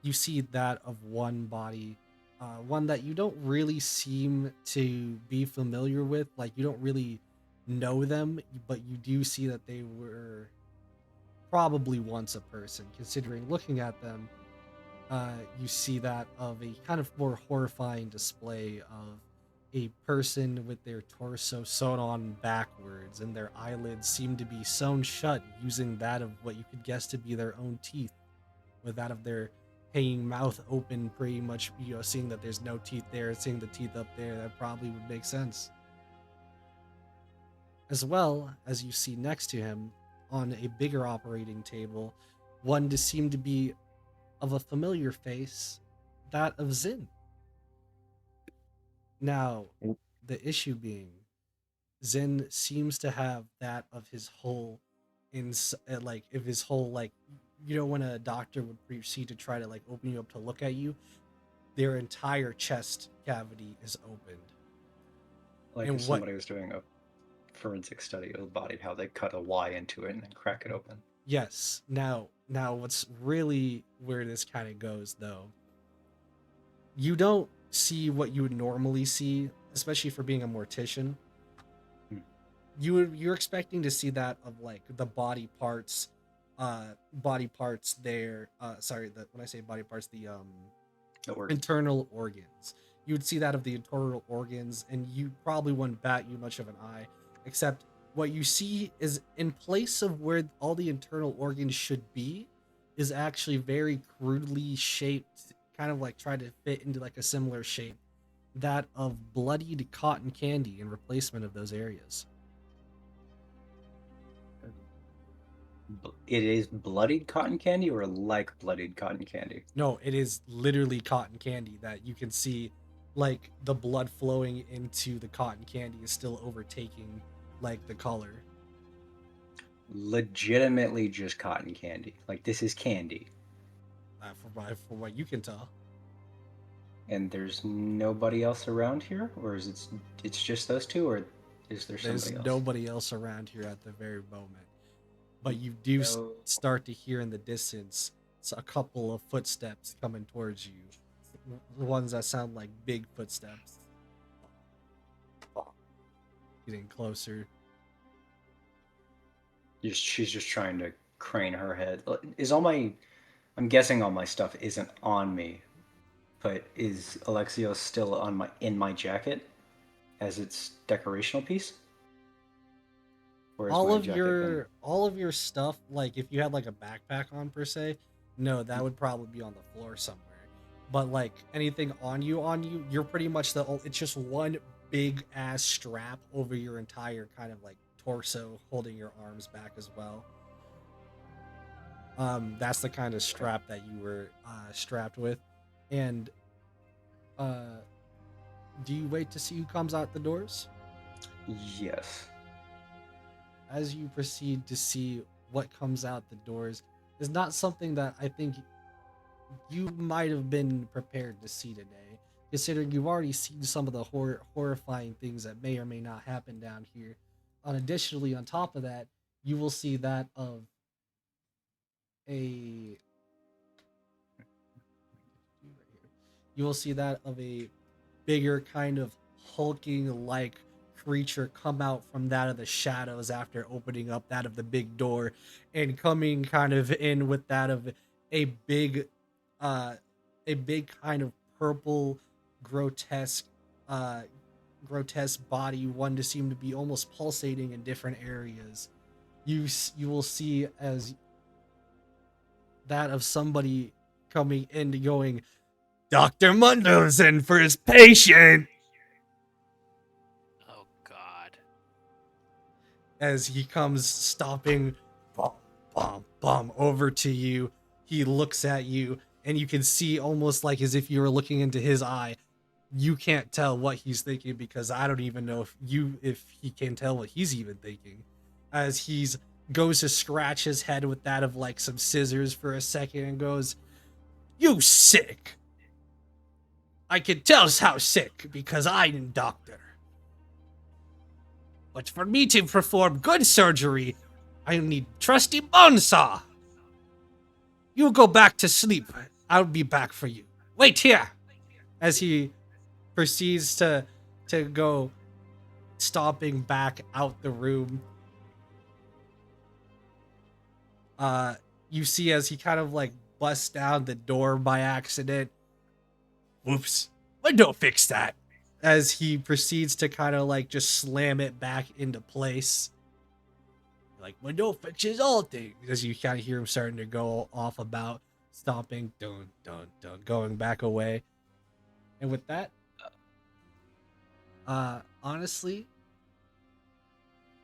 you see that of one body, one that you don't really seem to be familiar with. Like you don't really know them, but you do see that they were probably once a person. Considering looking at them, you see that of a kind of more horrifying display of a person with their torso sewn on backwards, and their eyelids seem to be sewn shut using that of what you could guess to be their own teeth, with that of their hanging mouth open, pretty much, seeing that there's no teeth there, seeing the teeth up there, that probably would make sense. As well as you see next to him on a bigger operating table, one to seem to be of a familiar face, that of Zin. Now, the issue being, Zin seems to have that of his whole, like, if his whole, like, when a doctor would proceed to try to, like, open you up to look at you, their entire chest cavity is opened. Like And if what- somebody was doing a forensic study of the body, how they cut a Y into it and then crack it open. Yes. Now, what's really where this kind of goes, though, you don't see what you would normally see, especially for being a mortician. Hmm. You're expecting to see that of like the body parts there. Sorry, that when I say body parts, the internal organs. You would see that of the internal organs, and you probably wouldn't bat you much of an eye, except what you see is in place of where all the internal organs should be is actually very crudely shaped, kind of like try to fit into like a similar shape, that of bloodied cotton candy in replacement of those areas. It is bloodied cotton candy or like bloodied cotton candy? No, it is literally cotton candy that you can see, like the blood flowing into the cotton candy is still overtaking like the color. Legitimately just cotton candy. Like this is candy. From what you can tell. And there's nobody else around here, or is it's just those two, or is there There's somebody else? nobody else around here at the very moment, but you do No. start to hear in the distance a couple of footsteps coming towards you, ones that sound like big footsteps getting closer. She's just trying to crane her head. Is all my, I'm guessing all my stuff isn't on me, but is Alexios still on in my jacket as its decorational piece? Or is all my of jacket your stuff, like if you had like a backpack on per se, no, that would probably be on the floor somewhere. But like anything on you, you're pretty much it's just one big ass strap over your entire kind of like torso, holding your arms back as well. That's the kind of strap that you were strapped with. And do you wait to see who comes out the doors? Yes. As you proceed to see what comes out the doors is not something that I think you might have been prepared to see today, considering you've already seen some of the horrifying things that may or may not happen down here additionally, on top of that, you will see that of a you will see that of a bigger kind of hulking like creature come out from that of the shadows after opening up that of the big door, and coming kind of in with that of a big uh a big kind of purple grotesque uh grotesque body, one to seem to be almost pulsating in different areas. You will see as that of somebody coming in going, Dr. Mundo's in for his patient, Oh God. as he comes stomping bum, bum, bum over to you. He looks at you, and you can see almost like as if you were looking into his eye. You can't tell what he's thinking, because I don't even know if he can tell what he's even thinking. As he's goes to scratch his head with that of like some scissors for a second and goes, "You sick? I can tell how sick because I'm a doctor. But for me to perform good surgery, I need trusty bone saw. You go back to sleep. I'll be back for you. Wait here." As he proceeds to go stomping back out the room. You see as he kind of like busts down the door by accident. Whoops. Window fix that. As he proceeds to kind of like just slam it back into place. Like, window fixes all things. As you kind of hear him starting to go off about stomping, dun, dun, dun, going back away. And with that, honestly,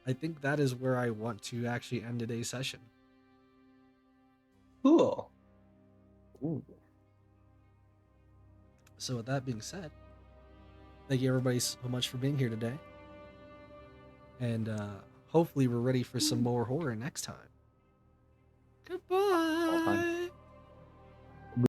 I think that is where I want to actually end today's session. Cool. Ooh. So with that being said, thank you everybody so much for being here today. And hopefully we're ready for some more horror next time. Goodbye.